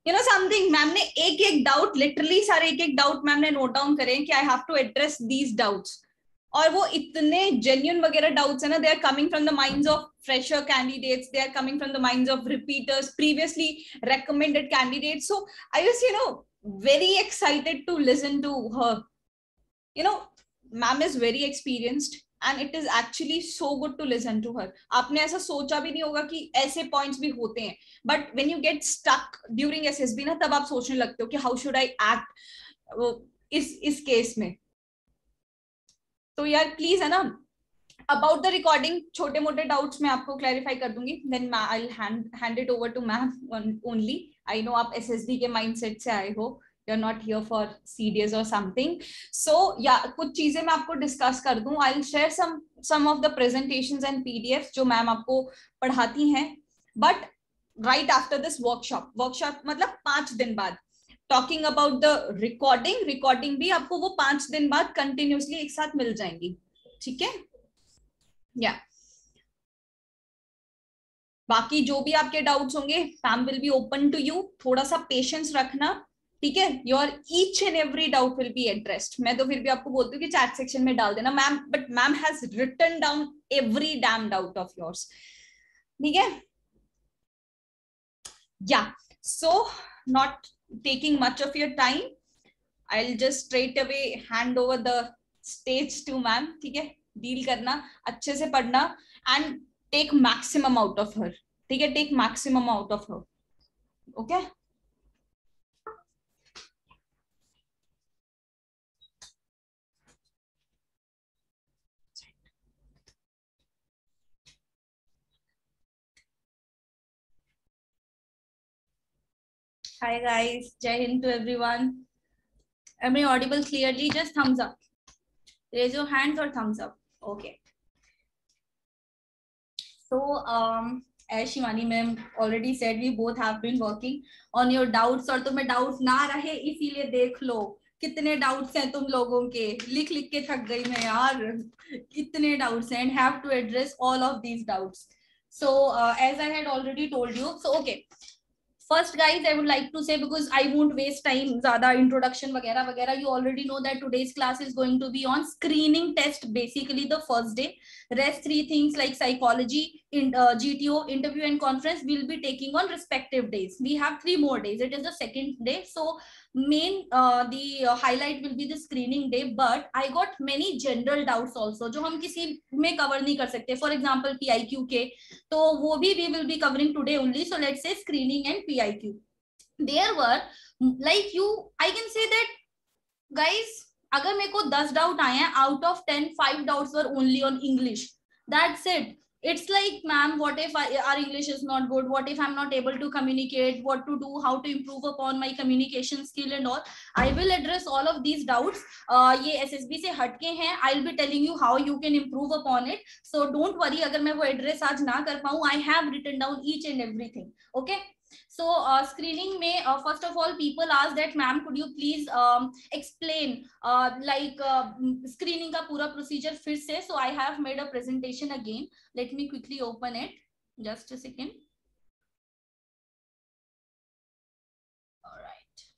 You know something, ma'am ने एक एक डाउट, लिटरली सारे एक एक डाउट मैम ने नोट डाउन करे कि I have to address these doubts, और वो इतने जेन्युइन वगैरह डाउट्स है ना, they are coming from the minds of fresher candidates, they are coming from the minds of repeaters, previously recommended candidates. So I was, you know, very excited to listen to her. You know, ma'am is very experienced and it is actually so good to listen to her. आपने ऐसा सोचा भी नहीं होगा कि ऐसे points भी होते हैं, but when you get stuck during SSB ना, तब आप सोचने लगते हो कि हाउ शुड आई एक्ट इस केस में. तो यार प्लीज है ना, अबाउट द रिकॉर्डिंग छोटे मोटे डाउट्स मैं आपको क्लैरिफाई कर दूंगी, then I will hand it over to ma'am only. I know आप एसएसबी के माइंडसेट से आए हो, you are not here for CDS और समथिंग. सो या कुछ चीजें मैं आपको डिस्कस कर दूं. I will share some of the presentations and PDF जो मैम आपको पढ़ाती हैं, but right after this workshop मतलब 5 दिन बाद. टॉकिंग अबाउट द रिकॉर्डिंग भी आपको वो 5 दिन बाद कंटिन्यूसली एक साथ मिल जाएंगी. ठीक है, या बाकी जो भी आपके डाउट्स होंगे ma'am will be open to you. थोड़ा सा पेशेंस रखना, ठीक है. Your each and every doubt will be addressed. मैं तो फिर भी आपको बोलती हूँ कि चैट सेक्शन में डाल देना ma'am, but ma'am has written down every damn doubt of yours. ठीक है, या so not taking much of your time, I'll just straight away hand over the stage to ma'am. ठीक है, डील करना, अच्छे से पढ़ना and take maximum out of her. ठीक है, take maximum out of her. Okay? Hi guys, Jai Hind to everyone. Am I audible clearly? Just thumbs up. Raise your hands or thumbs up. Okay. So as Shivani ma'am already said, we both have been working on your doubts. और तुम्हें doubts ना रहे इसीलिए देख लो कितने doubts हैं तुम लोगों के. लिख लिख के थक गई मैं यार, कितने doubts हैं, and have to address all of these doubts. So as I had already told you, so okay. First guys, I would like to say, because I won't waste time zyada introduction वगैरह वगैरह, you already know that today's class is going to be on screening test, basically the first day. Rest 3 things like psychology, GTO, interview and conference will be taking on respective days. We have 3 more days. It is the second day, so main the highlight will be the screening day, but I got many general doubts also जो हम किसी में cover नहीं कर सकते. For example PIQ के, तो वो भी we will be covering today only. So let's say screening and PIQ. There were like I can say that guys, अगर मेरे को 10 डाउट आए हैं, out of 10 5 doubts were only on English. That's it. It's like, ma'am, what if our English is not good? What if I'm not able to communicate? What to do? How to improve upon my communication skill and all? I will address all of these doubts. ये SSB से हटके हैं. I'll be telling you how you can improve upon it. So don't worry, अगर मैं वो address आज ना कर पाऊँ, I have written down each and everything. Okay? So screening में first of all people ask that ma'am could you please explain like screening का पूरा procedure फिर से. So I have made a presentation again. Let me quickly open it. Just a second. All right.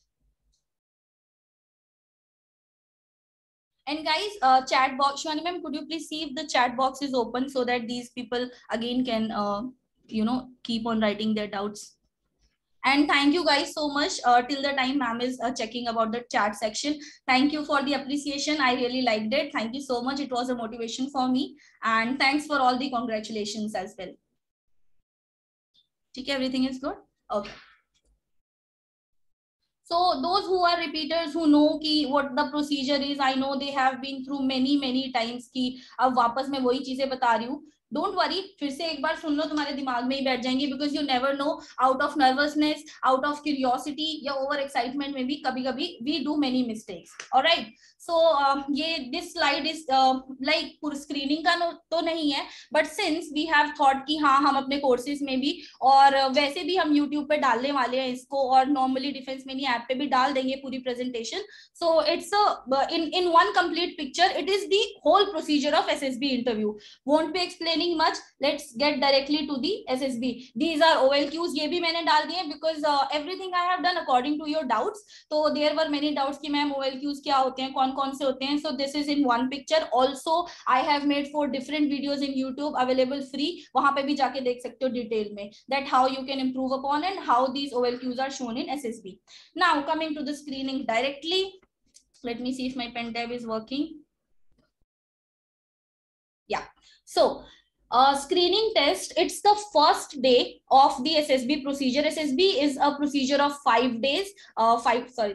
And guys, chat box, Shivani ma'am, could you please see if the chat box is open so that these people again can you know, keep on writing their doubts. And thank you guys so much till the time ma'am is checking about the chat section. Thank you for the appreciation. I really liked it. Thank you so much. It was a motivation for me. And thanks for all the congratulations as well. Okay, everything is good? Okay. So those who are repeaters who know ki what the procedure is, I know they have been through many times ki अब वापस मैं वही चीजें बता रही हूँ. Don't worry, फिर से एक बार सुन लो, तुम्हारे दिमाग में ही बैठ जाएंगे. Because you never know, out of nervousness, out of curiosity या ओवर एक्साइटमेंट में भी कभी कभी we do many mistakes. Alright, so ये दिस स्लाइड इज लाइक पूरी स्क्रीनिंग का तो नहीं है, but since we have thought कि हाँ हम अपने कोर्सेज में भी और वैसे भी हम यूट्यूब पे डालने वाले हैं इसको, और नॉर्मली डिफेंस मिनी ऐप पे भी डाल देंगे पूरी presentation. So it's in one complete picture. It is the whole procedure of SSB interview. Won't be explain explaining much. Let's get directly to the SSB. These are OLQs. ये भी मैंने डाल दिए because everything I have done according to your doubts. तो there were many doubts कि ma'am OLQs क्या होते हैं, कौन से होते हैं. So this is in one picture. Also I have made 4 different videos in YouTube available free. वहां पे भी जाके देख सकते हो डिटेल में that how you can improve upon and how these OLQs are shown in SSB. Now coming to the screening directly. Let me see if my pen tab is working. Yeah. So screening test, it's the first day of the SSB procedure. SSB is a procedure of 5 days.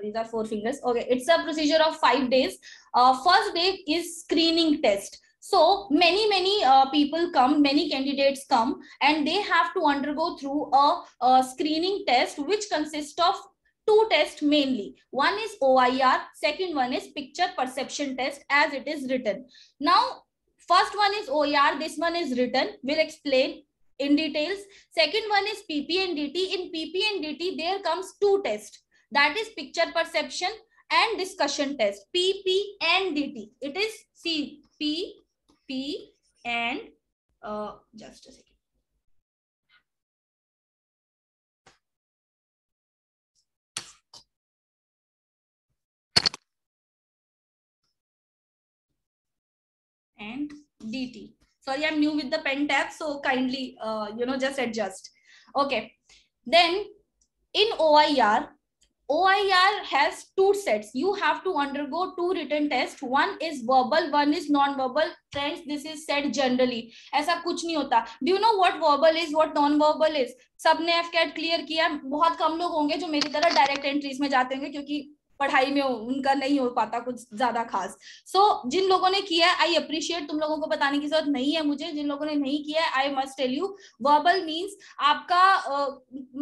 These are 4 fingers. Okay, it's a procedure of 5 days. First day is screening test. So many people come, many candidates come, and they have to undergo through a screening test, which consists of 2 tests mainly. One is OIR, second one is picture perception test as it is written. Now, first one is OER, this one is written. We'll explain in details. Second one is PP and DT. In PP and DT, there comes 2 tests. That is picture perception and discussion test. PP and DT. It is CP and just a second. And DT. Sorry, I'm new with the pen tab, so kindly, just adjust. Okay. Then in OIR has 2 sets. You have to undergo 2 written tests. One is verbal, one is non-verbal. Friends, this is said generally. ऐसा कुछ नहीं होता. Do you know what verbal is, what non-verbal is? सबने FCAT clear किया. बहुत कम लोग होंगे जो मेरी तरह direct entries में जाते होंगे क्योंकि पढ़ाई में उनका नहीं हो पाता कुछ ज्यादा खास. सो जिन लोगों ने किया है, आई अप्रिशिएट. तुम लोगों को बताने की जरूरत नहीं है मुझे. जिन लोगों ने नहीं किया है, I must tell you, verbal means आपका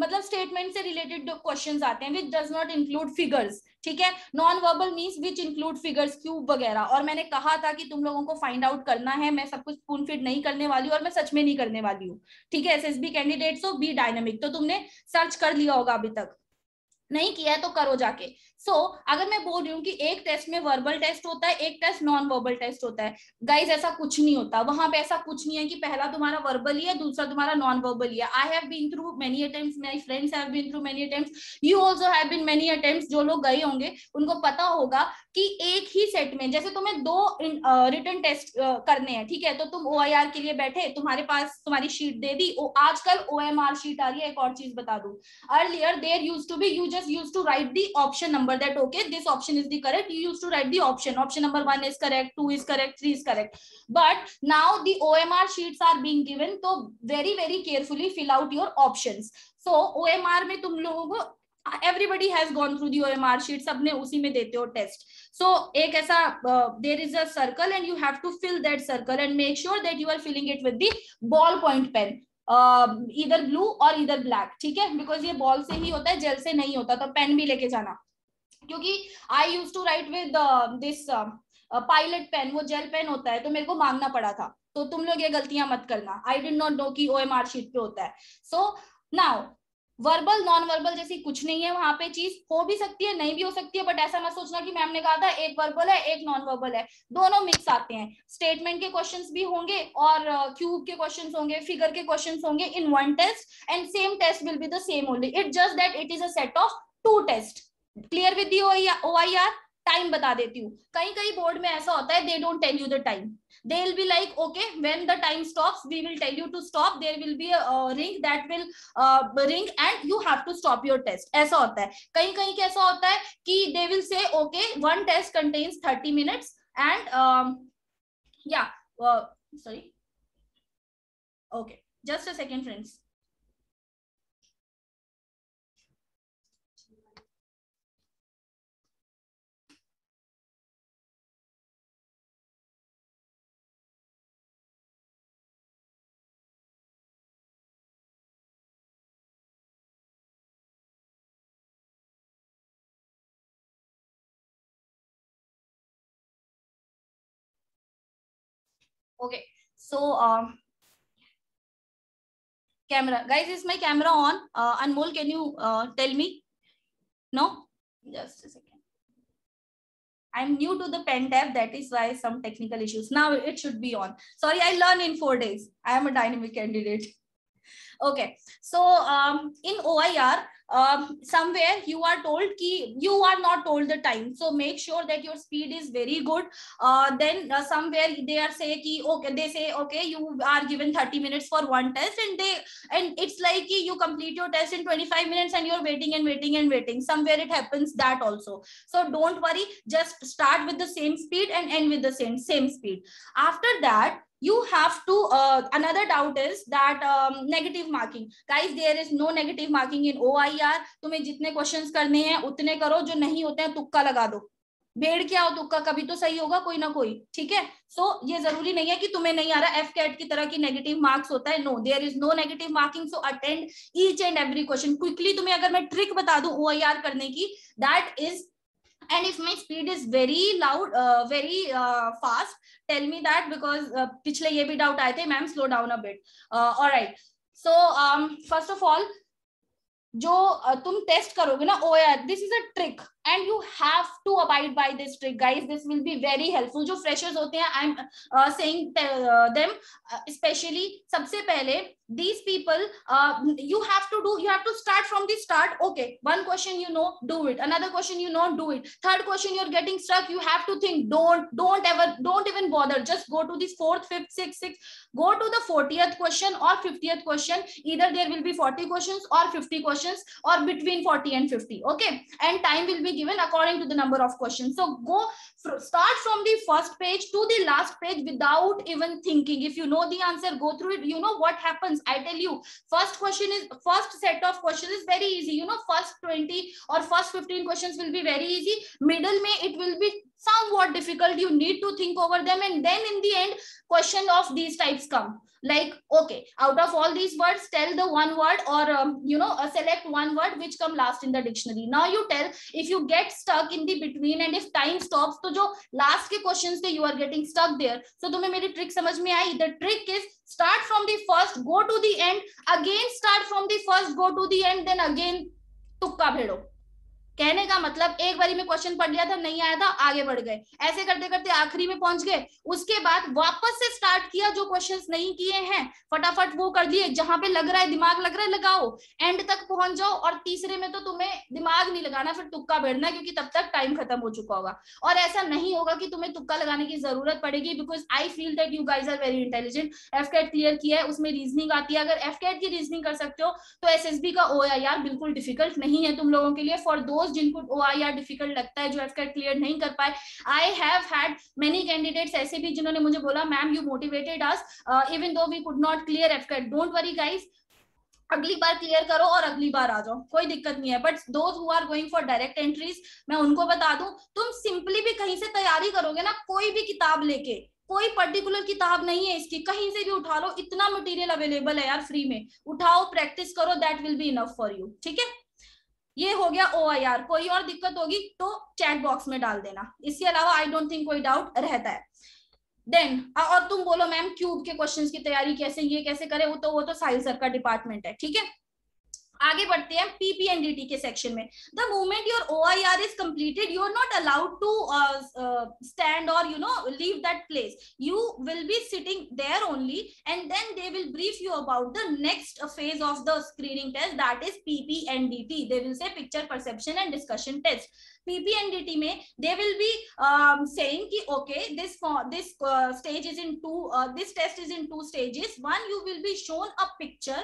मतलब स्टेटमेंट से रिलेटेड क्वेश्चंस आते हैं which does not include figures. ठीक है. Non verbal means which include figures, cube वगैरह. और मैंने कहा था कि तुम लोगों को फाइंड आउट करना है. मैं सब कुछ स्पून फीड नहीं करने वाली हूँ और मैं सच में नहीं करने वाली हूँ. ठीक है. एसएसबी कैंडिडेट्स हो, बी डायनामिक. तो तुमने सर्च कर लिया होगा, अभी तक नहीं किया है तो करो जाके. अगर मैं बोल रही हूँ कि एक टेस्ट में वर्बल टेस्ट होता है, एक टेस्ट नॉन वर्बल टेस्ट होता है, गाइज ऐसा कुछ नहीं होता. वहां पे ऐसा कुछ नहीं है कि पहला तुम्हारा वर्बल ही है, दूसरा तुम्हारा नॉन वर्बल ही है. I have been through many attempts, my friends have been through many attempts, you also have been many attempts. जो लोग गए होंगे उनको पता होगा कि एक ही सेट में, जैसे तुम्हें 2 रिटन टेस्ट करने हैं. ठीक है. तो तुम OIR के लिए बैठे, तुम्हारे पास तुम्हारी शीट दे दी. आजकल OMR शीट आ रही है. एक और चीज बता दूं, earlier there used to be, you just used to write the option number, that okay, this option is the correct. You used to write the option number 1 is correct, 2 is correct, 3 is correct. But now the OMR sheets are being given, so very carefully fill out your options. So OMR में तुम लोगों को, everybody has gone through the OMR sheet, सबने उसी में देते हो test. So एक ऐसा there is a circle and you have to fill that circle and make sure that you are filling it with the ballpoint pen. इधर blue और इधर ब्लैक. ठीक है. बिकॉज ये बॉल से ही होता है, जेल से नहीं होता. तो पेन भी लेके जाना, क्योंकि I used to write with this pilot pen. वो जेल पेन होता है तो मेरे को मांगना पड़ा था. तो तुम लोग ये गलतियां मत करना. आई डिड नॉट नो कि OMR शीट पे होता है. So now verbal non verbal जैसी कुछ नहीं है वहां पे. चीज हो भी सकती है, नहीं भी हो सकती है, बट ऐसा मत सोचना कि मैम ने कहा था एक वर्बल है एक नॉन वर्बल है. दोनों मिक्स आते हैं. स्टेटमेंट के क्वेश्चंस भी होंगे और क्यूब के क्वेश्चंस होंगे, फिगर के क्वेश्चंस होंगे in one test, and same test will be the same only. It just that it is a set of 2 test. Clear with the OIR. Time बता देती हूँ. कई बोर्ड में ऐसा होता है, they don't tell you the time. They will be like, okay, when the time stops, we will tell you to stop. There will be a ring that will ring and you have to stop your test. ऐसा होता है. कहीं कैसा होता है कि they will say, okay, one test contains 30 minutes and sorry. Okay, just a second, friends. Okay, so camera, guys, is my camera on? Anmol, can you tell me? No, just a second. I'm new to the pen tab, that is why some technical issues. Now it should be on. Sorry, I learn in 4 days. I am a dynamic candidate. Okay, so in OIR, somewhere you are told ki you are not told the time, so make sure that your speed is very good. Then somewhere they are say ki okay, they say okay, you are given 30 minutes for one test, and it's like ki you complete your test in 25 minutes and you're waiting and waiting and waiting. Somewhere it happens that also. So don't worry, just start with the same speed and end with the same speed. After that, you have to another doubt is that negative marking. Guys, there is no negative marking in OIR. तुम्हें जितने questions करने हैं उतने करो, जो नहीं होते हैं तुक्का लगा दो। बेड़ क्या हो, तुक्का कभी तो सही होगा कोई ना कोई, ठीक है। सो ये जरूरी नहीं है कि तुम्हें नहीं आ रहा, एफकेट की तरह की नेगेटिव मार्क्स होता है। No, there is no negative marking. So attend each and every question quickly. तुम्हें अगर मैं ट्रिक बता दूं OIR करने की, that is, and if my speed is very loud, very fast, tell me that, because पिछले ये भी डाउट आए थे, ma'am slow down a bit. Alright, so first of all जो तुम टेस्ट करोगे ना OIR, this is a trick and you have to abide by this trick, guys. This will be very helpful. जो freshers होते हैं, I'm saying them especially, सबसे पहले these people, you have to start from the start. Okay, one question you know, do it. Another question you know, do it. Third question you're getting stuck, you have to think. Don't even bother. Just go to this 4th, 5th, 6th. Go to the 40th question or 50th question. Either there will be 40 questions or 50 questions, or between 40 and 50. Okay, and time will be given according to the number of questions. So start from the first page to the last page without even thinking. If you know the answer, go through it. You know what happens, I tell you, first set of questions is very easy. You know, first 20 or first 15 questions will be very easy. Middle mein it will be somewhat difficult. You need to think over them, and then in the end question of these types come. Like, okay, out of all these words, tell the one word, or select one word which come last in the dictionary. Now you tell. If you get stuck in the between and if time stops, तो जो last के questions थे, you are getting stuck there. So तुम्हें मेरी trick समझ में आई? The trick is start from the first, go to the end, again start from the first, go to the end, then again तुक्का भेड़ो। कहने का मतलब, एक बारी में क्वेश्चन पढ़ लिया था, नहीं आया था, आगे बढ़ गए, ऐसे करते करते आखिरी में पहुंच गए। उसके बाद वापस से स्टार्ट किया, जो क्वेश्चंस नहीं किए हैं फटाफट वो कर दिए, जहां पे लग रहा है दिमाग लग रहा है लगाओ, एंड तक पहुंच जाओ। और तीसरे में तो तुम्हें दिमाग नहीं लगाना, फिर तुक्का बैठना, क्योंकि तब तक टाइम खत्म हो चुका होगा। और ऐसा नहीं होगा कि तुम्हें तुक्का लगाने की जरूरत पड़ेगी, because I feel that you guys are very intelligent. AFCAT clear किया है, उसमें रीजनिंग आती है। अगर एफकेट की रीजनिंग कर सकते हो तो एसएसबी का OIR बिल्कुल डिफिकल्ट नहीं है तुम लोगों के लिए। फॉर दोज जिनको OIR डिफिकल्ट लगता है, जो एफकेट क्लियर नहीं कर पाए, I have had many candidates ऐसे भी जिन्होंने मुझे बोला, ma'am you motivated us even though we could not clear AFCAT. Don't worry guys, अगली बार क्लियर करो और अगली बार आ जाओ, कोई दिक्कत नहीं है। But those who are going for direct entries, मैं उनको बता दूं, तुम सिंपली भी कहीं से तैयारी करोगे ना, कोई भी किताब लेके, कोई पर्टिकुलर किताब नहीं है इसकी, कहीं से भी उठा लो, इतना मटेरियल अवेलेबल है यार, फ्री में उठाओ, प्रैक्टिस करो, that will be enough for you. ठीक है, ये हो गया OIR। कोई और दिक्कत होगी तो चैट बॉक्स में डाल देना, इसके अलावा आई डोंट थिंक कोई डाउट रहता है। देन और तुम बोलो मैम क्यूब के क्वेश्चंस की तैयारी कैसे, ये कैसे करें, वो तो साहिल सर का डिपार्टमेंट है। ठीक है, आगे बढ़ते हैं PPNDT के सेक्शन में। The moment your OIR is completed, you are not allowed to stand और leave that place. You will be sitting there only, and then they will brief you about the next phase of the screening test, that is PPNDT। They will say picture perception and discussion test. PPNDT में they will be saying कि okay, this stage is in two, this test is in 2 stages. One, you will be shown a picture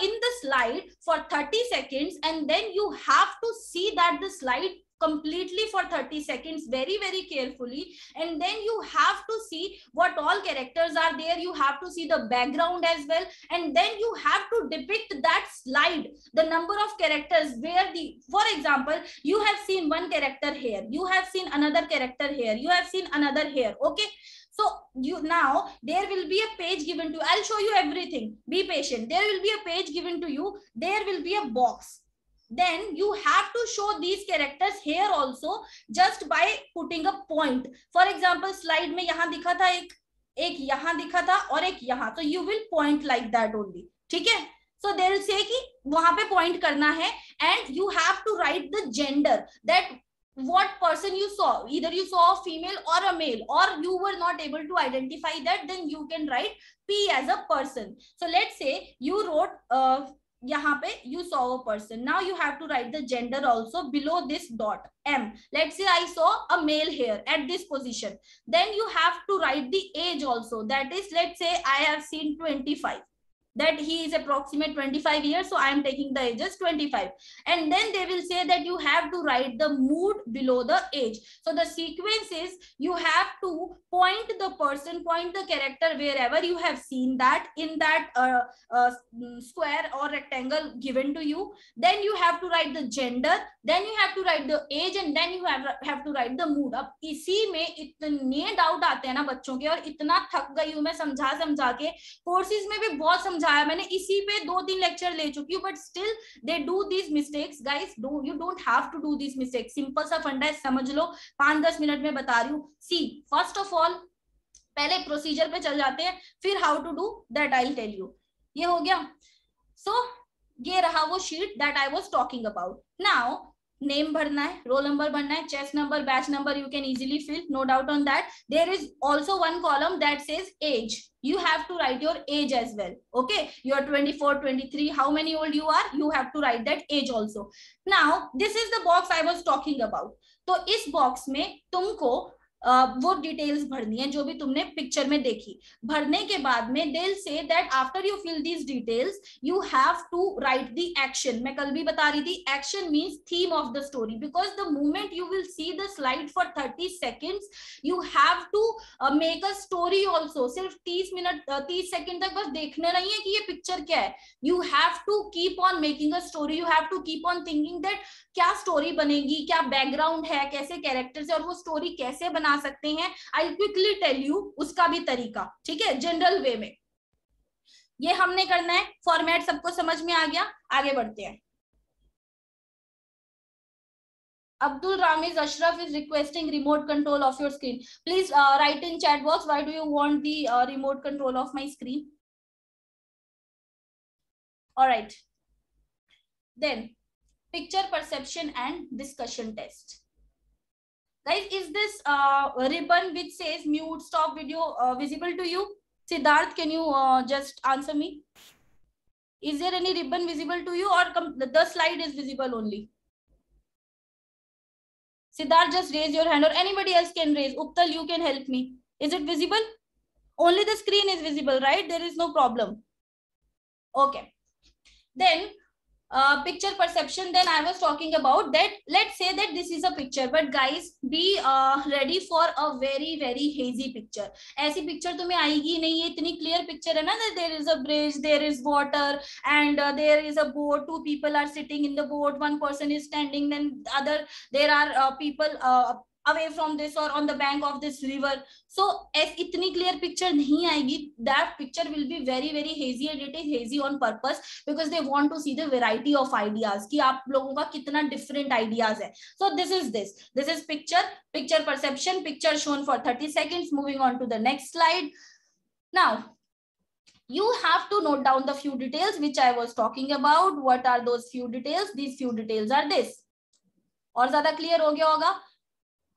in the slide for 30 seconds, and then you have to see that the slide completely for 30 seconds very very carefully, and then you have to see what all characters are there, you have to see the background as well, and then you have to depict that slide, the number of characters, where for example, you have seen one character here, you have seen another character here, you have seen another here. Okay, so now there will be a page given to you. I'll show you everything, be patient. There will be a page given to you, there will be a box, then you have to show these characters here also just by putting a point. For example, slide में यहाँ दिखा था एक यहाँ दिखा था और एक यहाँ, तो you will point like that only. ठीक है, so they will say कि वहां पे point करना है, and you have to write the gender, that what person you saw. Either you saw a female or a male, or you were not able to identify that, then you can write P as a person. So let's say you wrote यहाँ पे you saw a person. Now you have to write the gender also below this dot M. Let's say I saw a male here at this position. Then you have to write the age also. That is, let's say I have seen 25. That he is approximate 25 years, so I am taking the age as 25. And then they will say that you have to write the mood below the age. So the sequence is, you have to point the person, point the character wherever you have seen that in that square or rectangle given to you. Then you have to write the gender, then you have to write the age, and then you have to write the mood. अब इसी में इतने doubt आते हैं ना बच्चों के, और इतना थक गई हूं मैं समझा के, कोर्सेज में भी बहुत समझाया मैंने, इसी पे 2-3 लेक्चर ले चुकी हूँ, but still they do these mistakes. Guys, you don't have to do these mistakes. Simple सा फंडा है, समझ लो. 5-10 मिनट में बता रही हूँ. सी, फर्स्ट ऑफ ऑल पहले प्रोसीजर पे चल जाते हैं, फिर how to do that I tell you. ये हो गया. सो ये रहा वो sheet that I was talking about. Now name भरना है, रोल नंबर भरना है, chest number, batch number, you can easily fill, no doubt on that. There is also one column that says age. You have to write your age as well. Okay, you are 24, 23, how many old you are, you have to write that age also. Now this is the box I was talking about. तो इस box में तुमको वो details भरनी है जो भी तुमने पिक्चर में देखी. भरने के बाद में they'll say that after you fill these details you have to write the action. मैं कल भी बता रही थी, action means theme of the story, because the moment you will see the slide for 30 seconds you have to make a story also. सिर्फ 30 second तक बस देखना नहीं है कि ये पिक्चर क्या है. You have to keep on making a story. You have to keep on thinking that क्या स्टोरी बनेगी, क्या बैकग्राउंड है, कैसे कैरेक्टर्स है, और वो स्टोरी कैसे बना सकते हैं. आई क्विकली टेल यू उसका भी तरीका. ठीक है, जनरल वे में ये हमने करना है. फॉर्मेट सबको समझ में आ गया. आगे बढ़ते हैं. Abdul Ramiz Ashraf is requesting remote control of your screen. Please write in chat box, why do you want the remote control of my screen? All right. Then picture perception and discussion test. Guys, is this ribbon which says mute stop video visible to you? Siddharth, can you just answer me? Is there any ribbon visible to you, or the slide is visible only? Siddharth, just raise your hand, or anybody else can raise. Uptal, you can help me. Is it visible? Only the screen is visible, right? There is no problem. Okay. Then picture perception, then I was talking about that. Let's say that this is a picture, but guys, be ready for a very hazy picture. ऐसी picture तुम्हें आएगी नहीं. ये इतनी clear picture है ना, that there is a bridge, there is water, and there is a boat. 2 people are sitting in the boat, 1 person is standing, then there are people away from this or on the bank of this river. So as itni clear picture nahi aayegi, that picture will be very hazy, and it is hazy on purpose because they want to see the variety of ideas ki aap logon ka kitna different ideas hai. So this is picture perception, picture shown for 30 seconds. Moving on to the next slide. Now you have to note down the few details which I was talking about. What are those few details? These few details are this. और ज्यादा clear हो गया होगा.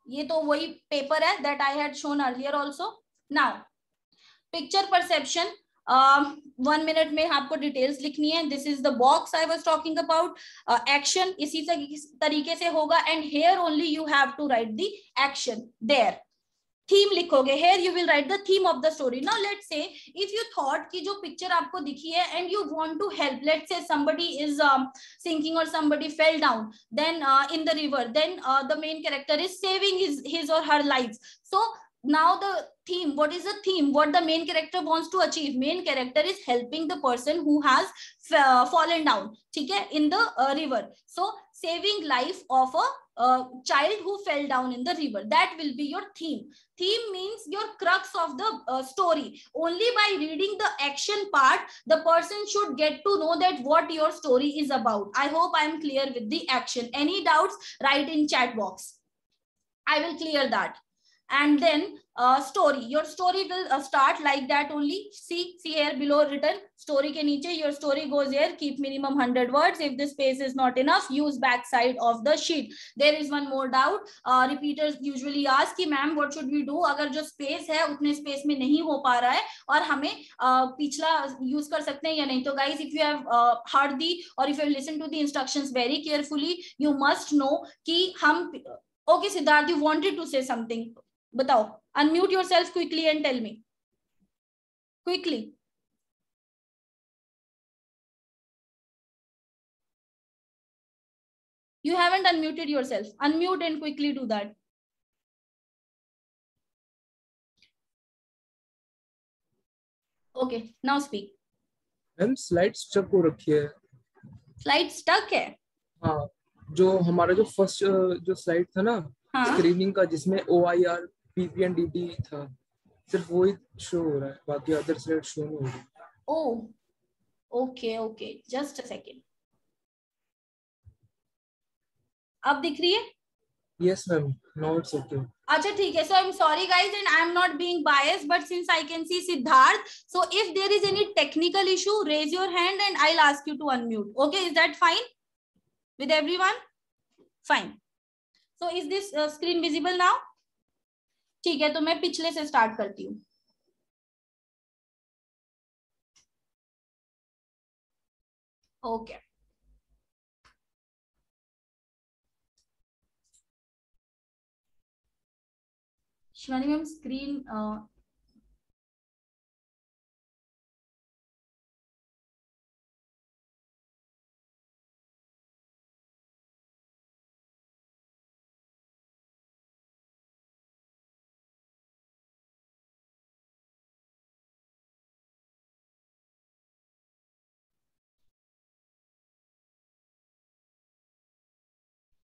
ये तो वही paper है that I had shown earlier also. Now picture perception, 1 minute में आपको डिटेल्स लिखनी है. This is the box I was talking about. Action इसी तरीके से होगा, and here only you have to write the action there. Theme लिखोगे. Here you will write the theme of the story. Now let's say if you thought कि जो picture आपको दिखी है and you want to help, let's say somebody is sinking or somebody fell down, then in the river, then the main character is saving his or her lives. So now the theme, what is the theme, what the main character wants to achieve? Main character is helping the person who has fallen down, ठीक है, in the river. So saving life of a child who fell down in the river, that will be your theme. Theme means your crux of the story. Only by reading the action part, the person should get to know that what your story is about. I hope I am clear with the action. Any doubts, write in chat box. I will clear that. and then story. Your story will start like that only. See here below written story ke niche your story goes here. Keep minimum 100 words. If the space is not enough, use back side of the sheet. There is one more doubt. Repeaters usually ask कि ma'am what should we do अगर जो space है उतने space में नहीं हो पा रहा है और हमें पिछला यूज कर सकते हैं या नहीं. तो guys, if you have heard the or if you have listened to the instructions very carefully, you must know कि हम. Okay, Siddharth, you wanted to say something. बताओ. Unmute yourself quickly and tell me. Quickly. You haven't unmuted yourself. Unmute and quickly do that. Okay, now speak. Ma'am slide stuck हो रखी है. Slide stuck है? हाँ, जो हमारा जो first जो स्लाइड था ना, स्क्रीनिंग का, जिसमें OIR PPNDT था, सिर्फ वो ही शो हो रहा है, बाकी अदर स्लाइड शो नहीं हो रही. Oh, okay okay, just a second. अब दिख रही है? Yes ma'am, now it's okay. अच्छा ठीक है. So I'm sorry guys and I'm not being biased, but since I can see Siddharth, so if there is any technical issue, raise your hand and I'll ask you to unmute. Okay, is that fine with everyone? Fine. So is this screen visible now? ठीक है, तो मैं पिछले से start करती हूँ. Okay. Shivani ma'am screen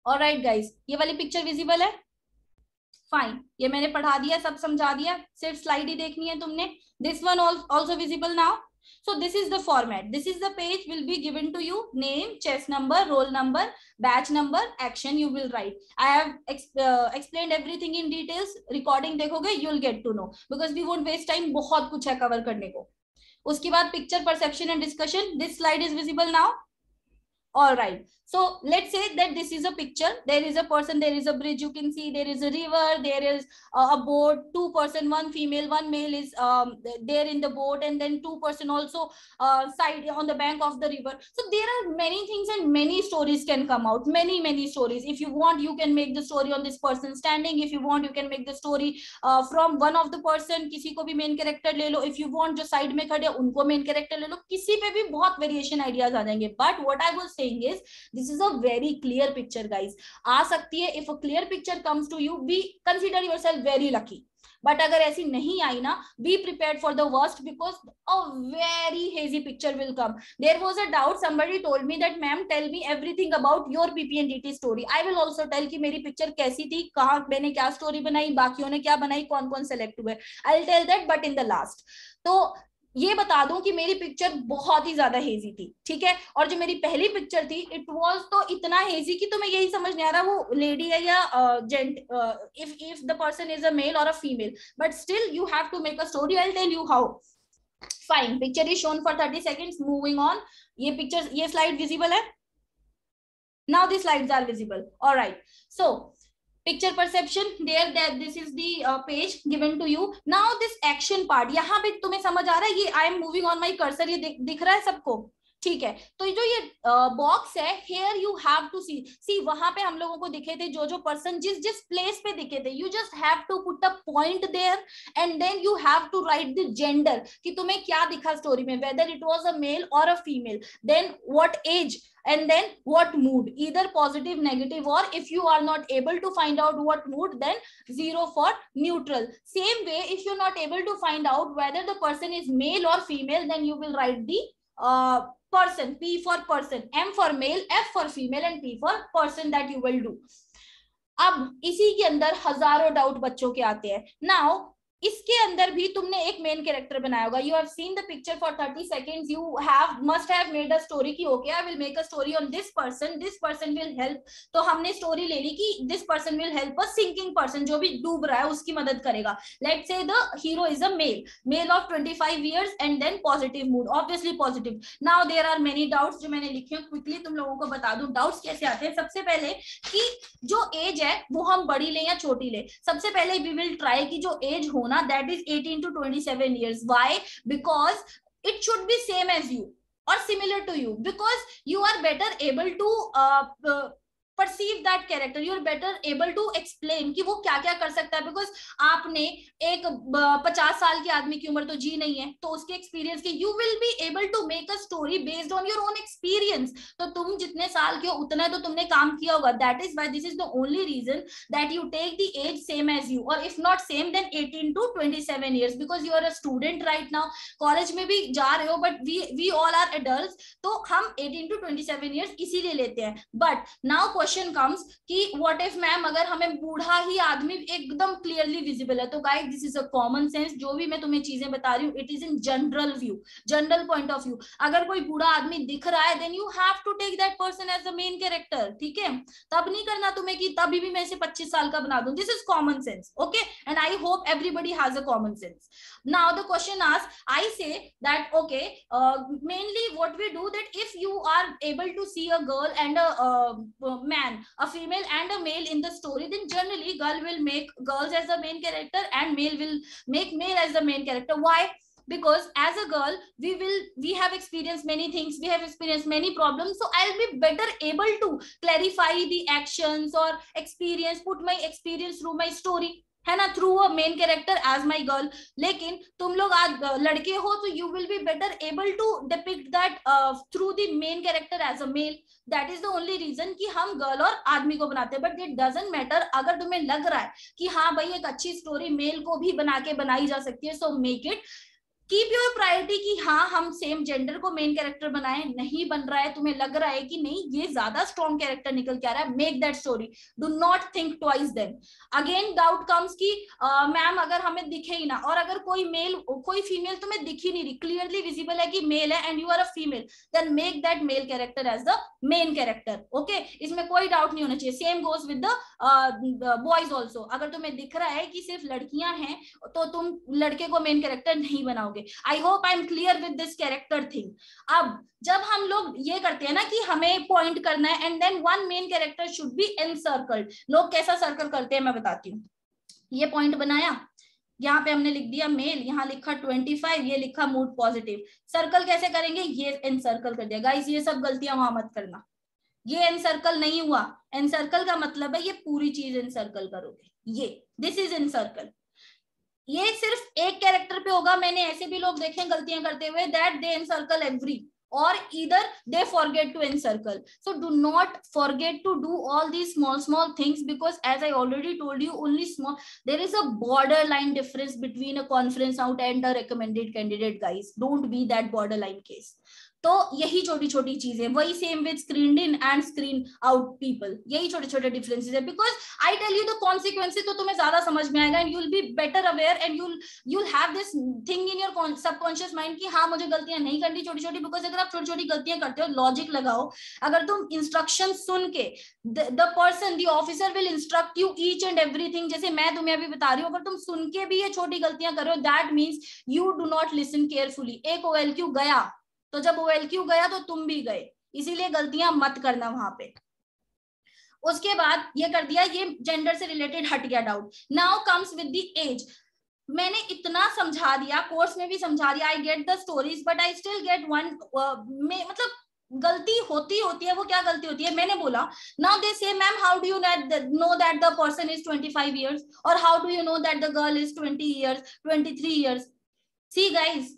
alright guys, ये वाली पिक्चर विजिबल है? फाइन, ये मैंने पढ़ा दिया, सब समझा दिया, सिर्फ स्लाइड ही देखनी है तुमने. This one also visible now. So this is the format. This is the page will be given to you. Name, chest number, roll number, batch number, action you will write. I have explained everything in details. Recording देखोगे, you'll get to know because we won't waste time. बहुत कुछ है cover करने को. उसके बाद picture perception and discussion. This slide is visible now. All right, so let's say that this is a picture. There is a person, there is a bridge, you can see there is a river, there is a boat, 2 person, 1 female, 1 male is there in the boat, and then 2 person also side on the bank of the river. So there are many things and many stories can come out, many stories. If you want, you can make the story on this person standing. If you want, you can make the story from one of the person. किसी को भी main character ले लो. If you want, जो side में खड़े उनको main character ले लो. किसी पे भी बहुत variation ideas आ जाएंगे. But what I was saying is this is a very clear picture guys. आ सकती है. If a clear picture comes to you, be consider yourself very lucky. But अगर ऐसी नहीं आई ना, be prepared for the worst because a very hazy picture will come. There was a doubt. Somebody told me that ma'am, tell me everything about your PPNDT story. I will also tell कि मेरी picture कैसी थी, कहाँ मैंने क्या story बनाई, बाकियों ने क्या बनाई, कौन-कौन select हुए. I'll tell that, but in the last. तो ये बता दूं कि मेरी पिक्चर बहुत ही ज्यादा हेजी थी, ठीक है. और जो मेरी पहली पिक्चर थी, इट वाज तो इतना हेजी कि तो मैं यही समझ नहीं आ रहा वो लेडी है या gent, if the person is a male or a female, but still you have to make a story. I'll tell you how. Fine, picture is shown for 30 seconds. Moving on. ये picture, ये slide visible है? Now the slides are visible. All right, so picture perception, there that this is the page given to you. Now this action part, यहाँ पे तुम्हें समझ आ रहा है? ये I am moving on my cursor, ये दिख रहा है सबको? ठीक है. तो जो ये बॉक्स है, here you have to see वहां पे हम लोगों को दिखे थे जो पर्सन जिस प्लेस पे दिखे थे. You just have to put a point there and then you have to write the gender कि तुम्हें क्या दिखा स्टोरी में, whether it was a male or a female, then what age, and then what mood, either positive, negative, or if you are not able to find out what mood, then 0 for neutral. Same way, if you're not able to find out whether the person is male or female, then you will write the person, P for person, M for male, F for female, and P for person that you will do. अब इसी के अंदर हजारों doubt बच्चों के आते हैं. Now इसके अंदर भी तुमने एक मेन कैरेक्टर बनाया होगा. You have seen the picture for 30 seconds. You have must have made a story की okay I will make a story on this person will help. तो हमने स्टोरी ले ली कि this person will help a sinking person, जो भी डूब रहा है उसकी मदद करेगा. Let's say the hero is a male of 25 years and then positive mood, obviously positive. Now there are many doubts जो मैंने लिखे हैं, क्विकली तुम लोगों को बता दूं डाउट्स कैसे आते हैं. सबसे पहले कि जो एज है वो हम बड़ी ले या छोटी ले. सबसे पहले वी विल ट्राई कि जो एज हो ना that is 18 to 27 years. Why? Because it should be same as you or similar to you, because you are better able to perceive that character. You are better able to explain कि वो क्या क्या कर सकता है. because आपने एक 50 साल के आदमी की उम्र तो जी नहीं है, तो उसके एक्सपीरियंस के you will be able to make a story based on your own experience. तो तुम जितने साल के हो उतना तो तुमने काम किया होगा. that is why this is the only reason that you take the age same as you, or if not same then 18 to 27 years, because you are a student right now. College में भी जा रहे हो, but we all are adults, तो हम 18 to 27 years इसीलिए लेते हैं. but now क्वेश्चन कम्स कि व्हाट इफ मैम अगर हमें बूढ़ा ही आदमी एकदम क्लियरली विजिबल है. तो guys this is a common sense. जो भी मैं तुम्हें चीजें बता रही हूँ it is in general view, general point of view. अगर कोई बूढ़ा आदमी दिख रहा है then you have to take that person as the main character. ठीक है, तब नहीं करना तुम्हें कि तभी भी मैं इसे 25 साल का बना दूं. This is common sense. Okay, and I hope everybody has a common sense. Now the question asked, I say that okay mainly what we do that if you are able to see a girl and a man, a female and a male in the story, then generally girl will make girls as the main character and male will make male as the main character. Why? Because as a girl we have experienced many things, we have experienced many problems, so I'll be better able to clarify the actions or experience, put my experience through my story, है ना, through a main character as my girl. लेकिन तुम लोग आज लड़के हो तो you will be better able to depict that through the main character as a male. That is the only reason कि हम गर्ल और आदमी को बनाते हैं. But it doesn't matter. अगर तुम्हें लग रहा है कि हाँ भाई एक अच्छी स्टोरी मेल को भी बना के बनाई जा सकती है, so make it. Keep your priority कि हाँ हम सेम जेंडर को मेन कैरेक्टर बनाए. नहीं बन रहा है, तुम्हें लग रहा है कि नहीं ये ज्यादा स्ट्रॉन्ग कैरेक्टर निकल के आ रहा है, make that story. Do not think twice. Then again doubt comes कि मैम अगर हमें दिखे ही ना, और अगर कोई मेल कोई फीमेल तुम्हें दिख ही नहीं रही, क्लियरली विजिबल है कि मेल है and you are a female, then make that male character as the main character. Okay, इसमें कोई डाउट नहीं होना चाहिए. Same goes with the boys also. अगर तुम्हें दिख रहा है कि सिर्फ लड़कियां हैं तो तुम लड़के को मेन कैरेक्टर नहीं बनाओगे. I hope I'm clear with this character thing. अब जब हम लोग ये करते हैं ना कि हमें पॉइंट करना है and then one main character should be encircled. लोग कैसा सर्कल करते हैं मैं बताती हूँ. ये पॉइंट बनाया, यहाँ पे हमने लिख दिया मेल, यहाँ लिखा 25, ये लिखा मूड पॉजिटिव. सर्कल कैसे करेंगे, ये एनसर्कल कर दिया. गाइस ये सब गलतियां वहां मत करना. ये एनसर्कल नहीं हुआ. एनसर्कल का मतलब है ये पूरी चीज एनसर्कल करोगे. ये दिस इज एनसर्कल. ये सिर्फ एक कैरेक्टर पे होगा. मैंने ऐसे भी लोग देखे गलतियां करते हुए that they encircle every, or either they forget to encircle. So do not forget to do all these small things, because as I already told you, only small, there is a borderline difference between a conference out and a recommended candidate. Guys, don't be that borderline case. तो यही छोटी छोटी चीजें, वही same with screen in and screen out people, यही छोटे छोटे differences है. Because I tell you the consequences तो तुम्हें ज्यादा समझ में आएगा and you will be better aware and you'll have this thing in your subconscious mind कि हाँ मुझे गलतियां नहीं करनी छोटी छोटी. बिकॉज अगर आप छोटी छोटी गलतियां करते हो, लॉजिक लगाओ. अगर तुम इंस्ट्रक्शन सुन के the person the officer will instruct you each and everything, जैसे मैं तुम्हें अभी बता रही हूँ, अगर तुम सुन के भी ये छोटी गलतियां करो, that means you do not listen carefully. एक OLQ गया तो जब OLQ गया तो तुम भी गए, इसीलिए गलतियां मत करना वहां पे. उसके बाद ये कर दिया, ये जेंडर से रिलेटेड हट गया doubt. Now comes with the age. मैंने इतना समझा दिया, कोर्स में भी समझा दिया. I get the stories but I still get one, मतलब गलती होती है. वो क्या गलती होती है, मैंने बोला नाउ दे से ma'am how do you know that the person is 25 years और how do you know that the girl is 20 years 23 years. See guys,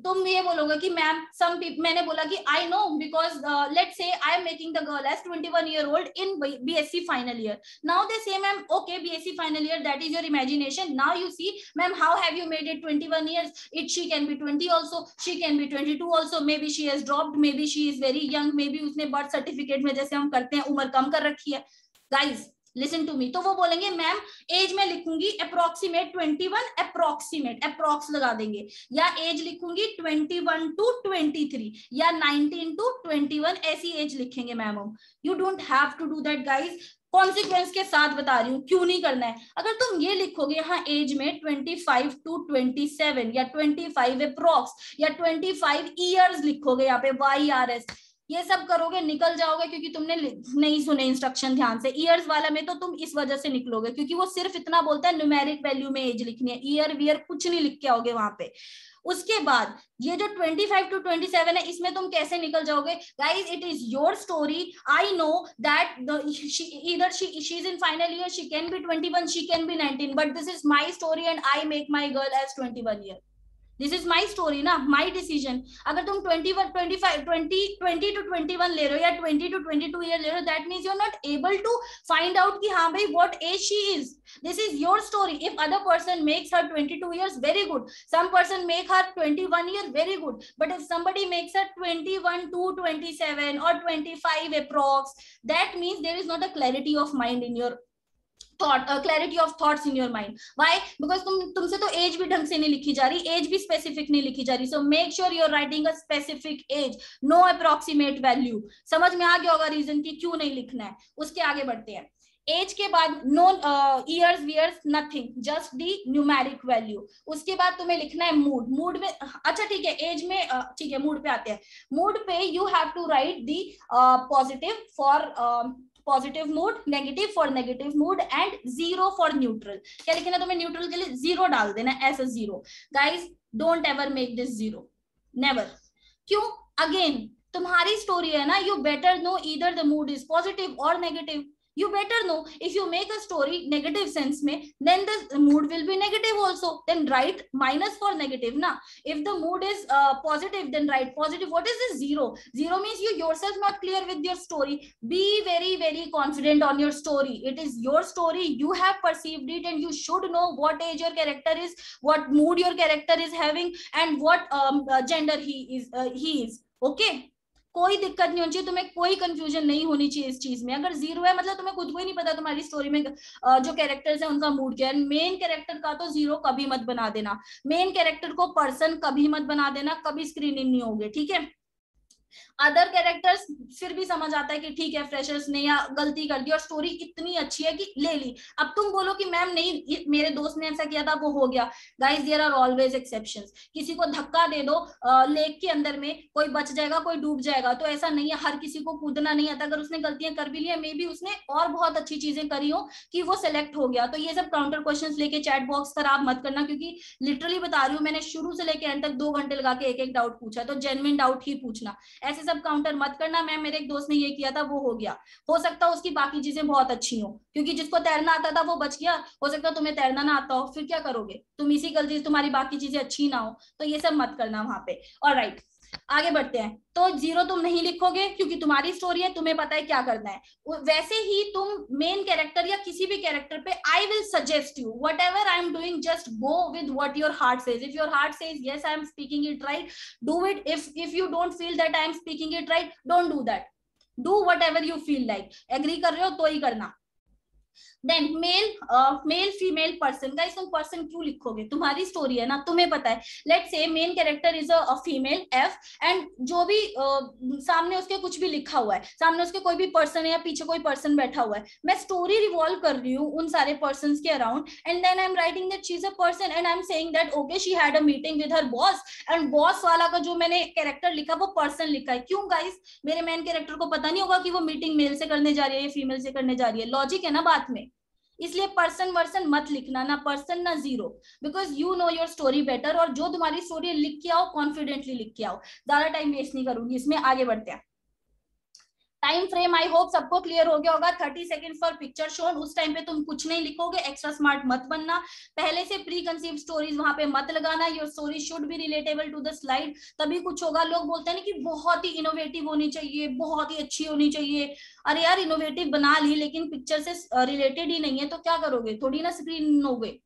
तुम ये बोलोगे कि मैम सम पीपल, मैंने बोला कि I know because let's say I am making the girl age 21 year old in BSc final year. Now they say ma'am okay BSc final year, that is your imagination. Now you see ma'am how have you made it 21 years? She can be 20 also, she can be 22 also, maybe she has dropped, maybe she is very young, maybe उसने birth certificate में जैसे हम करते हैं उम्र कम कर रखी है. Guys listen to me. तो वो बोलेंगे मैम एज में लिखूंगी अप्रोक्सीमेट 21, अप्रोक्सीमेट अप्रोक्स लगा देंगे, या एज लिखूंगी 21 to 23 या 19 to 21, ऐसी एज लिखेंगे मैम हम। You don't have to do that guys, consequence के साथ बता रही हूँ क्यों नहीं करना है। अगर तुम ये लिखोगे हाँ एज में 25 to 27 या 25 अप्रोक्स या 25 ईयर्स लिखोगे, यहाँ पे YRS, ये सब करोगे निकल जाओगे, क्योंकि तुमने नहीं सुने इंस्ट्रक्शन ध्यान से। ईयर्स वाला में तो तुम इस वजह से निकलोगे क्योंकि वो सिर्फ इतना बोलता है न्यूमेरिक वैल्यू में एज लिखनी है, ईयर वियर कुछ नहीं लिख के आओगे वहां पे। उसके बाद ये जो 25 to 27 है, इसमें तुम कैसे निकल जाओगे guys, it is your story. I know that either she is in final year, she can be 21, she can be 19, but this is my story and I make my girl as 21 year. This is my story ना, my decision. अगर तुम 21, 25, 20 to 21 ले रहे हो या 20 to 22 year ले रहे हो, that means you are not able to find out कि हाँ भाई what age she is. This is your story. If other person makes her 22 years, very good. Some person make her 21 year, very good. But if somebody makes her 21 to 27 or 25 approx, that means there is not a clarity of mind in your thought, clarity of thoughts in your mind. Why? Because तुमसे तो as भी ढंग से नहीं लिखी जा रही, as भी स्पेसिफिक नहीं लिखी जा रही। So make sure you are writing a specific age, no approximate value. समझ में आ गया होगा रीजन की क्यों नहीं लिखना है। उसके आगे बढ़ते हैं। एज के बाद no years years nothing, just the numeric value. उसके बाद तुम्हें लिखना है मूड। मूड में अच्छा ठीक है, एज में ठीक है, मूड पे आते हैं। मूड पे you have to write the positive for positive mood, negative for negative mood and 0 for neutral. क्या लिखना तुम्हें न्यूट्रल के लिए? 0 डाल देना, ऐसा 0। Guys don't ever make this 0, never. क्यों? अगेन तुम्हारी स्टोरी है ना, you better know either the mood is positive और negative. You better know if you make a story negative sense में, then the mood will be negative also. Then write minus for negative na. If the mood is positive, then write positive. What is this 0? 0 means you yourself not clear with your story. Be very very confident on your story. It is your story. You have perceived it, and you should know what age your character is, what mood your character is having, and what gender he is. Okay. कोई दिक्कत नहीं होनी चाहिए तुम्हें, कोई confusion नहीं होनी चाहिए इस चीज में। अगर 0 है मतलब तुम्हें खुद को ही नहीं पता तुम्हारी स्टोरी में जो कैरेक्टर्स है उनका मूड क्या है। मेन कैरेक्टर का तो 0 कभी मत बना देना, मेन कैरेक्टर को पर्सन कभी मत बना देना, कभी स्क्रीनिंग नहीं होगी, ठीक है। अदर कैरेक्टर्स फिर भी समझ आता है कि ठीक है फ्रेशर्स ने या गलती कर दी और स्टोरी इतनी अच्छी है कि ले ली। अब तुम बोलो कि मैम नहीं मेरे दोस्त ने ऐसा किया था वो हो गया। Guys there are always exceptions. किसी को धक्का दे दो लेक के अंदर में, कोई बच जाएगा कोई डूब जाएगा, तो ऐसा नहीं है, हर किसी को कूदना नहीं आता। अगर उसने गलतियां कर भी ली है, मे बी उसने और बहुत अच्छी चीजें करी हो कि वो सिलेक्ट हो गया। तो ये सब काउंटर क्वेश्चंस लेके चैट बॉक्स खराब मत करना, क्योंकि लिटरली बता रही हूँ मैंने शुरू से लेके एंड तक 2 घंटे लगा के एक एक डाउट पूछा, तो जेन्युइन डाउट ही पूछना, ऐसे सब काउंटर मत करना। मैम मेरे एक दोस्त ने ये किया था वो हो गया, हो सकता है उसकी बाकी चीजें बहुत अच्छी हो, क्योंकि जिसको तैरना आता था वो बच गया, हो सकता है तुम्हें तैरना ना आता हो, फिर क्या करोगे तुम? इसी गलती से तुम्हारी बाकी चीजें अच्छी ना हो, तो ये सब मत करना वहां पे। ऑलराइट आगे बढ़ते हैं। तो 0 तुम नहीं लिखोगे क्योंकि तुम्हारी स्टोरी है, तुम्हें पता है क्या करना है। वैसे ही तुम मेन कैरेक्टर या किसी भी कैरेक्टर पे I will suggest you what ever I am doing, just go with what your heart says. If your heart says yes I am speaking it right, do it. If you don't feel that I am speaking it right, don't do that. Do whatever you feel like. Agree कर रहे हो तो ही करना। Then male female person. Guys तुम person क्यों लिखोगे? तुम्हारी स्टोरी है ना, तुम्हें पता है। Let's say main character is a female F, and जो भी सामने उसके कुछ भी लिखा हुआ है, सामने उसके कोई भी पर्सन है या पीछे कोई पर्सन बैठा हुआ है, मैं स्टोरी रिवॉल्व कर रही हूँ उन सारे पर्सन के around, and then I am writing that she is a person and I am saying that okay she had a meeting with her boss, and boss वाला का जो मैंने कैरेक्टर लिखा वो पर्सन लिखा है। क्यों गाइस? मेरे मेन कैरेक्टर को पता नहीं होगा कि वो मीटिंग मेल से करने जा रही है या फीमेल से करने जा रही है। लॉजिक है ना बात में, इसलिए पर्सन वर्सन मत लिखना, ना पर्सन ना 0, because you know your story better. और जो तुम्हारी स्टोरी लिख के आओ कॉन्फिडेंटली लिख के आओ, ज्यादा टाइम वेस्ट नहीं करूंगी इसमें। आगे बढ़ते हैं। टाइम फ्रेम आई होप सबको क्लियर हो गया होगा। 30 सेकंड फॉर पिक्चर शोन। उस टाइम पे तुम कुछ नहीं लिखोगे, एक्स्ट्रा स्मार्ट मत बनना, पहले से प्री कंसीव स्टोरीज वहां पे मत लगाना। Your story should be relatable to the slide, तभी कुछ होगा। लोग बोलते हैं ना कि बहुत ही इनोवेटिव होनी चाहिए, बहुत ही अच्छी होनी चाहिए। अरे यार इनोवेटिव बना ली लेकिन पिक्चर से रिलेटेड ही नहीं है तो क्या करोगे? थोड़ी ना स्क्रीन होगे।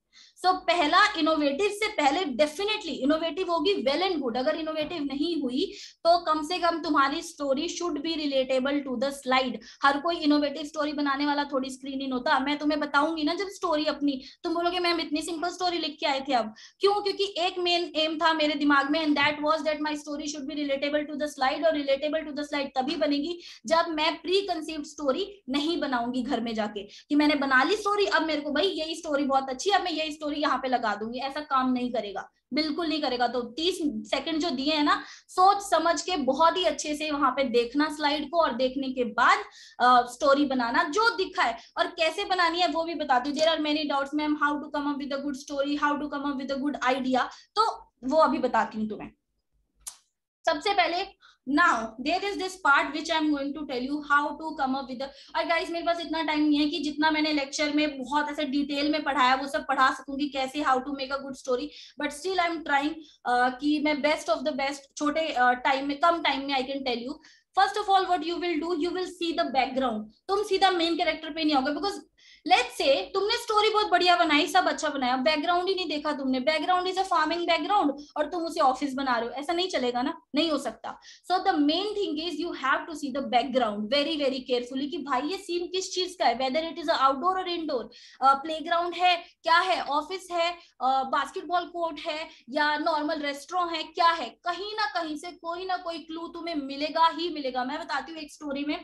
सो पहला, इनोवेटिव से पहले डेफिनेटली इनोवेटिव होगी, वेल एंड गुड। अगर इनोवेटिव नहीं हुई तो कम से कम तुम्हारी story should be relatable to the slide. हर कोई इनोवेटिव स्टोरी बनाने वाला थोड़ी स्क्रीन इन होता। मैं तुम्हें बताऊंगी ना जब स्टोरी अपनी, तुम बोलोगे मैम इतनी सिंपल स्टोरी लिख के आए थे। अब क्यों? क्योंकि एक मेन एम था मेरे दिमाग में, and that was that my story should be relatable to the slide. और रिलेटेबल टू द स्लाइड तभी बनेगी जब मैं प्री कंसीव्ड स्टोरी नहीं बनाऊंगी घर में जाके, कि मैंने बना ली स्टोरी, अब मेरे को भाई यही स्टोरी बहुत अच्छी है, अब मैं यही स्टोरी यहाँ पे लगा दूंगी। ऐसा काम नहीं करेगा, बिल्कुल नहीं करेगा। तो 30 सेकंड जो दिए हैं ना, सोच समझ के बहुत ही अच्छे से वहां पे देखना स्लाइड को, और देखने के बाद स्टोरी बनाना जो दिखा है। और कैसे बनानी है वो भी बताती हूँ। There are many doubts ma'am, how to come up with a good story, how to come up with a good idea, तो वो अभी बताती हूँ तुम्हें। सबसे पहले now there is this part which I'm going to tell you how to come up with the, और guys मेरे पास इतना टाइम नहीं है कि जितना मैंने लेक्चर में बहुत ऐसे डिटेल में पढ़ाया वो सब पढ़ा सकूंगी कैसे how to make a good story, but still I'm trying कि मैं बेस्ट ऑफ द बेस्ट छोटे टाइम में, कम टाइम में I can tell you. First of all what you will do, you will see the background. तुम सीधा main character पे नहीं आओगे, because लेट्स से तुमने स्टोरी बहुत बढ़िया बनाई, सब अच्छा बनाया, बैकग्राउंड ही नहीं देखा तुमने, background is a farming background, और तुम उसे ऑफिस बना रहे हो, ऐसा नहीं चलेगा ना, नहीं हो सकता। So the main thing is you have to see the background very very carefully, कि भाई ये सीन किस चीज का है, वेदर इट इज आउटडोर और इनडोर, प्लेग्राउंड है, क्या है, ऑफिस है, बास्केटबॉल कोर्ट है, या नॉर्मल रेस्टोरेंट है, क्या है, कहीं ना कहीं से कोई ना कोई क्लू तुम्हें मिलेगा ही मिलेगा। मैं बताती हूँ एक स्टोरी में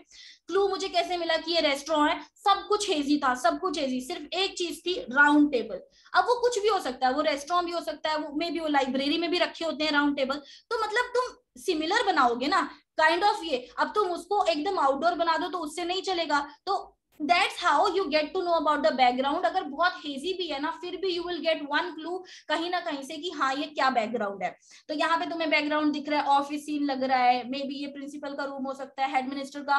क्लू मुझे कैसे मिला कि ये रेस्टोरेंट है। सब कुछ हेजी था, सब कुछ हेजी, सिर्फ एक चीज थी, राउंड टेबल। अब वो कुछ भी हो सकता है, वो रेस्टोरेंट भी हो सकता है, वो मे बी वो लाइब्रेरी में भी रखे होते हैं राउंड टेबल, तो मतलब तुम सिमिलर बनाओगे ना काइंड ऑफ ये। अब तुम उसको एकदम आउटडोर बना दो तो उससे नहीं चलेगा। तो that's how you get to know about the background. अगर बहुत हेजी भी है ना फिर भी you will get one clue कहीं ना कहीं से कि हाँ ये क्या बैकग्राउंड है। तो यहाँ पे तुम्हें बैकग्राउंड दिख रहा है, ऑफिस सीन लग रहा है, मे बी ये प्रिंसिपल का रूम हो सकता है, हेड मिनिस्टर का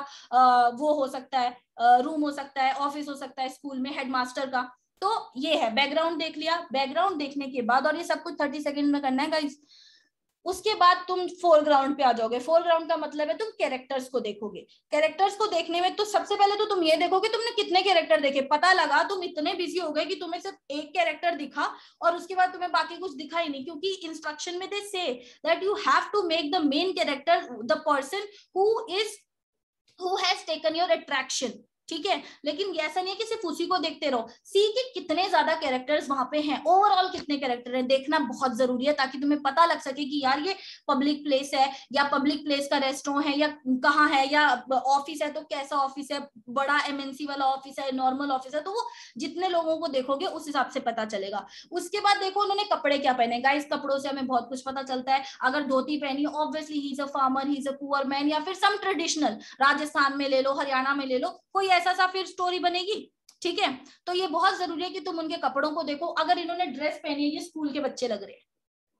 वो हो सकता है, रूम हो सकता है, ऑफिस हो सकता है, स्कूल में हेडमास्टर का। तो ये है बैकग्राउंड देख लिया। बैकग्राउंड देखने के बाद, और ये सब कुछ 30 सेकंड में करना है गाइस, उसके बाद तुम फोरग्राउंड पे आ जाओगे। फोरग्राउंड का मतलब है तुम कैरेक्टर्स को देखोगे। कैरेक्टर्स को देखने में तो सबसे पहले तो तुम ये देखोगे तुमने कितने कैरेक्टर देखे। पता लगा तुम इतने बिजी हो गए कि तुम्हें सिर्फ एक कैरेक्टर दिखा और उसके बाद तुम्हें बाकी कुछ दिखा ही नहीं, क्योंकि इंस्ट्रक्शन में they say that you have to make the main character the person who has taken your attraction. ठीक है, लेकिन ऐसा नहीं है कि सिर्फ उसी को देखते रहो, सी कि कितने ज्यादा कैरेक्टर्स वहां पे हैं, ओवरऑल कितने कैरेक्टर हैं देखना बहुत जरूरी है, ताकि तुम्हें पता लग सके कि यार ये पब्लिक प्लेस है या पब्लिक प्लेस का रेस्टोरेंट है या कहाँ है, या ऑफिस है तो कैसा ऑफिस है, बड़ा एमएनसी वाला ऑफिस है, नॉर्मल ऑफिस है। तो वो जितने लोगों को देखोगे उस हिसाब से पता चलेगा। उसके बाद देखो उन्होंने कपड़े क्या पहने। गाइस कपड़ों से हमें बहुत कुछ पता चलता है। अगर धोती पहनी obviously he is a farmer, he is a poor man, या फिर सम ट्रेडिशनल, राजस्थान में ले लो, हरियाणा में ले लो, कोई ऐसा सा फिर स्टोरी बनेगी। ठीक है, तो ये बहुत जरूरी है कि तुम उनके कपड़ों को देखो। अगर इन्होंने ड्रेस पहनी है, ये स्कूल के बच्चे लग रहे हैं,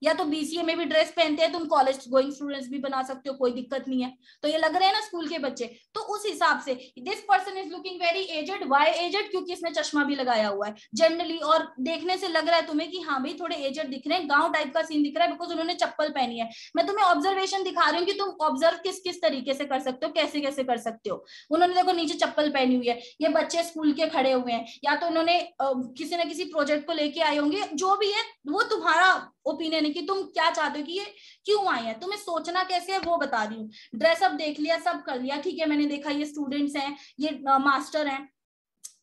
या तो बीसीए में भी ड्रेस पहनते हैं, तुम कॉलेज गोइंग स्टूडेंट्स भी बना सकते हो, कोई दिक्कत नहीं है। तो ये लग रहे हैं ना स्कूल के बच्चे, तो उस हिसाब से this person is looking very aged. Why aged? क्योंकि इसने चश्मा भी लगाया हुआ है जनरली, और देखने से लग रहा है तुम्हें कि हाँ भाई थोड़े एजेड दिख रहे हैं, गांव टाइप का सीन दिख रहा है, बिकॉज उन्होंने चप्पल पहनी है। मैं तुम्हें ऑब्जर्वेशन दिखा रही हूँ कि तुम ऑब्जर्व किस किस तरीके से कर सकते हो, कैसे कैसे कर सकते हो। उन्होंने देखो नीचे चप्पल पहनी हुई है, ये बच्चे स्कूल के खड़े हुए हैं, या तो उन्होंने किसी ना किसी प्रोजेक्ट को लेके आए होंगे। जो भी है वो तुम्हारा ओपिनियन है कि तुम क्या चाहते हो, कि ये क्यों आए हैं, तुम्हें सोचना कैसे है वो बता रही हूँ। ड्रेसअप देख लिया, सब कर लिया, ठीक है, मैंने देखा ये स्टूडेंट्स हैं, ये मास्टर हैं।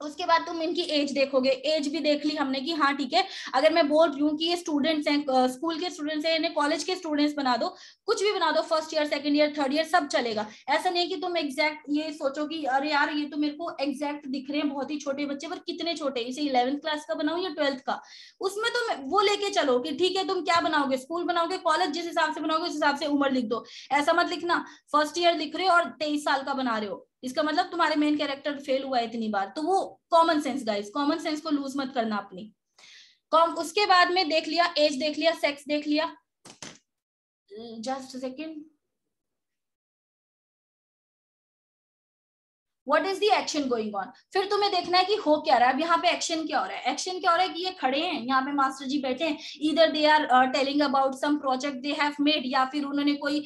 उसके बाद तुम इनकी एज देखोगे, एज भी देख ली हमने कि हाँ ठीक है, अगर मैं बोल रही हूँ कि ये स्टूडेंट्स हैं, स्कूल के स्टूडेंट्स हैं, इन्हें कॉलेज के स्टूडेंट्स बना दो, कुछ भी बना दो, first year, second year, third year, सब चलेगा। ऐसा नहीं है कि तुम एग्जैक्ट ये सोचो कि अरे यार ये तो मेरे को एग्जैक्ट दिख रहे हैं बहुत ही छोटे बच्चे, पर कितने छोटे, इसे 11th क्लास का बनाऊं या 12th का, उसमें तुम वो लेके चलो कि ठीक है तुम क्या बनाओगे, स्कूल बनाओगे, कॉलेज, जिस हिसाब से बनाओगे उस हिसाब से उम्र लिख दो। ऐसा मत लिखना फर्स्ट ईयर लिख रहे हो और 23 साल का बना रहे हो, इसका मतलब तुम्हारे मेन कैरेक्टर फेल हुआ है इतनी बार। तो वो common sense guys, common sense को लूज मत करना अपनी। उसके बाद में देख लिया, एज देख लिया, सेक्स देख लिया, just second, what is the action going on. फिर तुम्हें देखना है कि हो क्या रहा है। अब यहाँ पे एक्शन क्या हो रहा है, एक्शन क्या हो रहा है कि ये खड़े हैं, यहाँ पे मास्टर जी बैठे हैं, इधर they are telling about some project they have made, या फिर उन्होंने कोई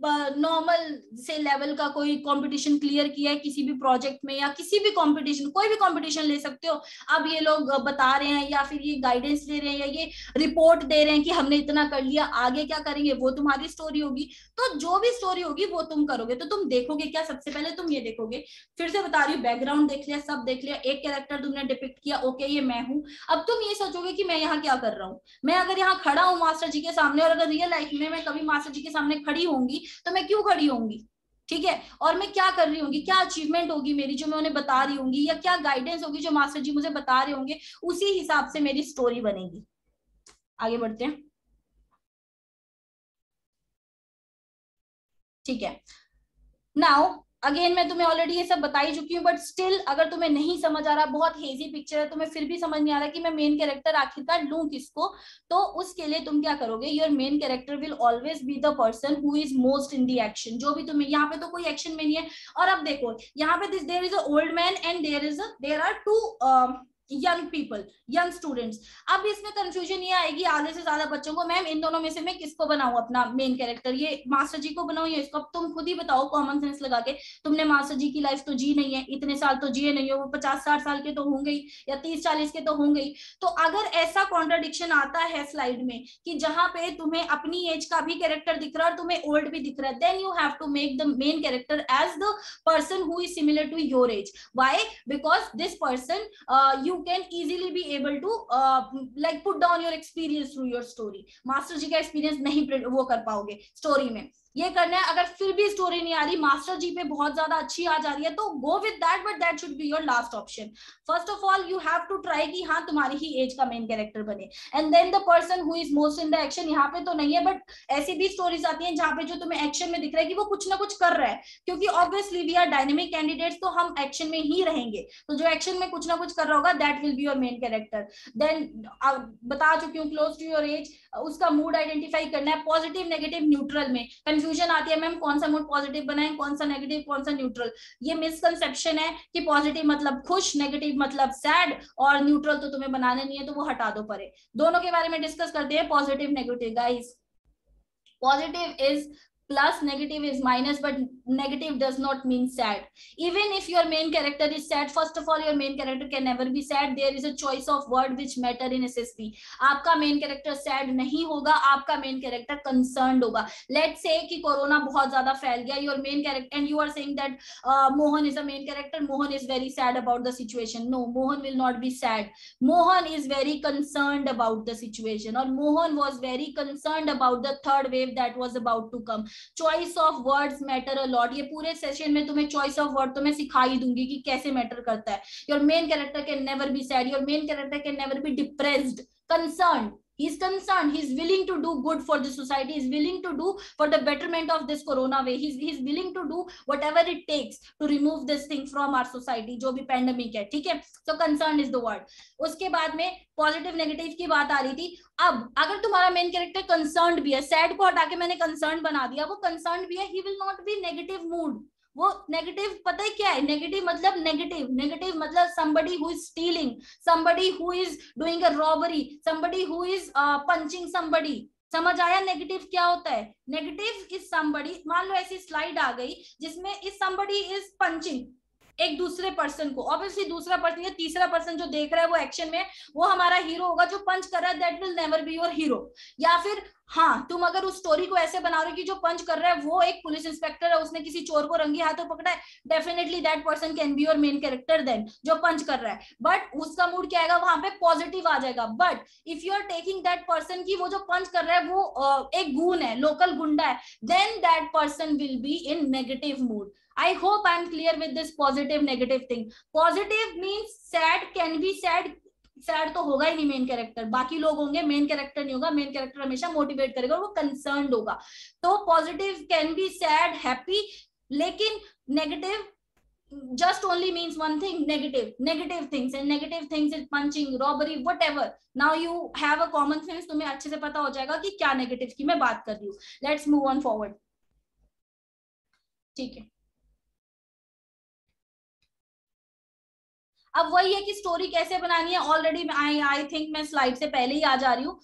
नॉर्मल से लेवल का कोई कंपटीशन क्लियर किया है किसी भी प्रोजेक्ट में, या किसी भी कंपटीशन, कोई भी कंपटीशन ले सकते हो। अब ये लोग बता रहे हैं या फिर ये गाइडेंस दे रहे हैं या ये रिपोर्ट दे रहे हैं कि हमने इतना कर लिया, आगे क्या करेंगे वो तुम्हारी स्टोरी होगी। तो जो भी स्टोरी होगी वो तुम करोगे। तो तुम देखोगे क्या, सबसे पहले तुम ये देखोगे, फिर से बता रही हूँ, बैकग्राउंड देख लिया, सब देख लिया, एक कैरेक्टर तुमने डिपिक्ट किया, ओके ये मैं हूँ। अब तुम ये सोचोगे कि मैं यहाँ क्या कर रहा हूँ। मैं अगर यहाँ खड़ा हूँ मास्टर जी के सामने, और अगर रियल लाइफ में मैं कभी मास्टर जी के सामने खड़ी होंगी तो मैं क्यों खड़ी होंगी, ठीक है, और मैं क्या कर रही होंगी, क्या अचीवमेंट होगी मेरी जो मैं उन्हें बता रही होंगी, या क्या गाइडेंस होगी जो मास्टर जी मुझे बता रहे होंगे, उसी हिसाब से मेरी स्टोरी बनेगी। आगे बढ़ते हैं, ठीक है। नाउ अगेन मैं तुम्हें ऑलरेडी ये सब बता ही चुकी हूँ, बट स्टिल अगर तुम्हें नहीं समझ आ रहा, बहुत हेजी पिक्चर है, तुम्हें फिर भी समझ नहीं आ रहा कि मैं मेन कैरेक्टर आखिरकार लूं किसको, तो उसके लिए तुम क्या करोगे, your main character will always be the person who is most in the action. जो भी तुम्हें यहाँ पे तो कोई एक्शन में नहीं है। और अब देखो यहाँ पे there is a old man and there are two young people, young students. अब इसमें कंफ्यूजन ये आएगी आधे से ज्यादा बच्चों को, मैम इन दोनों में से मैं किसको बनाऊं अपना मेन कैरेक्टर, ये मास्टर जी को बनाऊं या इसको। अब तुम खुद ही बताओ कॉमन सेंस लगा के, तुमने मास्टर जी की लाइफ तो जी नहीं है, इतने साल तो जिए नहीं हो, वो 50-60 साल के तो होंगे ही, या 30-40 के तो होंगे ही। तो अगर ऐसा कॉन्ट्राडिक्शन आता है स्लाइड में कि जहां पे तुम्हें अपनी एज का भी कैरेक्टर दिख रहा है और तुम्हें ओल्ड भी दिख रहा है, then you have to make the main character as the person who is similar to your age. Why? Because this person you can easily be able to like put down your experience through your story. Master ji का experience नहीं वो कर पाओगे story में, ये करना है। अगर फिर भी स्टोरी नहीं आ रही, मास्टर जी पे बहुत ज्यादा अच्छी आ जा रही है, तो go with that, but that should be your last option. First of all you have to try कि हाँ तुम्हारी ही एज का मेन कैरेक्टर बने, and then the person who is most in the action. यहाँ पे तो नहीं है, बट ऐसी भी स्टोरीज आती है जहाँ पे जो तुम्हें एक्शन में दिख रहा है कि वो कुछ ना कुछ कर रहा है, क्योंकि obviously we are dynamic candidates, तो हम एक्शन में ही रहेंगे। तो जो एक्शन में कुछ ना कुछ कर रहा होगा, that will be your main character. Then बता चुकी हूँ, क्लोज टू योर एज, उसका मूड आइडेंटिफाई करना है, पॉजिटिव नेगेटिव न्यूट्रल में कंफ्यूजन आती है, मैम कौन सा मूड पॉजिटिव बनाएं, कौन सा नेगेटिव, कौन सा न्यूट्रल। ये मिसकंसेप्शन है कि पॉजिटिव मतलब खुश, नेगेटिव मतलब सैड, और न्यूट्रल तो तुम्हें बनाने नहीं है तो वो हटा दो परे। दोनों के बारे में डिस्कस करते हैं, positive negative. Guys, positive is plus, negative is minus, but negative does not mean sad. Even if your main character is sad, first of all your main character can never be sad. There is a choice of word which matter in SSP. आपका main character sad नहीं होगा, आपका main character concerned होगा। Let's say कि corona बहुत ज्यादा फैल गया, your main character, and you are saying that Mohan is a main character, Mohan is very sad about the situation. No, Mohan will not be sad. Mohan is very concerned about the situation, or Mohan was very concerned about the third wave that was about to come. Choice of words matter a lot. ये पूरे session में तुम्हें choice of word तो मैं सिखा ही दूंगी कि कैसे मैटर करता है। Your main character can never be sad, your main character can never be depressed, concerned. He is concerned, he is willing to do good for the society, he is willing to do for the betterment of this corona way, he is willing to do whatever it takes to remove this thing from our society, जो भी pandemic है, ठीक है। So concerned is the word। उसके बाद में positive negative की बात आ रही थी। अब अगर तुम्हारा मेन कैरेक्टर कंसर्न्ड भी है, सैड को हटा के मैंने कंसर्न बना दिया, वो कंसर्न्ड भी है, he will not be negative mood। वो नेगेटिव पता है क्या है, नेगेटिव मतलब नेगेटिव, नेगेटिव मतलब somebody who is stealing, somebody who is doing a robbery, somebody who is punching somebody। समझ आया नेगेटिव क्या होता है? नेगेटिव इज somebody, मान लो ऐसी स्लाइड आ गई जिसमें इज somebody is punching एक दूसरे पर्सन को, ऑब्वियसली दूसरा पर्सन या तीसरा पर्सन जो देख रहा है वो एक्शन में, वो हमारा हीरो होगा। जो पंच कर रहा है that will never be your hero. या फिर हाँ, तुम अगर उस स्टोरी को ऐसे बना रहे हो कि जो पंच कर रहा है वो एक पुलिस इंस्पेक्टर है, उसने किसी चोर को रंगे हाथों पकड़ा है, definitely that person can be your main character then, जो पंच कर रहा है। बट उसका मूड क्या आएगा, वहां पे पॉजिटिव आ जाएगा। But if you are taking that person की वो जो पंच कर रहा है वो एक गून है, लोकल गुंडा है, then that person will be in negative mood. I hope I am clear with this positive negative thing. Positive means sad can be sad, sad तो होगा ही नहीं मेन कैरेक्टर, बाकी लोग होंगे, मेन कैरेक्टर नहीं होगा। मेन कैरेक्टर हमेशा motivate करेगा और वो कंसर्न्ड होगा। तो positive can be sad, happy, लेकिन negative just only means one thing, negative things, and negative things is punching, robbery, whatever. Now you have a common sense, तुम्हें अच्छे से पता हो जाएगा कि क्या नेगेटिव की मैं बात कर रही हूँ। Let's move on forward, ठीक है। अब वही है कि स्टोरी कैसे बनानी है, ऑलरेडी आई थिंक मैं स्लाइड से पहले ही आ जा रही हूँ,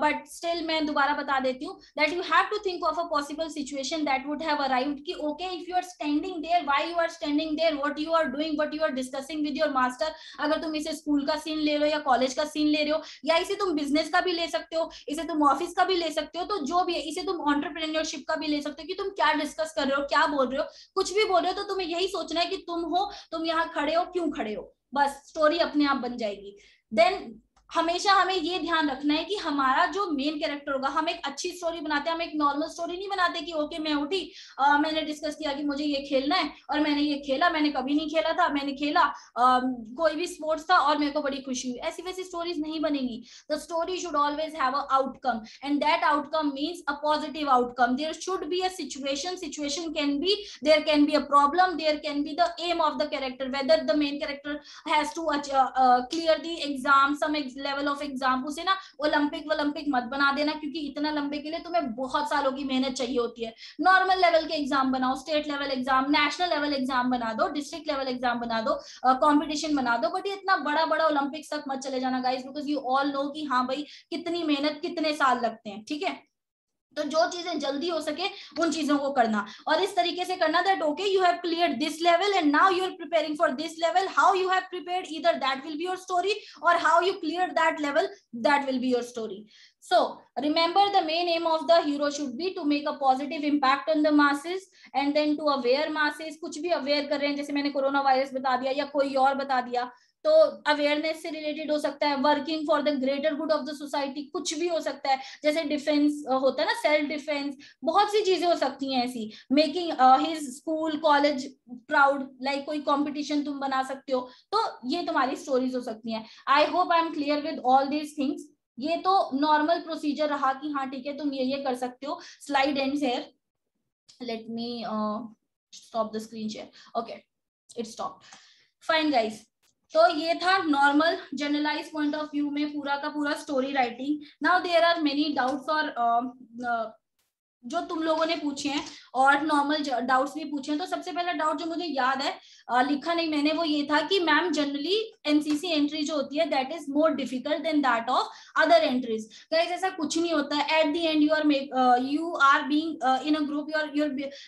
बट स्टिल मैं दोबारा बता देती हूँ that you have to think of a possible situation that would have arrived कि okay if you are standing there, why you are standing there, what you are doing, what you are discussing with your master. अगर तुम इसे school का scene ले रहे हो या college का सीन ले रहे हो, या इसे तुम बिजनेस का भी ले सकते हो, इसे तुम ऑफिस का भी ले सकते हो, तो जो भी है, इसे तुम एंटरप्रेन्योरशिप का भी ले सकते हो कि तुम क्या डिस्कस कर रहे हो, क्या बोल रहे हो, कुछ भी बोल रहे हो, तो तुम्हें यही सोचना है कि तुम हो, तुम यहाँ खड़े हो, क्यों खड़े हो, बस स्टोरी अपने आप बन जाएगी। देन हमेशा हमें ये ध्यान रखना है कि हमारा जो मेन कैरेक्टर होगा, हम एक अच्छी स्टोरी बनाते हैं, हम एक नॉर्मल स्टोरी नहीं बनाते कि ओके मैं उठी, मैंने डिस्कस किया कि मुझे ये खेलना है और मैंने ये खेला, मैंने कभी नहीं खेला था, मैंने खेला, कोई भी स्पोर्ट्स था और मेरे को बड़ी खुशी हुई, ऐसी वैसी स्टोरीज नहीं बनेगी। The story should always have a outcome and that outcome means a positive outcome. There should be a situation can be, there can be a problem, there can be the aim of the character, whether the main character has to clear the exam, some level of exam. उसे ना Olympic मत बना देना, क्योंकि इतना लंबे के लिए तुम्हें बहुत सालों की मेहनत चाहिए होती है। नॉर्मल लेवल के एग्जाम बनाओ, state level exam, national level exam बना दो, डिस्ट्रिक्ट लेवल एग्जाम बना दो, कंपटीशन बना दो, बट ये इतना बड़ा बड़ा ओलंपिक्स तक मत चले जाना guys, because you all know कि हाँ भाई कितनी मेहनत, कितने साल लगते हैं, ठीक है। तो जो चीजें जल्दी हो सके उन चीजों को करना, और इस तरीके से करना that okay you have cleared this level and now you are preparing for this level, how you have prepared, either that will be your story और how you clear that level, that will be your story. So remember the main aim of the hero should be to make a positive impact on the masses and then to aware masses। कुछ भी aware कर रहे हैं, जैसे मैंने corona virus बता दिया या कोई और बता दिया, तो अवेयरनेस से रिलेटेड हो सकता है, working for the greater good of the society, कुछ भी हो सकता है, जैसे डिफेंस होता है ना, सेल्फ डिफेंस, बहुत सी चीजें हो सकती हैं ऐसी, making his school college proud, like कोई कंपटीशन तुम बना सकते हो, तो ये तुम्हारी स्टोरीज हो सकती हैं। I hope I am clear with all these things. ये तो नॉर्मल प्रोसीजर रहा कि हाँ ठीक है तुम ये कर सकते हो। Slide ends here, let me stop the screen share, okay it stop, fine guys. तो ये था normal generalize point of view में पूरा का पूरा story writing. Now there are many doubts और जो तुम लोगों ने पूछे हैं और नॉर्मल डाउट्स भी पूछे हैं। तो सबसे पहला डाउट जो मुझे याद है, लिखा नहीं मैंने, वो ये था कि मैम जनरली एनसीसी एंट्री जो होती है that is more difficult than that of other entries. Guys ऐसा कुछ नहीं होता है, at the end you are being in a group,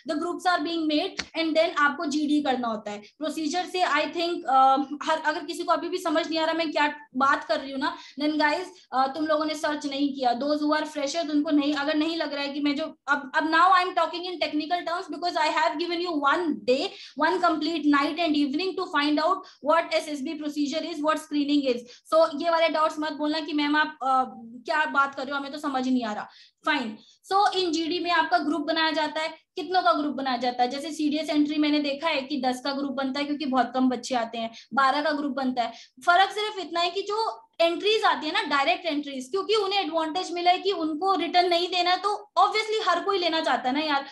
the groups are being made and then आपको जीडी करना होता है। प्रोसीजर से आई थिंक अगर किसी को अभी भी समझ नहीं आ रहा मैं क्या बात कर रही हूँ ना, देन गाइस तुम लोगों ने सर्च नहीं किया, दोज हु आर फ्रेशर्स उनको नहीं, अगर नहीं लग रहा है कि मैं जो अब now I am talking in technical terms because I have given you one day, one complete night and evening to find out what SSB procedure is, what screening is. So ये वाले डाउट्स मत बोलना कि ma'am आप क्या बात कर रहे हो, हमें तो समझ ही नहीं आ रहा। फाइन। सो इन जीडी में आपका ग्रुप बनाया जाता है, कितनों का ग्रुप बनाया जाता है? जैसे सीडीएस एंट्री मैंने देखा है कि 10 का ग्रुप बनता है क्योंकि बहुत कम बच्चे आते हैं, 12 का ग्रुप बनता है। फर्क सिर्फ इतना है कि जो एंट्रीज आती है ना, डायरेक्ट एंट्रीज, क्योंकि उन्हें एडवांटेज मिला है कि उनको रिटर्न नहीं देना है, तो ऑब्वियसली हर कोई लेना चाहता है ना यार।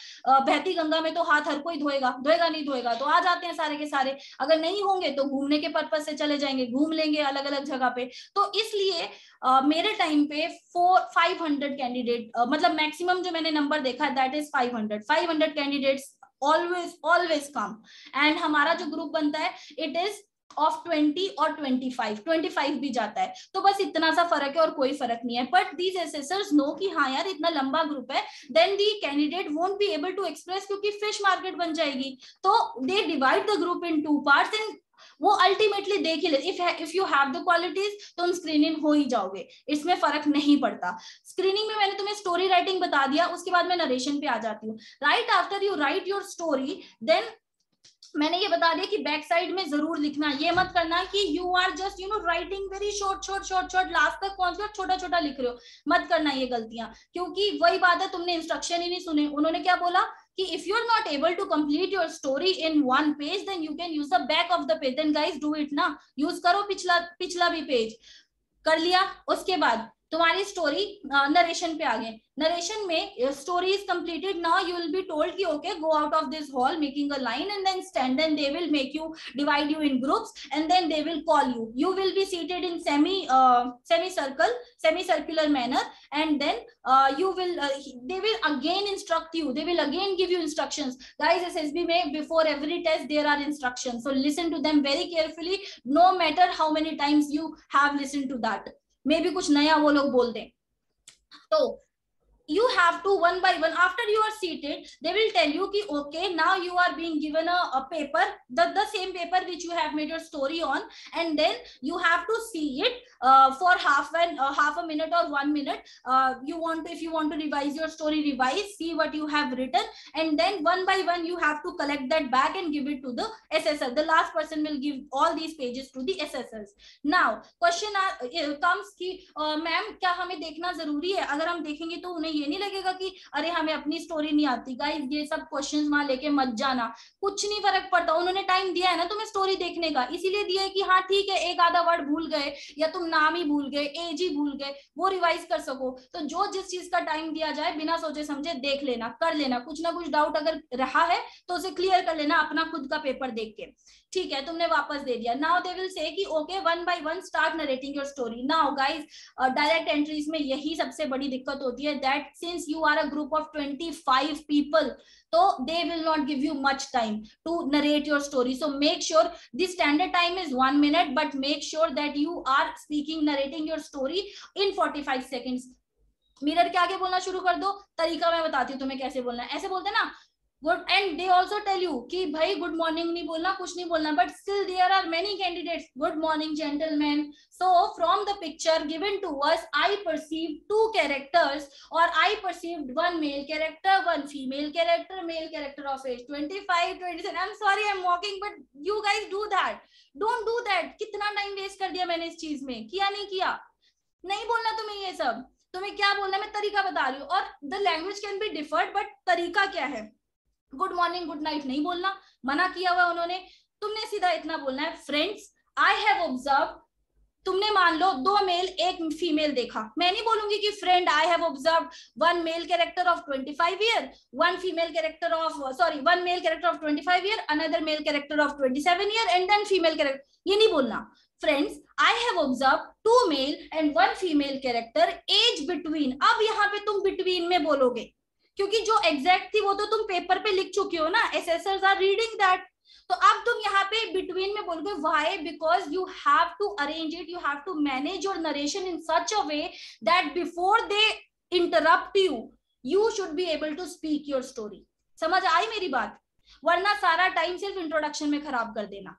बहती गंगा में तो हाथ हर कोई धोएगा, धोएगा नहीं धोएगा, तो आ जाते हैं सारे के सारे। अगर नहीं होंगे तो घूमने के पर्पज से चले जाएंगे, घूम लेंगे अलग अलग जगह पे। तो इसलिए मेरे टाइम पे 500 कैंडिडेट, मतलब मैक्सिमम जो मैंने नंबर देखा है that is 500 candidates always come. And हमारा जो ग्रुप बनता है इट इज ऑफ 20 और 25 भी जाता है। तो बस इतना सा फर्क है और कोई फर्क नहीं है। बट दीज असेसर्स नो कि हाँ यार इतना लंबा ग्रुप है, then the candidate won't be able to express, क्योंकि फिश मार्केट बन जाएगी। तो they divide the group in 2 parts and वो अल्टीमेटली देख ही ले, if you have the qualities तो तुम स्क्रीनिंग हो ही जाओगे, इसमें फर्क नहीं पड़ता। स्क्रीनिंग में मैंने तुम्हें स्टोरी राइटिंग बता दिया, उसके बाद मैं नरेशन पे आ जाती हूँ। Right after you write your story, then मैंने ये बता दिया कि बैक साइड में जरूर लिखना, ये मत करना कि you are just writing very short last तक पहुंच गए छोटा छोटा लिख रहे हो, मत करना ये गलतियां। क्योंकि वही बात है, तुमने इंस्ट्रक्शन ही नहीं सुने। उन्होंने क्या बोला कि if you are not able to complete your story in one page then you can use the back of the page, then guys do it ना, यूज करो पिछला भी पेज। कर लिया, उसके बाद तुम्हारी स्टोरी नरेशन पे आ गए. नरेशन में story is completed. Now you will be told कि okay go out of this hall making a line and then stand. Then they will make you divide you in groups and then they will call you. You will be seated in semi circular manner and then they will again instruct you. They will again give you instructions. Guys, SSB में before every test there are instructions, so listen to them very carefully, no matter how many times you have listened to that. Maybe कुछ नया वो लोग बोल दें. तो you have to one by one, after you are seated, they will tell you ki okay, now you are being given a paper, the same paper which you have made your story on, and then you have to see it for half a minute or 1 minute. If you want to revise your story, revise, see what you have written, and then one by one you have to collect that back and give it to the assessor. The last person will give all these pages to the assessors. Now question comes ki ma'am क्या हमें देखना जरूरी है? अगर हम देखेंगे तो उन्हें ये नहीं लगेगा कि अरे हमें अपनी स्टोरी नहीं आती. गाइस, ये सब क्वेश्चंस वहां लेके मत जाना, कुछ नहीं फर्क पड़ता. उन्होंने टाइम दिया है ना तुम्हें स्टोरी देखने का, इसीलिए दिया है कि हाँ ठीक है एक आधा वर्ड भूल गए या तुम नाम ही भूल गए, एज ही भूल गए, वो रिवाइज कर सको. तो जो जिस चीज का टाइम दिया जाए बिना सोचे समझे देख लेना, कर लेना. कुछ ना कुछ डाउट अगर रहा है तो उसे क्लियर कर लेना अपना खुद का पेपर देख के. ठीक है, तुमने वापस दे दिया. नाउ दे विल से कि okay one by one start narrating your story. Now guys, direct entries में यही सबसे बड़ी दिक्कत होती है, that since you are a group of 25 people, तो they will not give you much time to narrate your story. So make sure the standard time is 1 minute, but make sure that you are speaking narrating your story in 45 seconds. Mirror के आगे बोलना शुरू कर दो. तरीका मैं बताती हूँ तुम्हें कैसे बोलना है. ऐसे बोलते हैं ना good, and they also tell you कि भाई गुड मॉर्निंग नहीं बोलना, कुछ नहीं बोलना, but still there are many candidates. Good morning gentleman. So from the picture given to us, I perceived 2 characters, or I perceived 1 male character, 1 female character, male character of age 25, 27. I'm sorry I'm walking, but you guys do that. Don't do that. कितना time waste कर दिया मैंने इस चीज में, किया नहीं किया. नहीं बोलना तुम्हें ये सब. तुम्हें क्या बोलना है मैं तरीका बता रही हूँ. और the language can be deferred, but तरीका क्या है? गुड मॉर्निंग गुड नाइट नहीं बोलना, मना किया हुआ उन्होंने. तुमने सीधा इतना बोलना है, फ्रेंड्स आई हैव ऑब्जर्व. तुमने मान लो 2 मेल 1 फीमेल देखा, मैं नहीं बोलूंगी कि friend I have observe 1 male character of 25 year, 1 female character of 1 male character of 25 year, another male character of 27 year and then female character. ये नहीं बोलना. Friends I have observe 2 male and 1 female character, age between. अब यहाँ पे तुम between में बोलोगे, क्योंकि जो एग्जैक्ट थी वो तो तुम पेपर पे लिख चुके हो ना, एसेसर्स आर रीडिंग दैट. तो अब तुम यहाँ पे बिटवीन में बोलोगे. Why? Because you have to arrange it, you have to manage your narration in such a way that before they interrupt you should be able to speak your story. समझ आई मेरी बात? वरना सारा टाइम सिर्फ introduction में खराब कर देना.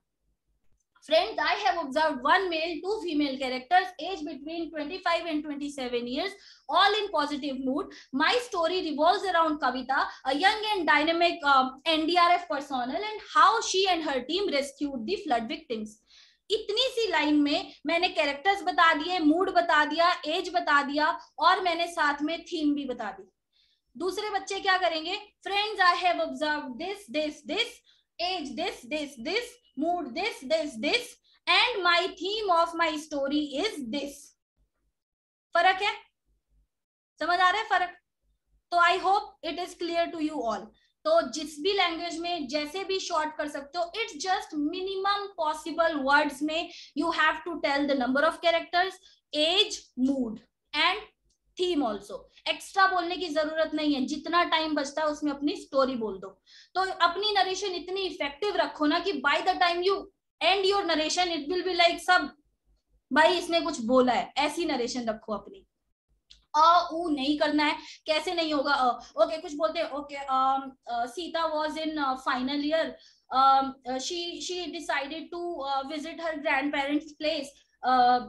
Friends, I have observed 1 male, 2 female characters, age between 25 and 27 years, all in positive mood. My story revolves around Kavita, a young and dynamic NDRF personnel, and how she and her team rescued the flood victims. इतनी सी line में मैंने characters बता दिए, mood बता दिया, as बता दिया, और मैंने साथ में थीम भी बता दी. दूसरे बच्चे क्या करेंगे? Friends I have observe this this this, age this this this, mood this and my theme of my story is this. फर्क है? समझ आ रहा है फर्क? तो I hope it is clear to you all. तो जिस भी लैंग्वेज में जैसे भी शॉर्ट कर सकते हो, it's just minimum possible words में you have to tell the number of characters, age, mood and theme also. Extra बोलने की जरूरत नहीं है. जितना टाइम बचता है उसमें अपनी स्टोरी बोल दो. तो अपनी नरेशन इतनी इफेक्टिव रखो ना कि by the time you and your narration it will be like सब भाई इसने कुछ बोला है. ऐसी नरेशन रखो अपनी. ऊ नहीं करना है. कैसे नहीं होगा? ओके कुछ बोलते हैं. Okay Sita was in final year, she decided to visit her grandparents' place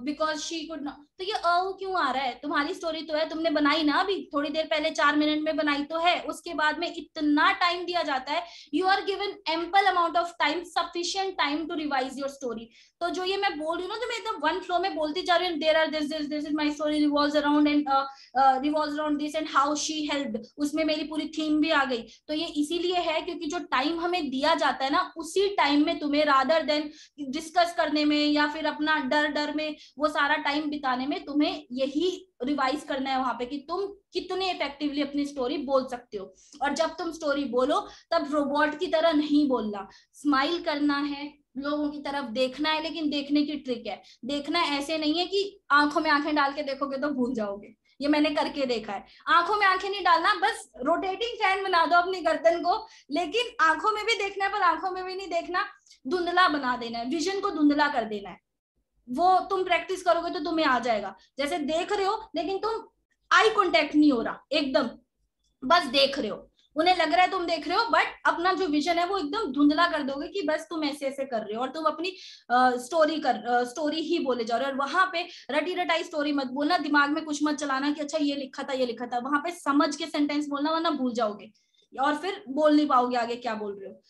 because she could not. तो ये क्यों आ रहा है? तुम्हारी स्टोरी तो है, तुमने बनाई ना अभी थोड़ी देर पहले, 4 मिनट में बनाई तो है. उसके बाद में इतना टाइम दिया जाता है. You are given ample amount of time, sufficient time to revise your story. तो जो ये मैं बोल रही हूँ ना, तो मैं एकदम वन फ्लो में बोलती जा रही हूँ. There are this is my story revolves around this and how she helped. उसमें मेरी पूरी थीम भी आ गई. तो ये इसीलिए है क्योंकि जो टाइम हमें दिया जाता है ना, उसी टाइम में तुम्हें रादर देन डिस्कस करने में या फिर अपना डर डर में, वो सारा टाइम बिताने में तुम्हें यही रिवाइज करना है वहां पे कि तुम कितने इफेक्टिवली अपनी स्टोरी बोल सकते हो। और जब तुम स्टोरी बोलो तब रोबोट की तरह नहीं बोलना, स्माइल करना है, लोगों की तरफ देखना है, लेकिन देखने की ट्रिक है, देखना ऐसे नहीं है कि आंखों में आंखें डाल के देखोगे तो भूल जाओगे, ये मैंने करके देखा है। आंखों में आंखें नहीं डालना, बस रोटेटिंग फैन बना दो अपनी गर्दन को, लेकिन आंखों में भी देखना है, पर आंखों में भी नहीं देखना, धुंधला बना देना है, विजन को धुंधला कर देना है। वो तुम प्रैक्टिस करोगे तो तुम्हें आ जाएगा। जैसे देख रहे हो लेकिन तुम आई कांटेक्ट नहीं हो रहा, एकदम बस देख रहे हो, उन्हें लग रहा है तुम देख रहे हो, बट अपना जो विजन है वो एकदम धुंधला कर दोगे कि बस तुम ऐसे ऐसे कर रहे हो और तुम अपनी स्टोरी ही बोले जा रहे हो। और वहां पे रटी रटाई स्टोरी मत बोलना, दिमाग में कुछ मत चलाना कि अच्छा ये लिखा था ये लिखा था, वहां पे समझ के सेंटेंस बोलना, वरना भूल जाओगे और फिर बोल नहीं पाओगे आगे क्या बोल रहे हो।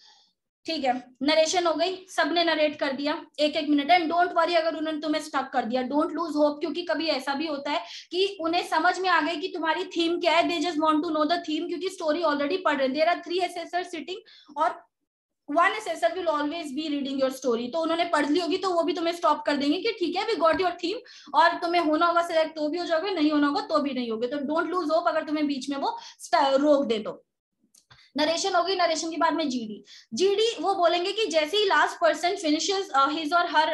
ठीक है, नरेशन हो गई, सबने नरेट कर दिया 1-1 मिनट। एंड डोंट वरी अगर उन्होंने तुम्हें स्टक कर दिया, डोंट लूज होप, क्योंकि कभी ऐसा भी होता है कि उन्हें समझ में आ गई कि तुम्हारी थीम क्या है, they just want to know the theme, क्योंकि स्टोरी ऑलरेडी पढ़ रहे, देयर आर 3 असेसर्स सिटिंग और 1 assessor will always be reading your story. तो उन्होंने पढ़ ली होगी तो वो भी तुम्हें स्टॉप कर देंगे कि ठीक है वी गॉट योर थीम, और तुम्हें होना होगा सिलेक्ट तो भी हो जाओगे, नहीं होना होगा तो भी नहीं होगे। तो डोंट लूज होप अगर तुम्हें बीच में वो रोक दे तो। नरेशन होगी, नरेशन के बाद में जीडी वो बोलेंगे कि जैसे ही लास्ट पर्सन फिनिशेस हिज और her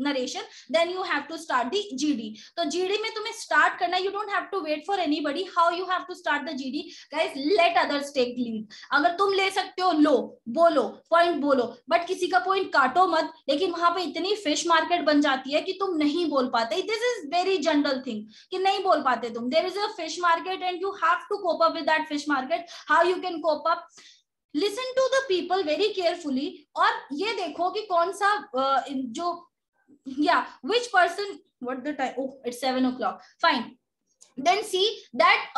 narration then you have to start the GD. तो जीडी में तुम्हें स्टार्ट करना है, you don't have to wait for anybody, how you have to start the GD guys, let others take lead. अगर तुम ले सकते हो लो, बोलो पॉइंट बोलो, बट किसी का पॉइंट काटो मत। लेकिन वहां पे इतनी फिश मार्केट बन जाती है कि तुम नहीं बोल पाते, this is very general thing कि नहीं बोल पाते तुम, there is a fish market and you have to cope up with that fish market. How you can cope up, listen to the people very carefully, और ये देखो कि कौन सा जो which person, what the time, oh it's 7 o'clock, fine, then see that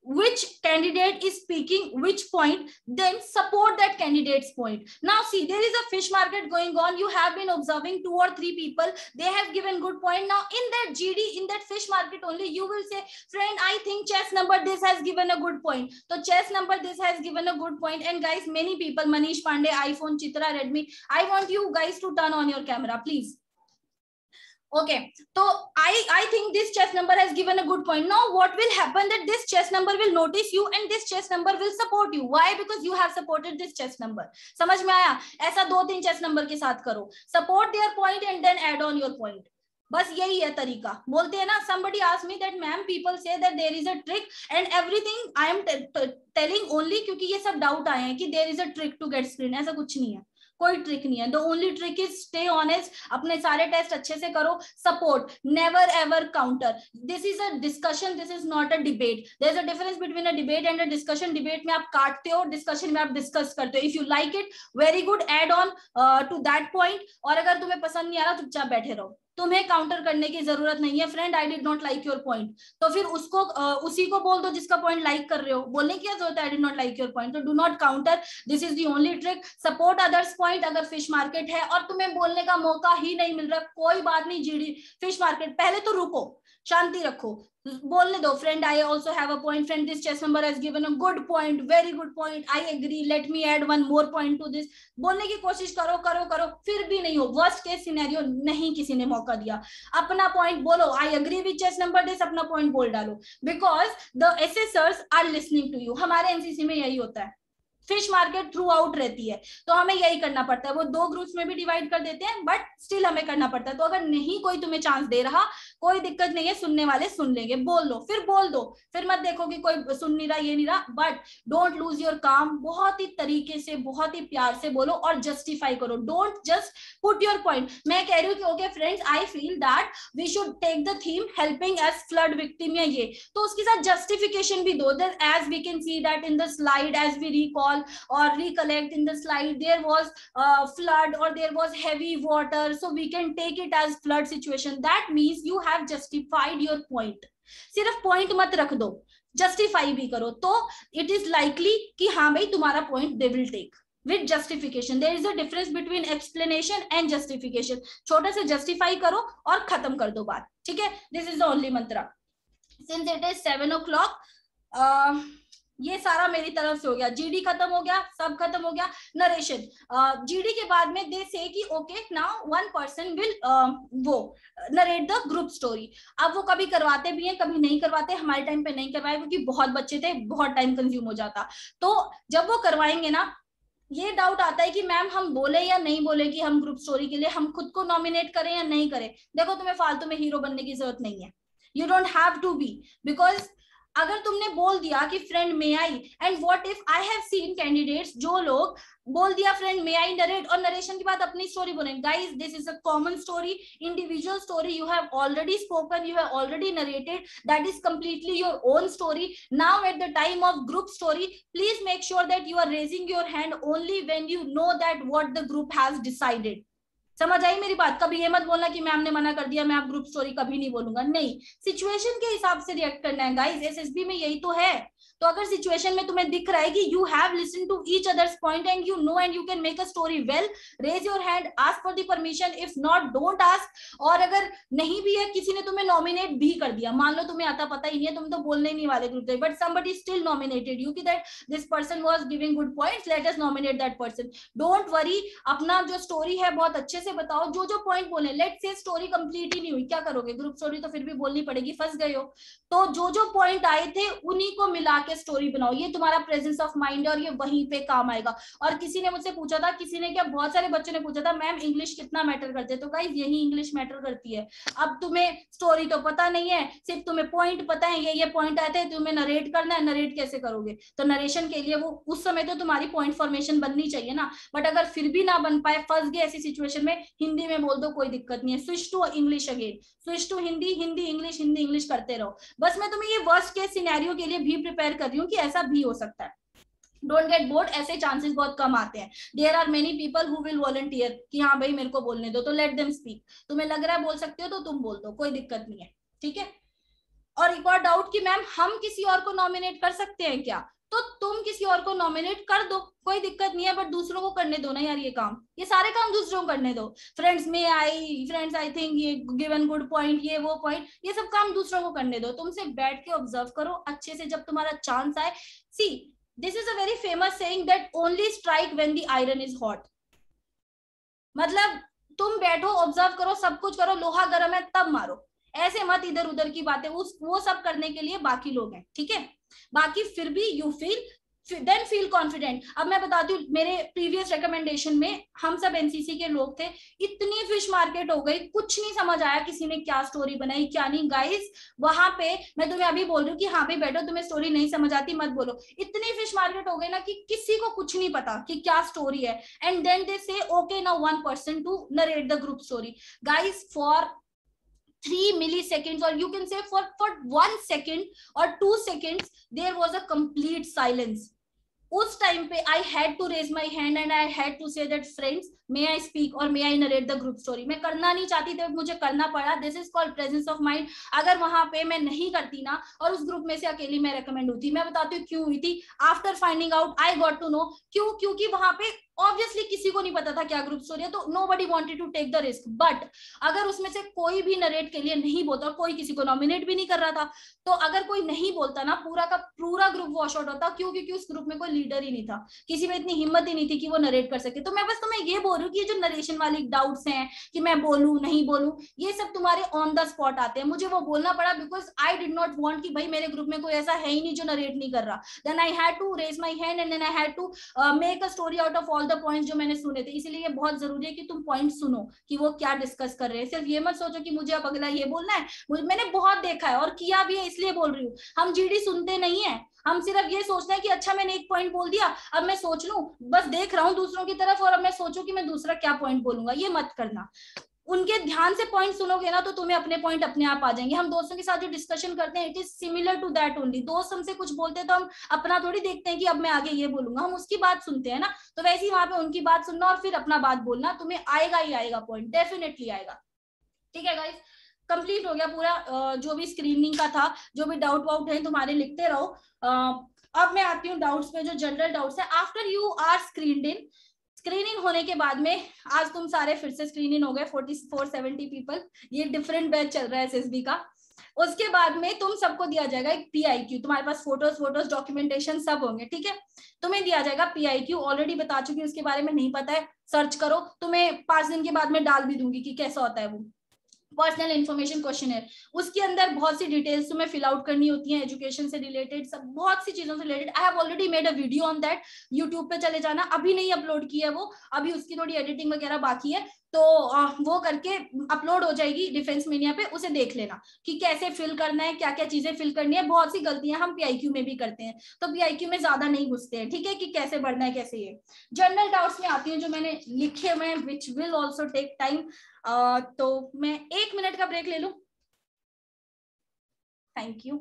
which candidate is speaking which point, then support that candidate's point. Now see, there is a fish market going on, you have been observing 2 or 3 people, they have given good point. Now in that GD, in that fish market only, you will say friend I think chess number this has given a good point, so chess number this has given a good point. And guys, many people, Manish Pandey, iPhone, Chitra, Redmi, I want you guys to turn on your camera please. Okay, so I think this chess number has given a good point. Now what will happen that this chess number will notice you and this chess number will support you. Why? Because you have supported this chess number. समझ में आया? ऐसा 2-3 chess number के साथ करो, support their point and then add on your point. बस यही है तरीका। बोलते हैं ना, somebody asked me that ma'am people say that there is a trick and everything I am telling only क्योंकि ये सब डाउट आए हैं कि there is a trick to get screen, ऐसा कुछ नहीं है, कोई ट्रिक नहीं है। The only trick is stay honest, अपने सारे टेस्ट अच्छे से करो, support, never ever counter. This is a discussion, this is not a debate, there is a difference between a debate and a discussion. Debate में आप काटते हो, discussion में आप डिस्कस करते हो। If you like it very good, add on to that point, और अगर तुम्हें पसंद नहीं आ रहा चुपचाप बैठे रहो, तुम्हें काउंटर करने की जरूरत नहीं है। Friend I did not like your point, तो फिर उसको उसी को बोल दो जिसका पॉइंट लाइक कर रहे हो, बोलने की क्या जरूरत है I did not like your point. तो do not counter, this is the only trick. Support others point. अगर फिश मार्केट है और तुम्हें बोलने का मौका ही नहीं मिल रहा, कोई बात नहीं, जीडी फिश मार्केट, पहले तो रुको, शांति रखो, बोलने दो। Friend I also have a point, friend this chest number has given a good point, very good point, I agree, let me add one more point to this. बोलने की कोशिश करो करो करो, फिर भी नहीं हो, वर्स्ट केस सिनेरियो, नहीं किसी ने मौका दिया, अपना पॉइंट बोलो, I agree with chest number this, अपना पॉइंट बोल डालो, because the assessors are listening to you. हमारे एनसीसी में यही होता है, फिश मार्केट थ्रू आउट रहती है, तो हमें यही करना पड़ता है। वो 2 ग्रुप्स में भी डिवाइड कर देते हैं, बट स्टिल हमें करना पड़ता है। तो अगर नहीं कोई तुम्हें चांस दे रहा, कोई दिक्कत नहीं है, सुनने वाले सुन लेंगे, बोल लो, फिर बोल दो, फिर मत देखो कि कोई सुन नहीं रहा, ये नहीं रहा, बट डोंट लूज योर काम। बहुत ही तरीके से, बहुत ही प्यार से बोलो और जस्टिफाई करो, don't just put your point. मैं कह रही हूँ कि okay friends, I feel that we should take the theme helping as flood victim या ये, तो उसके साथ जस्टिफिकेशन भी दो। As we can see that in the slide, as we recall or recollect, in the slide there was flood or there was heavy water, so we can take it as flood situation. That means you have justified your point. सिर्फ point मत रख दो, justify भी करो, तो it is likely कि हाँ भाई तुम्हारा point they will take with justification. There is a difference between explanation and justification. छोटे से justify करो और खत्म कर दो बात, ठीक है? This is the only mantra. Since it is 7 o'clock, ये सारा मेरी तरफ से हो गया, जीडी खत्म हो गया, सब खत्म हो गया। नरेशन, जीडी के बाद में दे से कि okay now one person will वो नरेट द ग्रुप स्टोरी। अब वो कभी करवाते भी हैं, कभी नहीं करवाते। हमारे टाइम पे नहीं करवाए क्योंकि बहुत बच्चे थे, बहुत टाइम कंज्यूम हो जाता। तो जब वो करवाएंगे ना, ये डाउट आता है कि मैम हम बोले या नहीं बोले कि हम ग्रुप स्टोरी के लिए हम खुद को नॉमिनेट करें या नहीं करें। देखो तुम्हें फालतू में हीरो बनने की जरूरत नहीं है, you don't have to be, because अगर तुमने बोल दिया कि friend may I, and what if I have seen candidates जो लोग बोल दिया फ्रेंड मे आई नरेट, और नरेशन के बाद अपनी स्टोरी बोले। Guys this is a common story, individual story, you have already spoken, you have already narrated, that is completely your own story. Now at the time of group story please make sure that you are raising your hand only when you know that what the group has decided. समझ आई मेरी बात? कभी ये मत बोलना कि ma'am ने मना कर दिया, मैं अब ग्रुप स्टोरी कभी नहीं बोलूंगा। नहीं, सिचुएशन के हिसाब से रिएक्ट करना है गाइस, एसएसबी में यही तो है। तो अगर सिचुएशन में तुम्हें दिख रहा है कि you have listen to each others point and you know and you can make a story well, raise your hand, ask for the permission, if not don't ask. और अगर नहीं भी है, किसी ने तुम्हें नॉमिनेट भी कर दिया, मान लो तुम्हें आता पता ही नहीं है, तुम तो बोलने ही नहीं वाले group, but somebody still nominated you कि that this person was giving good points, let us nominate that person. Don't worry, अपना जो स्टोरी है बहुत अच्छे से बताओ, जो जो पॉइंट बोले। लेट से स्टोरी कंप्लीट ही नहीं हुई, क्या करोगे? ग्रुप स्टोरी तो फिर भी बोलनी पड़ेगी, फंस गए हो। तो जो जो पॉइंट आए थे उन्हीं को मिला के स्टोरी बनाओ, ये तुम्हारा प्रेजेंस ऑफ माइंड है और ये वहीं पे काम आएगा। और किसी ने मुझसे पूछा था, किसी ने क्या, बहुत सारे बच्चों ने पूछा था मैम इंग्लिश कितना मैटर करते हैं, तो गाइस यही इंग्लिश मैटर करती है। अब तुम्हें स्टोरी तो पता नहीं है, सिर्फ तुम्हें पॉइंट पता है, ये पॉइंट आए थे, तुम्हें नरेट करना है, नरेट कैसे करोगे? तो नरेशन के लिए वो उस समय तो तुम्हारी पॉइंट फॉर्मेशन बननी चाहिए ना। बट अगर फिर भी ना बन पाए, फंस गए ऐसी सिचुएशन में, हिंदी में बोल दो, कोई दिक्कत नहीं है, switch to English again, switch to Hindi, Hindi English, Hindi English करते रहो। बस मैं तुम्हें ये वर्स्ट केस सिनेरियो के लिए भी प्रिपेयर कर रही हूँ कि ऐसा भी हो सकता है। डोंट गेट बोर्ड, ऐसे चांसेस बहुत कम आते हैं। There are many people who will volunteer कि हाँ भाई मेरे को बोलने दो, तो लेट देम स्पीक। तुम्हें लग रहा है बोल सकते हो तो तुम बोल दो, कोई दिक्कत नहीं है, ठीक है। और एक और डाउट कि मैम हम किसी और को नॉमिनेट कर सकते हैं क्या? तो तुम किसी और को नॉमिनेट कर दो, कोई दिक्कत नहीं है, बट दूसरों को करने दो ना यार, ये काम, ये सारे काम दूसरों को करने दो। फ्रेंड्स में आई, फ्रेंड्स आई थिंक, ये गिवन गुड पॉइंट, ये वो पॉइंट, ये सब काम दूसरों को करने दो। तुम सिर्फ बैठ के ऑब्जर्व करो अच्छे से, जब तुम्हारा चांस आए। See this is a very famous saying that only strike when the iron is hot. मतलब तुम बैठो, ऑब्जर्व करो, सब कुछ करो, लोहा गर्म है तब मारो, ऐसे मत इधर उधर की बातें, वो सब करने के लिए बाकी लोग हैं, ठीक है। बाकी फिर भी you feel, then feel confident. अब मैं बताती हूँ, मेरे प्रीवियस रिकमेंडेशन में हम सब एनसीसी के लोग थे, इतनी फिश मार्केट हो गई, कुछ नहीं समझ आया किसी ने क्या स्टोरी बनाई क्या नहीं। गाइस वहां पे मैं तुम्हें अभी बोल रही हूँ कि हाँ भाई बैठो, तुम्हें स्टोरी नहीं समझ आती मत बोलो, इतनी फिश मार्केट हो गई ना कि किसी को कुछ नहीं पता कि क्या स्टोरी है। And then they say okay now one person to narrate the group story. Guys for 3 milliseconds, or you can say for 1 second or 2 seconds, there was a complete silence. उस टाइम पे I had to raise my hand and I had to say that friends may I speak और may I narrate the group story. मैं करना नहीं चाहती थी, मुझे करना पड़ा, this is called presence of mind. अगर वहां पे मैं नहीं करती ना, और उस ग्रुप में से अकेली मैं रेकमेंड होती, मैं बताती हूँ क्यों हुई थी। After finding out I got to know क्यों, क्योंकि वहां पे ऑब्वियसली किसी को नहीं पता था क्या ग्रुप स्टोरी है, तो nobody wanted to take the risk. But अगर उसमें से कोई भी नरेट के लिए नहीं बोलता, कोई किसी को नॉमिनेट भी नहीं कर रहा था, तो अगर कोई नहीं बोलता ना, पूरा का पूरा ग्रुप वॉश आउट होता, क्योंकि उस ग्रुप में कोई लीडर ही नहीं था, किसी में इतनी हिम्मत ही नहीं थी कि वो नरेट कर सके। तो मैं बस तुम्हें ये बोल रही हूँ कि जो नरेशन वाली डाउट्स हैं कि मैं बोलूं नहीं बोलूं, ये सब तुम्हारे ऑन द स्पॉट आते हैं। मुझे वो बोलना पड़ा because I did not want कि भाई मेरे ग्रुप में कोई ऐसा है ही नहीं जो नरेट नहीं कर रहा। Then I had to raise my hand and then I had to make a story out of all the points जो मैंने सुने थे। इसलिए ये बहुत जरूरी है कि तुम पॉइंट सुनो कि वो क्या डिस्कस कर रहे हैं। सिर्फ ये मत सोचो कि मुझे अब अगला ये बोलना है, मैंने बहुत देखा है और किया भी है, इसलिए बोल रही हूँ। हम जीडी सुनते नहीं है, हम सिर्फ ये सोचते हैं कि अच्छा मैंने एक पॉइंट बोल दिया, अब मैं सोच लूं, बस देख रहा हूं दूसरों की तरफ और अब मैं सोचूं कि मैं दूसरा क्या पॉइंट बोलूंगा। ये मत करना, उनके ध्यान से पॉइंट सुनोगे ना तो तुम्हें अपने पॉइंट अपने आप आ जाएंगे। हम दोस्तों के साथ जो डिस्कशन करते हैं it is similar to that only. दोस्त हमसे कुछ बोलते हैं तो हम अपना थोड़ी देखते हैं कि अब मैं आगे ये बोलूंगा, हम उसकी बात सुनते हैं ना। तो वैसे ही वहां पे उनकी बात सुनना और फिर अपना बात बोलना, तुम्हें आएगा ही आएगा पॉइंट, डेफिनेटली आएगा। ठीक है गाइस, कंप्लीट हो गया पूरा जो भी स्क्रीनिंग का था। जो भी डाउट वाउट है तुम्हारे लिखते रहो। अब मैं आती हूँ डाउट्स पे, जो जनरल डाउट्स है। After you are screened in, screening होने के बाद में, आज तुम सारे फिर से स्क्रीनिंग हो गए 4470 पीपल, ये डिफरेंट बैच चल रहा है एसएसबी का। उसके बाद में तुम सबको दिया जाएगा एक PIQ, तुम्हारे पास फोटोज डॉक्यूमेंटेशन सब होंगे, ठीक है। तुम्हें दिया जाएगा PIQ, ऑलरेडी बता चुकी हूँ उसके बारे में, नहीं पता है सर्च करो, तुम्हें 5 दिन के बाद में डाल भी दूंगी कि कैसा होता है वो पर्सनल इन्फॉर्मेशन क्वेश्चन है। उसके अंदर बहुत सी डिटेल्स तुम्हें फिल आउट करनी होती है, एजुकेशन से रिलेटेड, सब बहुत सी चीजों से related. I have already made a video on that, YouTube पे चले जाना, अभी नहीं अपलोड की है वो, अभी उसकी थोड़ी एडिटिंग वगैरह बाकी है, तो वो करके अपलोड हो जाएगी डिफेंस मीडिया पे, उसे देख लेना कि कैसे फिल करना है, क्या क्या चीजें फिल करनी है। बहुत सी गलतियां हम PIQ में भी करते हैं, तो PIQ में ज्यादा नहीं घुसते हैं, ठीक है, कि कैसे बढ़ना है कैसे। ये जनरल डाउट्स में आती है जो मैंने लिखे हुए हैं, which will also take time. तो मैं 1 मिनट का ब्रेक ले लूं। Thank you.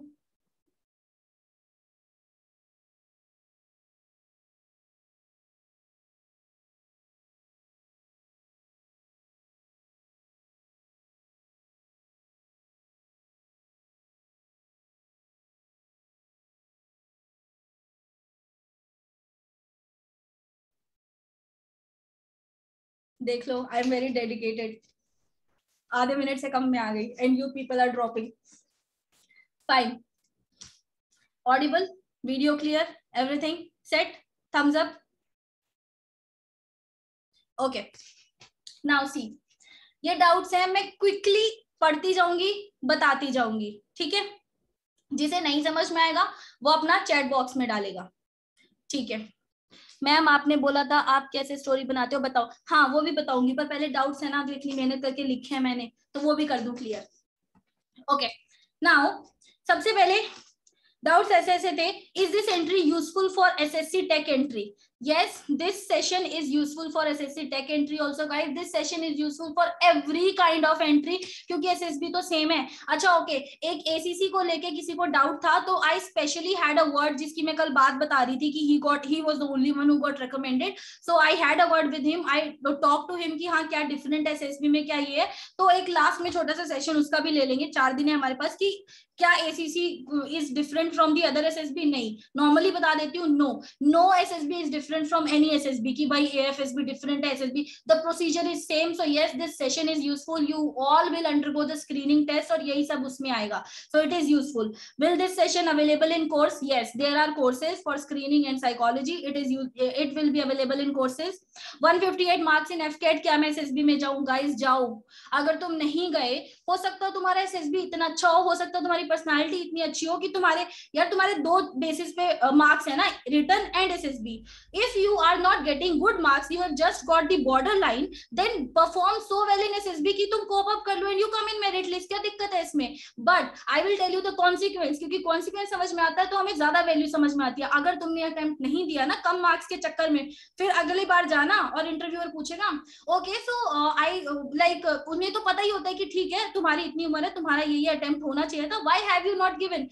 देख लो, आई एम वेरी डेडिकेटेड। आधे मिनट से कम में आ गई and you people are dropping. Fine, audible, video clear, everything set, thumbs up. Okay, now see, ये डाउट्स हैं, मैं क्विकली पढ़ती जाऊंगी, बताती जाऊंगी, ठीक है। जिसे नहीं समझ में आएगा वो अपना चैट बॉक्स में डालेगा, ठीक है। मैम आपने बोला था आप कैसे स्टोरी बनाते हो, बताओ। हाँ वो भी बताऊंगी, पर पहले डाउट्स है ना, जो इतनी मेहनत करके लिखे हैं मैंने, तो वो भी कर दूं क्लियर। ओके, नाउ सबसे पहले डाउट्स ऐसे ऐसे थे, is this entry useful for SSC tech entry? Yes, this session is useful for SSC tech entry also guys. This session is useful for every kind of entry, क्योंकि SSB तो same है। अच्छा okay, एक ACC को लेके किसी को doubt था, तो I specially had a word जिसकी मैं कल बात बता रही थी कि he was the only one who got recommended, so I had a word with him, I talked to him कि हाँ क्या different है SSB में, क्या ये है। तो एक लास्ट में छोटा सा सेशन उसका भी ले लेंगे, 4 दिन है हमारे पास, कि क्या ACC is different from the other SSB? नहीं, नॉर्मली बता देती हूँ, no SSB is different from any SSB कि भाई AFSB different है SSB, the procedure is same. So yes, this session is useful, you all will undergo the screening test और यही सब उसमें आएगा, so it is useful. Will this session available in course? Yes, there are courses for screening and psychology, it will be available in courses. 158 marks in FCAT, क्या मैं SSB में जाऊँ? Guys जाओ, अगर तुम नहीं गए, हो सकता है तुम्हारा SSB इतना अच्छा हो सकता है तुम्हारी पर्सनालिटी इतनी अच्छी हो कि तुम्हारे यार तुम्हारे 2 बेसिस पे मार्क्स है ना, written and SSB. If you are not getting good marks, you have just got the borderline, then perform so well in SSB कि तुम कोप अप कर लो and you come in merit list, क्या दिक्कत है इसमें? But I will tell you the consequence, क्योंकि consequence समझ में आता है तो हमें ज्यादा वैल्यू समझ में आती है। अगर तुमने अटेम्प्ट नहीं दिया ना कम मार्क्स के चक्कर में, फिर अगली बार जाना और इंटरव्यूअर पूछेगा ओके सो आई लाइक, उन्हें तो पता ही होता है कि ठीक है तुम्हारी इतनी उम्र है, तुम्हारा ये अटेम्प्ट होना चाहिए था, why have you not given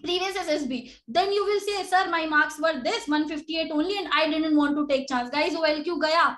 previous SSB? Then you will say sir my marks were this 158 only and I didn't want to take chance. Guys OL क्यों गया?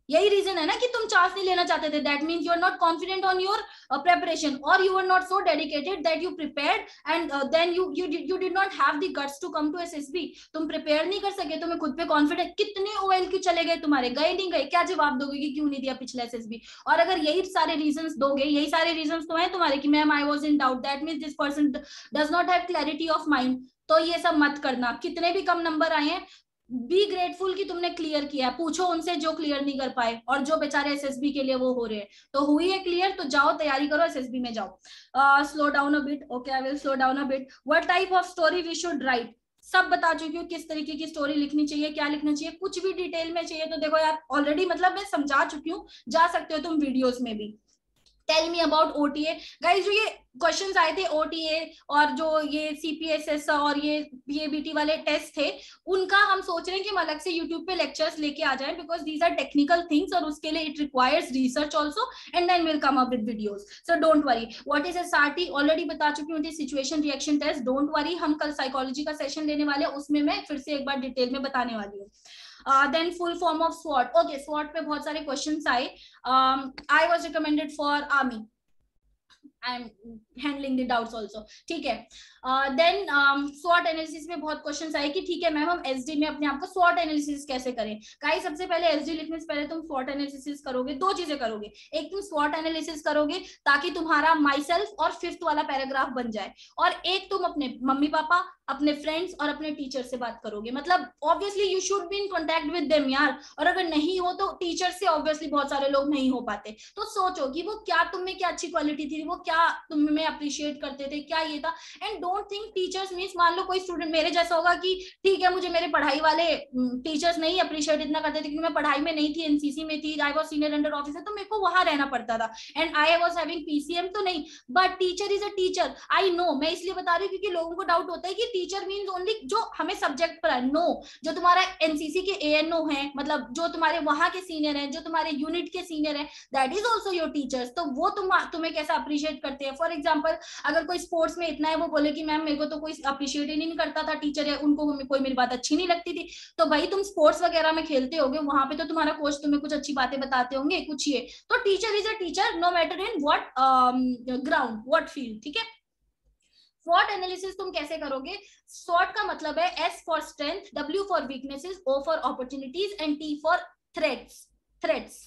यही रीजन है ना कि तुम चांस नहीं लेना चाहते थे, that means you are not confident on your preparation और you are not so dedicated that you prepared and then you did not have the guts to come to SSB. तुम प्रिपेयर नहीं कर सके, तुम्हें खुद पे कॉन्फिडेंट, कितने OL क्यों चले गए तुम्हारे, गए नहीं गए, क्या जवाब दोगे कि क्यों नहीं दिया पिछला SSB? और अगर यही सारे रीजंस दोगे, यही सारे रीजंस तो हैं तुम्हारे कि ma'am I was in doubt, that means this person does not have clarity of mind, तो ये सब मत करना। कितने भी कम नंबर आए हैं, बी ग्रेटफुल कि तुमने क्लियर किया, पूछो उनसे जो क्लियर नहीं कर पाए और जो बेचारे SSB के लिए वो हो रहे हैं, तो हुई है क्लियर तो जाओ तैयारी करो, SSB में जाओ। Slow down a bit, okay I will slow down a bit. What type of story we should write, सब बता चुकी हूँ किस तरीके की स्टोरी लिखनी चाहिए, क्या लिखना चाहिए, कुछ भी डिटेल में चाहिए तो देखो यार ऑलरेडी मतलब मैं समझा चुकी हूँ, जा सकते हो तुम वीडियोस में भी। Tell me about OTA guys, जो ये क्वेश्चंस आए थे OTA और जो ये CPSS और ये PABT वाले टेस्ट थे, उनका हम सोच रहे हैं कि हम अलग से यूट्यूब पे लेक्चर्स लेके आ जाएं, because these are technical things और उसके लिए it requires research also and then will come up with videos, so don't worry. What is SRT already बता चुकी हूँ, situation reaction test, don't worry, हम कल साइकोलॉजी का सेशन लेने वाले हैं, उसमें मैं फिर से एक बार डिटेल में बताने वाली हूँ। Then full form of SWOT, okay SWOT पे बहुत सारे क्वेश्चंस आए। I was recommended for army I am handling the doubts also, ठीक है। देन स्वॉट एनालिसिस में बहुत क्वेश्चन आए कि ठीक है मैम हम एसडी में अपने आप को स्वॉट एनालिसिस कैसे करें। गाइस सबसे पहले एसडी लिखने से पहले तुम स्वॉट एनालिसिस करोगे, दो चीजें करोगे, एक तुम स्वॉट एनालिसिस करोगे ताकि तुम्हारा माई सेल्फ और 5th वाला पैराग्राफ बन जाए, और एक तुम अपने मम्मी पापा, अपने फ्रेंड्स और अपने टीचर से बात करोगे। मतलब obviously you should be in contact with them यार, और अगर नहीं हो तो टीचर से ऑब्वियसली बहुत सारे लोग नहीं हो पाते, तो सोचो कि वो क्या तुम में क्या अच्छी क्वालिटी थी, वो क्या तुम में अप्रिशिएट करते थे, क्या ये था। And don't think teachers means, मान लो कोई स्टूडेंट मेरे जैसा होगा कि ठीक है मुझे मेरे पढ़ाई वाले टीचर्स नहीं अप्रिशिएट इतना करते थे क्योंकि मैं पढ़ाई में नहीं थी, एनसीसी में थी, I was senior under officer, तो मेरे को वहां रहना पड़ता था, and I was having PCM, तो नहीं, but teacher is a teacher. I know, मैं इसलिए बता रही हूँ क्योंकि लोगों को डाउट होता है कि टीचर मींस ओनली जो हमें सब्जेक्ट पर है। नो, जो तुम्हारा एनसीसी के एएनओ है, मतलब जो तुम्हारे वहां के सीनियर है, जो तुम्हारे यूनिट के सीनियर है, that is also your teachers. तो वो तुम्हें कैसा अप्रिशिएट करते हैं। फॉर एग्जाम्पल अगर कोई स्पोर्ट्स में इतना है, वो बोले कि मैम मेरे को तो कोई अप्रिशिएट ही नहीं करता था, टीचर है उनको कोई मेरी बात अच्छी नहीं लगती थी, तो भाई तुम स्पोर्ट्स वगैरह में खेलते होगे, वहां पे तो तुम्हारा कोच तुम्हें कुछ अच्छी बातें बताते होंगे, कुछ ये, तो teacher is a teacher no matter in what ground, what field, ठीक है। स्वॉट एनालिसिस तुम कैसे करोगे। स्वॉट का मतलब है S for strength, W for weaknesses, O for opportunities and T for threats. Threats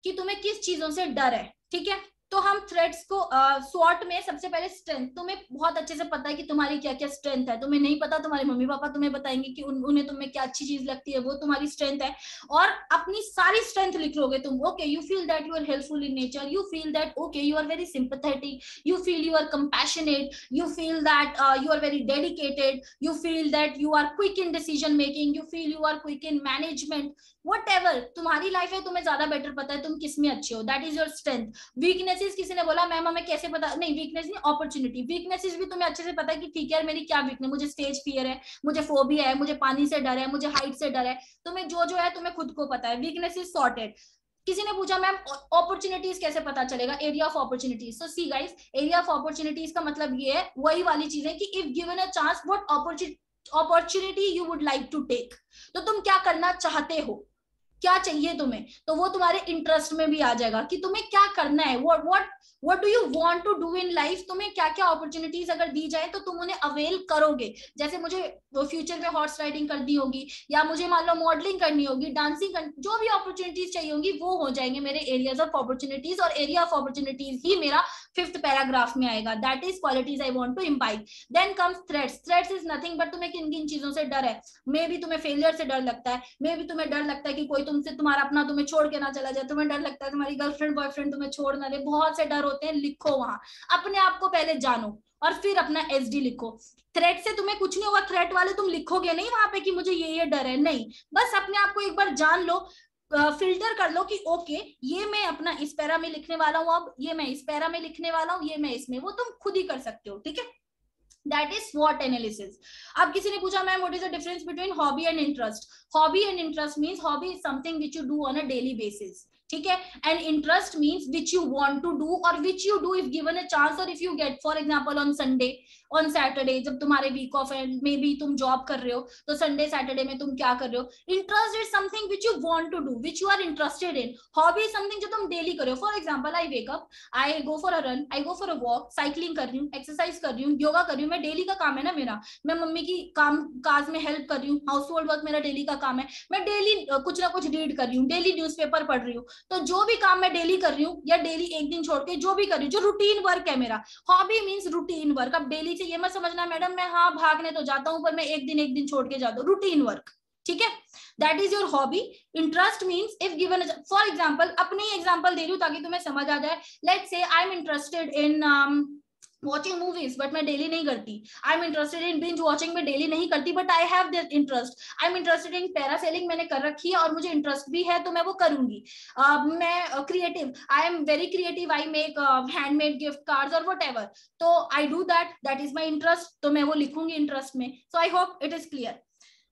कि तुम्हें किस चीजों से डर है, ठीक है। तो हम थ्रेड्स को स्वॉट में सबसे पहले स्ट्रेंथ, तुम्हें बहुत अच्छे से पता है कि तुम्हारी क्या क्या स्ट्रेंथ है, तुम्हें नहीं पता तुम्हारे मम्मी पापा तुम्हें बताएंगे कि उन्हें तुम्हें क्या अच्छी चीज लगती है, वो तुम्हारी स्ट्रेंथ है, और अपनी सारी स्ट्रेंथ लिख लोगे तुम। Okay you feel that you are helpful in nature, you feel that okay you are very sympathetic, you feel you are compassionate, you feel that you are very dedicated, you feel that you are quick in decision making, you feel you are quick in management, whatever तुम्हारी life है तुम्हें ज्यादा better पता है तुम किस में अच्छे हो, that is your strength. Weaknesses किसी ने बोला मैम हमें कैसे पता, नहीं वीकनेस नहीं अपॉर्चुनिटी, वीकनेसेस भी तुम्हें अच्छे से पता है कि ठीक है मेरी क्या वीकनेस, मुझे स्टेज फियर है, मुझे फोबिया है, मुझे पानी से डर है, मुझे हाइट से डर है, तुम्हें जो है तुम्हें खुद को पता है, वीकनेस इज सॉर्टेड। किसी ने पूछा मैम अपॉर्चुनिटीज कैसे पता चलेगा, area of opportunities. So see guys, area of opportunities का मतलब ये है, वही वाली चीज है कि if given a chance what opportunity you would like to take, तो तुम क्या करना चाहते हो, क्या चाहिए तुम्हें, तो वो तुम्हारे इंटरेस्ट में भी आ जाएगा कि तुम्हें क्या करना है, what do you want to do in life, तुम्हें क्या क्या अपॉर्चुनिटीज अगर दी जाए तो तुम उन्हें अवेल करोगे। जैसे मुझे फ्यूचर में हॉर्स राइडिंग करनी होगी, या मुझे मान लो मॉडलिंग करनी होगी, डांसिंग करनी, जो भी अपॉर्चुनिटीज चाहिए होंगी वो हो जाएंगे मेरे एरियाज ऑफ अपॉर्चुनिटीज, और एरिया ऑफ अपॉर्चुनिटीज ही मेरा 5th पैराग्राफ में आएगा, that is qualities I want to imbibe. Then comes threats. Threats is nothing but तुम्हें किन किन चीजों से डर है, मे भी तुम्हें फेलियर से डर लगता है, मे भी तुम्हें डर लगता है कि कोई तुमसे तुम्हारा अपना तुम्हें छोड़ के ना चला जाए, तुम्हें डर लगता है तुम्हारी गर्लफ्रेंड बॉयफ्रेंड तुम्हें छोड़ ना दे, बहुत से डर होते हैं, लिखो वहां, अपने आप को पहले जानो और फिर अपना एसडी लिखो। थ्रेट से तुम्हें कुछ नहीं होगा, थ्रेट वाले तुम लिखोगे नहीं वहां पे कि मुझे ये डर है, नहीं, बस अपने आप को एक बार जान लो, फिल्टर कर लो कि ओके ये मैं अपना इस पैरा में लिखने वाला हूँ, अब ये मैं इस पैरा में लिखने वाला हूँ, ये मैं इसमें, वो तुम खुद ही कर सकते हो, ठीक है। That is SWOT analysis. अब किसी ने पूछा ma'am what is the difference between hobby and interest? Hobby and interest means hobby is something which you do on a daily basis. ठीक है, and interest means which you want to do or which you do if given a chance or if you get, for example on Sunday, on Saturday जब तुम्हारे week off है, may be तुम job कर रहे हो तो Sunday Saturday में तुम क्या कर रहे हो। Interest is something which you want to do, which you are interested in. Hobby is something जो तुम डेली करो। For example I wake up, I go for a run, I go for a walk, cycling कर रही हूँ, exercise कर रही हूँ, योगा कर रही हूँ, मैं डेली का काम है ना मेरा, मैं मम्मी की काम काज में हेल्प कर रही हूँ, हाउस होल्ड वर्क मेरा डेली का काम है, मैं डेली कुछ ना कुछ रीड कर रही हूँ, डेली न्यूज़पेपर पढ़ रही हूँ, तो जो भी काम मैं डेली कर रही हूँ या डेली एक दिन छोड़ के जो भी कर रही हूँ, जो रूटीन वर्क है मेरा, हॉबी मींस रूटीन वर्क। अब डेली से ये मत समझना मैडम मैं हाँ भागने तो जाता हूँ पर मैं एक दिन छोड़ के जाता हूँ, रूटीन वर्क, ठीक है, that is your hobby. Interest means if given, for example अपनी एग्जांपल दे रही हूँ ताकि तुम्हें समझ आ जाए। Let's say I am interested in watching movies but मैं डेली नहीं करती, I am interested in binge watching मैं डेली नहीं करती but I have that interest, I am interested in parasailing मैंने कर रखी है और मुझे इंटरेस्ट भी है तो मैं वो करूंगी। मैं creative, I am very creative, I make handmade gift cards और व्हाटएवर, तो I do that is my interest, तो मैं वो लिखूंगी इंटरेस्ट में। So I hope it is clear.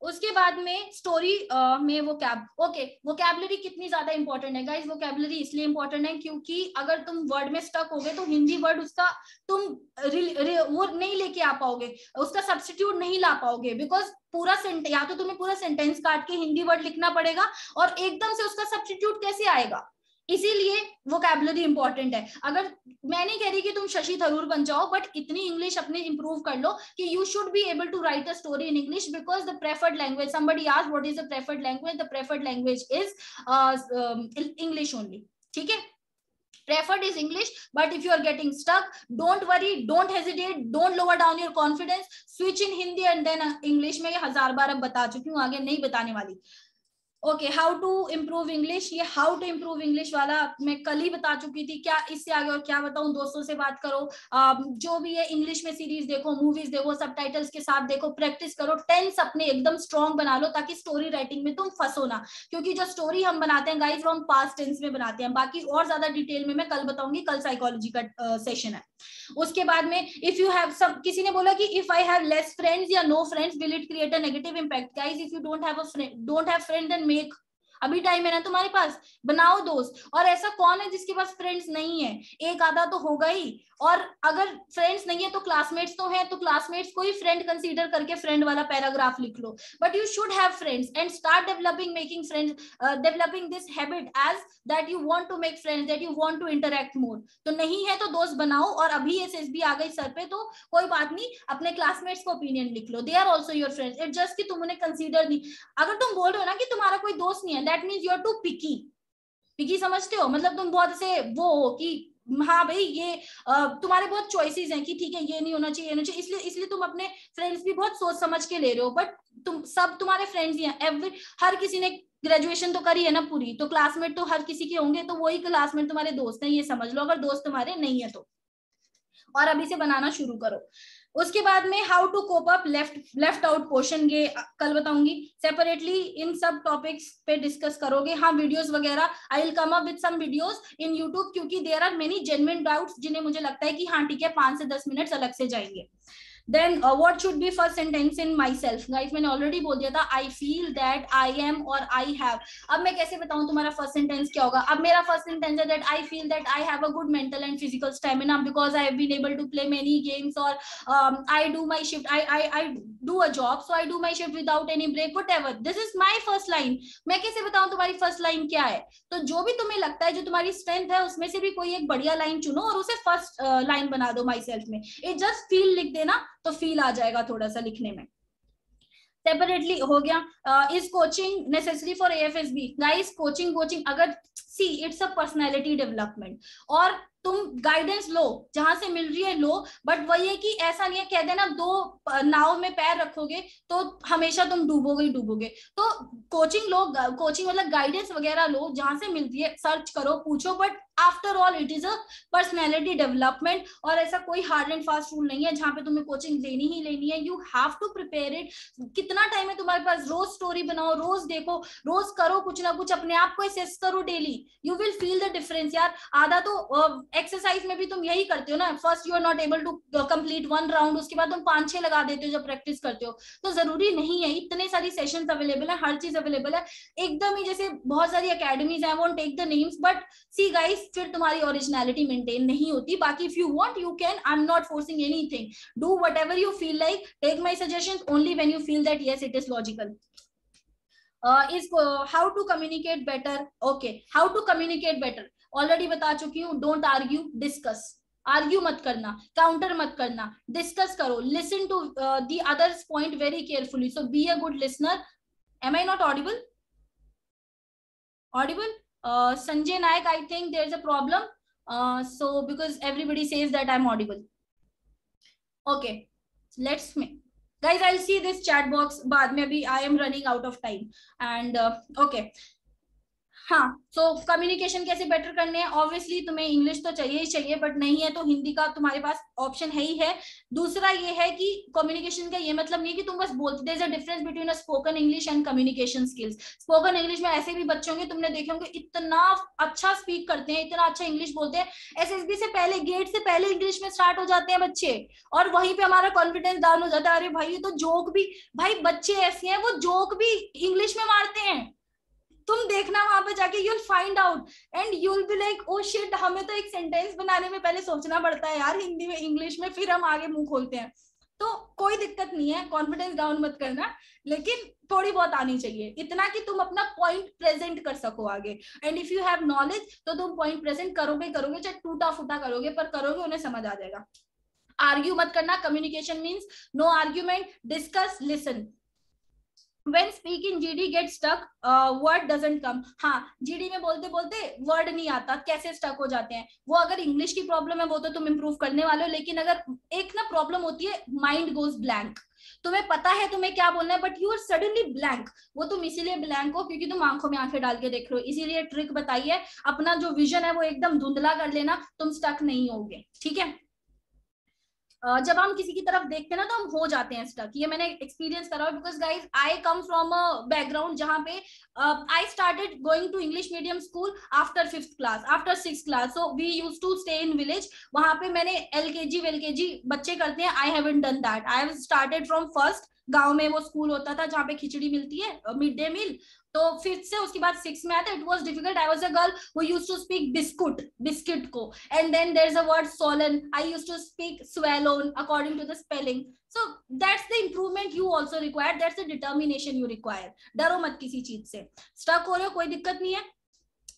उसके बाद में स्टोरी में वोकैबुलरी कितनी ज्यादा इंपॉर्टेंट है गाइस। वोकैबुलरी इसलिए इंपॉर्टेंट है क्योंकि अगर तुम वर्ड में स्टक होगे तो हिंदी वर्ड उसका तुम वो नहीं लेके आ पाओगे, उसका सब्स्टिट्यूट नहीं ला पाओगे, बिकॉज पूरा सेंटेंस या तो तुम्हें पूरा सेंटेंस काट के हिंदी वर्ड लिखना पड़ेगा और एकदम से उसका सब्स्टिट्यूट कैसे आएगा, इसीलिए वोकैबुलरी इंपॉर्टेंट है। अगर मैं नहीं कह रही कि तुम शशि थरूर बन जाओ, बट इतनी इंग्लिश अपने इंप्रूव कर लो कि you should be able to write a story in English, because the preferred language, somebody asked what is the preferred language, the preferred language is English only. ठीक है, preferred is English, but if you are getting stuck, don't worry, don't hesitate, don't lower down your confidence, switch in Hindi and then English। में ये 1000 बार अब बता चुकी हूँ, आगे नहीं बताने वाली। Okay, how to improve English, ये हाउ टू इम्प्रूव इंग्लिश वाला मैं कल ही बता चुकी थी। क्या इससे आगे और क्या बताऊं? दोस्तों से बात करो, जो भी है इंग्लिश में सीरीज देखो, मूवीज देखो, सबटाइटल्स के साथ देखो, प्रैक्टिस करो, टेंस अपने एकदम स्ट्रॉन्ग बना लो ताकि स्टोरी राइटिंग में तुम फंसो ना। क्योंकि जो स्टोरी हम बनाते हैं गाइस, वो हम पास्ट टेंस में बनाते हैं। बाकी और ज्यादा डिटेल में मैं कल बताऊंगी, कल साइकोलॉजी का सेशन है। उसके बाद में इफ यू हैव सब, किसी ने बोला कि if I have less friends या no friends will it create a negative impact? Guys, if you don't have friend then make, अभी टाइम है ना तुम्हारे पास, बनाओ दोस्त। और ऐसा कौन है जिसके पास फ्रेंड्स नहीं है? एक आधा तो होगा ही। और अगर फ्रेंड्स नहीं है तो क्लासमेट्स तो हैं, तो क्लासमेट्स को ही फ्रेंड कंसीडर करके फ्रेंड वाला पैराग्राफ लिख लो। But you should have friends and start developing making friends, developing this habit as that you want to make friends, that you want to interact more. तो नहीं है तो दोस्त बनाओ। और अभी एसएसबी आ गई सर पे तो कोई बात नहीं, अपने क्लासमेट्स को ओपिनियन लिख लो, they are also your friends. It just कि तुम उन्हें कंसीडर नहीं, अगर तुम बोल रहे हो ना कि तुम्हारा कोई दोस्त नहीं है, that means you are too picky. Picky समझते हो? मतलब तुम बहुत से वो हो कि हाँ भाई ये तुम्हारे बहुत चॉइसेस हैं कि ठीक है ये नहीं होना चाहिए, ये नहीं चाहिए, इसलिए तुम अपने फ्रेंड्स भी बहुत सोच समझ के ले रहे हो। बट तुम सब तुम्हारे फ्रेंड्स ही हैं। हर किसी ने ग्रेजुएशन तो करी है ना पूरी, तो क्लासमेट तो हर किसी के होंगे, तो वही क्लासमेट तुम्हारे दोस्त हैं, ये समझ लो, अगर दोस्त तुम्हारे नहीं है तो। और अभी से बनाना शुरू करो। उसके बाद में how to cope up left out portion, ये कल बताऊंगी सेपरेटली। इन सब टॉपिक्स पे डिस्कस करोगे। हाँ, वीडियोस वगैरह I will come up with some videos in YouTube, क्योंकि there are many genuine doubts जिन्हें मुझे लगता है कि हाँ ठीक है 5 से 10 मिनट अलग से जाएंगे। Then what should be first sentence in myself? Guys, मैंने already बोल दिया था I feel that I am और I have। अब मैं कैसे बताऊं तुम्हारा first sentence क्या होगा? अब मेरा first sentence है that I feel that I have a good mental and physical stamina because I have been able to play many games, or I do my shift, I do a job, so I do my shift without any break, whatever. This is my first line। मैं कैसे बताऊं तुम्हारी first line क्या है? तो जो भी तुम्हें लगता है, जो तुम्हारी strength है, उसमें से भी कोई एक बढ़िया line चुनो और उसे first line बना दो myself में। It just feel लिख देना तो फील आ जाएगा थोड़ा सा लिखने में। सेपरेटली हो गया। Is coaching necessary for AFSB? Guys, coaching अगर see it's a personality development, और तुम गाइडेंस लो जहां से मिल रही है लो, बट वही है कि ऐसा नहीं है कह देना 2 नाव में पैर रखोगे तो हमेशा तुम डूबोगे ही डूबोगे। तो कोचिंग लो, कोचिंग मतलब गाइडेंस वगैरह लो जहां से मिलती है, सर्च करो, पूछो, but after all it is a personality development. और ऐसा कोई हार्ड एंड फास्ट रूल नहीं है जहां पे तुम्हें कोचिंग लेनी ही लेनी है। You have to prepare it. कितना टाइम है तुम्हारे पास? रोज स्टोरी बनाओ, रोज देखो, रोज करो कुछ ना कुछ, अपने आप को असेस करो daily, you will feel the difference. यार आधा तो एक्सरसाइज में भी तुम यही करते हो ना, first you are not able to complete 1 round, उसके बाद तुम 5-6 लगा देते हो जब प्रैक्टिस करते हो। तो जरूरी नहीं है, इतने सारी सेशंस अवेलेबल है, हर चीज अवेलेबल है एकदम ही। जैसे बहुत सारी अकेडमीज है, won't take the names, but see guys फिर तुम्हारी ओरिजिनलिटी मेंटेन नहीं होती। बाकी if you want you can, I am not forcing anything, do whatever you feel like, take my suggestions only when you feel that yes it is logical। is how to communicate better? Okay, how to communicate better already बता चुकी हूँ। don't argue, discuss। Argue मत करना, counter मत करना, discuss करो, listen to the others point very carefully, so be a good listener. Am I not audible? Audible? Sanjay Nayak, I think there's a problem, so because everybody says that I'm audible। okay, let's me guys, I'll see this chat box बाद में, अभी I am running out of time and okay। हाँ, so communication कैसे better करने हैं? Obviously तुम्हें English तो चाहिए ही चाहिए, बट नहीं है तो हिंदी का तुम्हारे पास ऑप्शन है ही है। दूसरा ये है कि कम्युनिकेशन का ये मतलब नहीं कि तुम बस बोलते, there is a difference between a spoken English and communication skills. Spoken English में ऐसे भी बच्चे होंगे, तुमने देखे होंगे, इतना अच्छा स्पीक करते हैं, इतना अच्छा इंग्लिश बोलते हैं, एसएसबी से पहले, गेट से पहले इंग्लिश में स्टार्ट हो जाते हैं बच्चे, और वहीं पे हमारा कॉन्फिडेंस डाउन हो जाता है। अरे भाई ये तो जोक भी, भाई बच्चे ऐसे हैं वो जोक भी इंग्लिश में मारते हैं। तुम देखना वहां पे जाके, you'll find out and you'll be like oh shit, हमें तो एक सेंटेंस बनाने में पहले सोचना पड़ता है यार हिंदी में इंग्लिश में, फिर हम आगे मुंह खोलते हैं। तो कोई दिक्कत नहीं है, कॉन्फिडेंस डाउन मत करना, लेकिन थोड़ी बहुत आनी चाहिए, इतना कि तुम अपना पॉइंट प्रेजेंट कर सको आगे। And if you have knowledge तो तुम पॉइंट प्रेजेंट करोगे करोगे, चाहे टूटा फूटा करोगे, पर करोगे, उन्हें समझ आ जाएगा। आर्ग्यू मत करना, communication means no argument, discuss, listen. When speak in GD get stuck, word doesn't come। हाँ, GD में बोलते बोलते वर्ड नहीं आता, कैसे स्टक हो जाते हैं वो। अगर इंग्लिश की प्रॉब्लम है वो तो तुम इंप्रूव करने वाले हो, लेकिन अगर एक ना प्रॉब्लम होती है, माइंड गोज ब्लैंक, तुम्हें पता है तुम्हें क्या बोलना है but you are suddenly blank. वो तुम इसीलिए ब्लैंक हो क्योंकि तुम आंखों में आंखें डाल के देख रहे हो। इसीलिए ट्रिक बताई है, अपना जो विजन है वो एकदम धुंधला कर लेना, तुम स्टक नहीं होगे, ठीक है। जब हम किसी की तरफ देखते हैं ना तो हम हो जाते हैं स्टक, ये मैंने एक्सपीरियंस करा है, because guys I come from a background जहां पे I started going to English medium school after 5th class, after 6th class, so we use to stay in village. वहां पे मैंने LKG बच्चे करते हैं, I haven't done that, I have started from first. गांव में वो स्कूल होता था जहाँ पे खिचड़ी मिलती है, मिड डे मील। तो 5th से उसके बाद 6th में आया था, it was difficult. I was a girl who used to speak biscuit को, and then there is a word swollen, I used to speak swallowed according to the spelling. So that's the improvement you also require, that's the determination you require. डरो मत किसी चीज से, stuck हो रहे हो कोई दिक्कत नहीं है,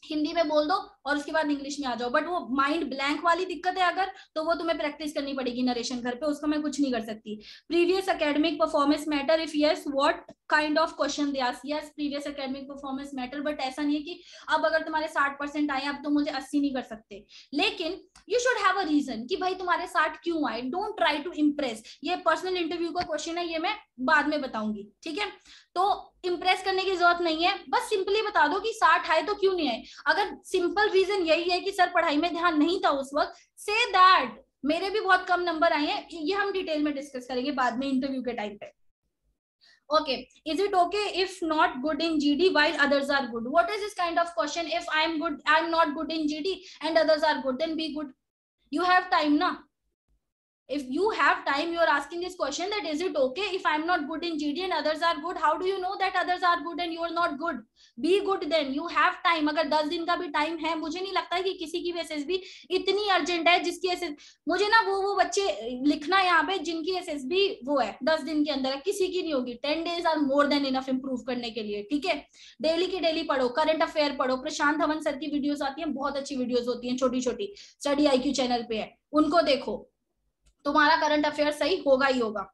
हिंदी में बोल दो और उसके बाद इंग्लिश में आ जाओ। बट वो माइंड ब्लैंक वाली दिक्कत है अगर, तो वो तुम्हें प्रैक्टिस करनी पड़ेगी नरेशन घर पे, उसका मैं कुछ नहीं कर सकती। Previous academic performance matter, if yes what kind of question they ask, yes previous academic performance matter, but ऐसा नहीं है कि अब अगर तुम्हारे 60% आए अब तो मुझे 80 नहीं कर सकते। लेकिन you should have a reason कि भाई तुम्हारे 60 क्यों आए, डोंट ट्राई टू इम्प्रेस। ये पर्सनल इंटरव्यू का क्वेश्चन है, ये मैं बाद में बताऊंगी, ठीक है। तो इंप्रेस करने की जरूरत नहीं है, बस सिंपली बता दो कि 60 आए तो क्यों नहीं आए। अगर सिंपल रीजन यही है कि सर पढ़ाई में ध्यान नहीं था उस वक्त, से दैट मेरे भी बहुत कम नंबर आए हैं, ये हम डिटेल में डिस्कस करेंगे बाद में इंटरव्यू के टाइम पे। Okay, is it okay if not good in GD while others are good? What is this kind of question? If I'm good, I'm not good in GD and others are good, then be good. You have time na? If you have time, you are asking this question that is it okay if I'm not good in GD and others are good? How do you know that others are good and you are not good? Be good then, you have time. अगर 10 दिन का भी time है, मुझे नहीं लगता कि किसी की भी SSB इतनी अर्जेंट है जिसकी मुझे ना वो बच्चे लिखना यहाँ पे जिनकी SSB वो है 10 दिन के अंदर है, किसी की नहीं होगी। 10 days are more than enough improve करने के लिए, ठीक है। डेली की डेली पढ़ो, करंट अफेयर पढ़ो, प्रशांत धवन सर की वीडियोस आती हैं, बहुत अच्छी वीडियोस होती हैं, छोटी छोटी, स्टडी IQ चैनल पे है, उनको देखो, तुम्हारा करंट अफेयर सही होगा ही होगा।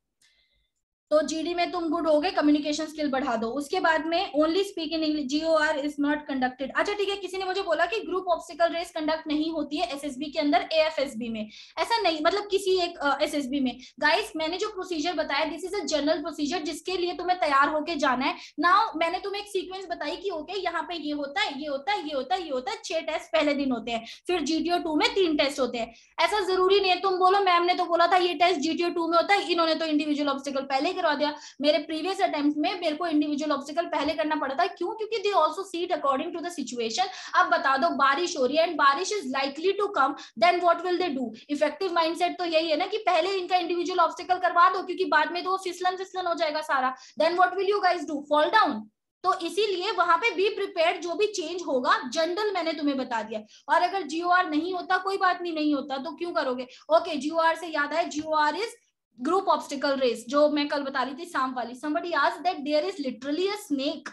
तो GD में तुम गुड हो गए, कम्युनिकेशन स्किल बढ़ा दो। उसके बाद में only speak in English, GOR is not conducted. अच्छा ठीक है, किसी ने मुझे बोला कि ग्रुप ऑब्स्टिकल रेस कंडक्ट नहीं होती है SSB के अंदर, AFSB में ऐसा नहीं, मतलब किसी एक SSB में। गाइस मैंने जो प्रोसीजर बताया, this is a general procedure जिसके लिए तुम्हें तैयार होके जाना है। नाउ मैंने तुम्हें एक सीक्वेंस बताई कि ओके यहाँ पे ये होता है, ये होता है, ये होता है, ये होता है, 6 टेस्ट पहले दिन होते हैं, फिर GTO 2 में 3 टेस्ट होते हैं। ऐसा जरूरी नहीं है तुम बोलो मैम ने तो बोला था ये टेस्ट GTO 2 में होता है, इन्होंने तो इंडिविजुअल ऑब्स्टिकल पहले करवा दिया। मेरे प्रीवियस अटेम्प्ट में मेरे को इंडिविजुअल ऑब्स्टिकल पहले करना पड़ा था, क्यों? क्योंकि they also sit according to the situation. अब बता दो बारिश हो रही है एंड बारिश is likely to come, then what will they do? Effective mindset तो यही है ना कि पहले इनका इंडिविजुअल ऑब्स्टिकल करवा दो, क्योंकि बाद में तो फिसलन हो जाएगा सारा। Then what will you guys do? Fall down. तो इसीलिए वहां पे बी प्रिपेयर्ड, जो भी चेंज होगा जनरल मैंने तुम्हें बता दिया। और अगर GOR नहीं होता कोई बात नहीं, नहीं होता तो क्यों करोगे? ओके, GOR से याद आया, GOR is group obstacle race, जो मैं कल बता रही थी सांप वाली। somebody asked that there is literally a snake.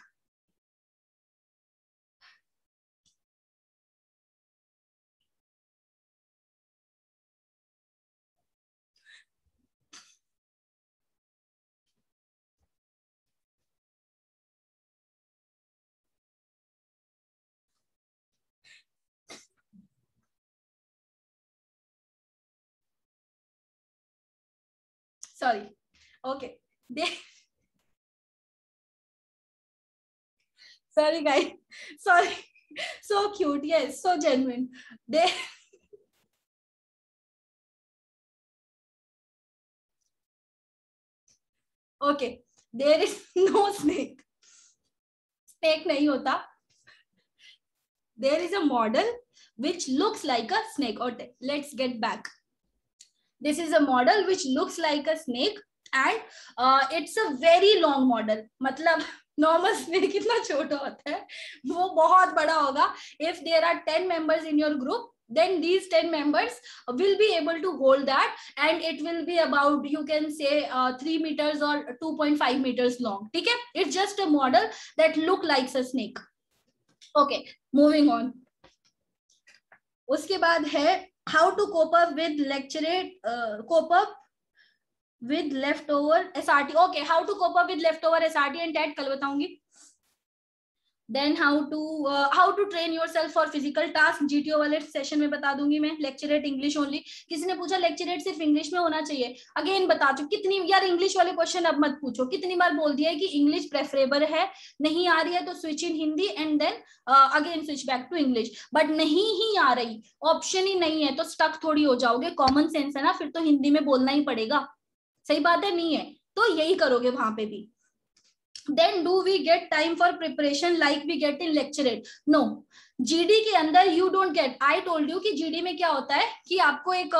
Sorry. Okay. Sorry guys. Sorry. So cute. Yes, so genuine. They okay. There is no snake. Snake नहीं होता. There is a model which looks like a snake. Okay, let's get back. This is a model which looks like a snake and it's a very long model. मतलब normal snake कितना छोटा होता है, वो बहुत बड़ा होगा। If there are 10 members in your group, then these 10 members will be able to hold that, and it will be about, you can say 3 meters or 2.5 meters long. ठीक है, it's just a model that look like a snake. Okay, moving on. उसके बाद है how to cope up with leftover SRT. Okay, how to cope up with leftover SRT and TET कल बताऊंगी. Then how to train yourself for physical task, GTO वाले session में बता दूंगी मैं. Lecturette English only. किसी ने पूछा लेक्चरेट सिर्फ इंग्लिश में होना चाहिए, अगेन बता चुकी. कितनी यार इंग्लिश वाले क्वेश्चन अब मत पूछो, कितनी बार बोल दिया है कि इंग्लिश प्रेफरेबल है, नहीं आ रही है तो switch in Hindi and then again switch back to English. But नहीं ही आ रही, ऑप्शन ही नहीं है, तो स्टक थोड़ी हो जाओगे. कॉमन सेंस है ना, फिर तो हिंदी में बोलना ही पड़ेगा. सही बात है, नहीं है तो यही करोगे वहां पे भी. Then do we get time for preparation like we get in lecturate? No. GD के अंदर you don't get. I told you कि GD में क्या होता है कि आपको एक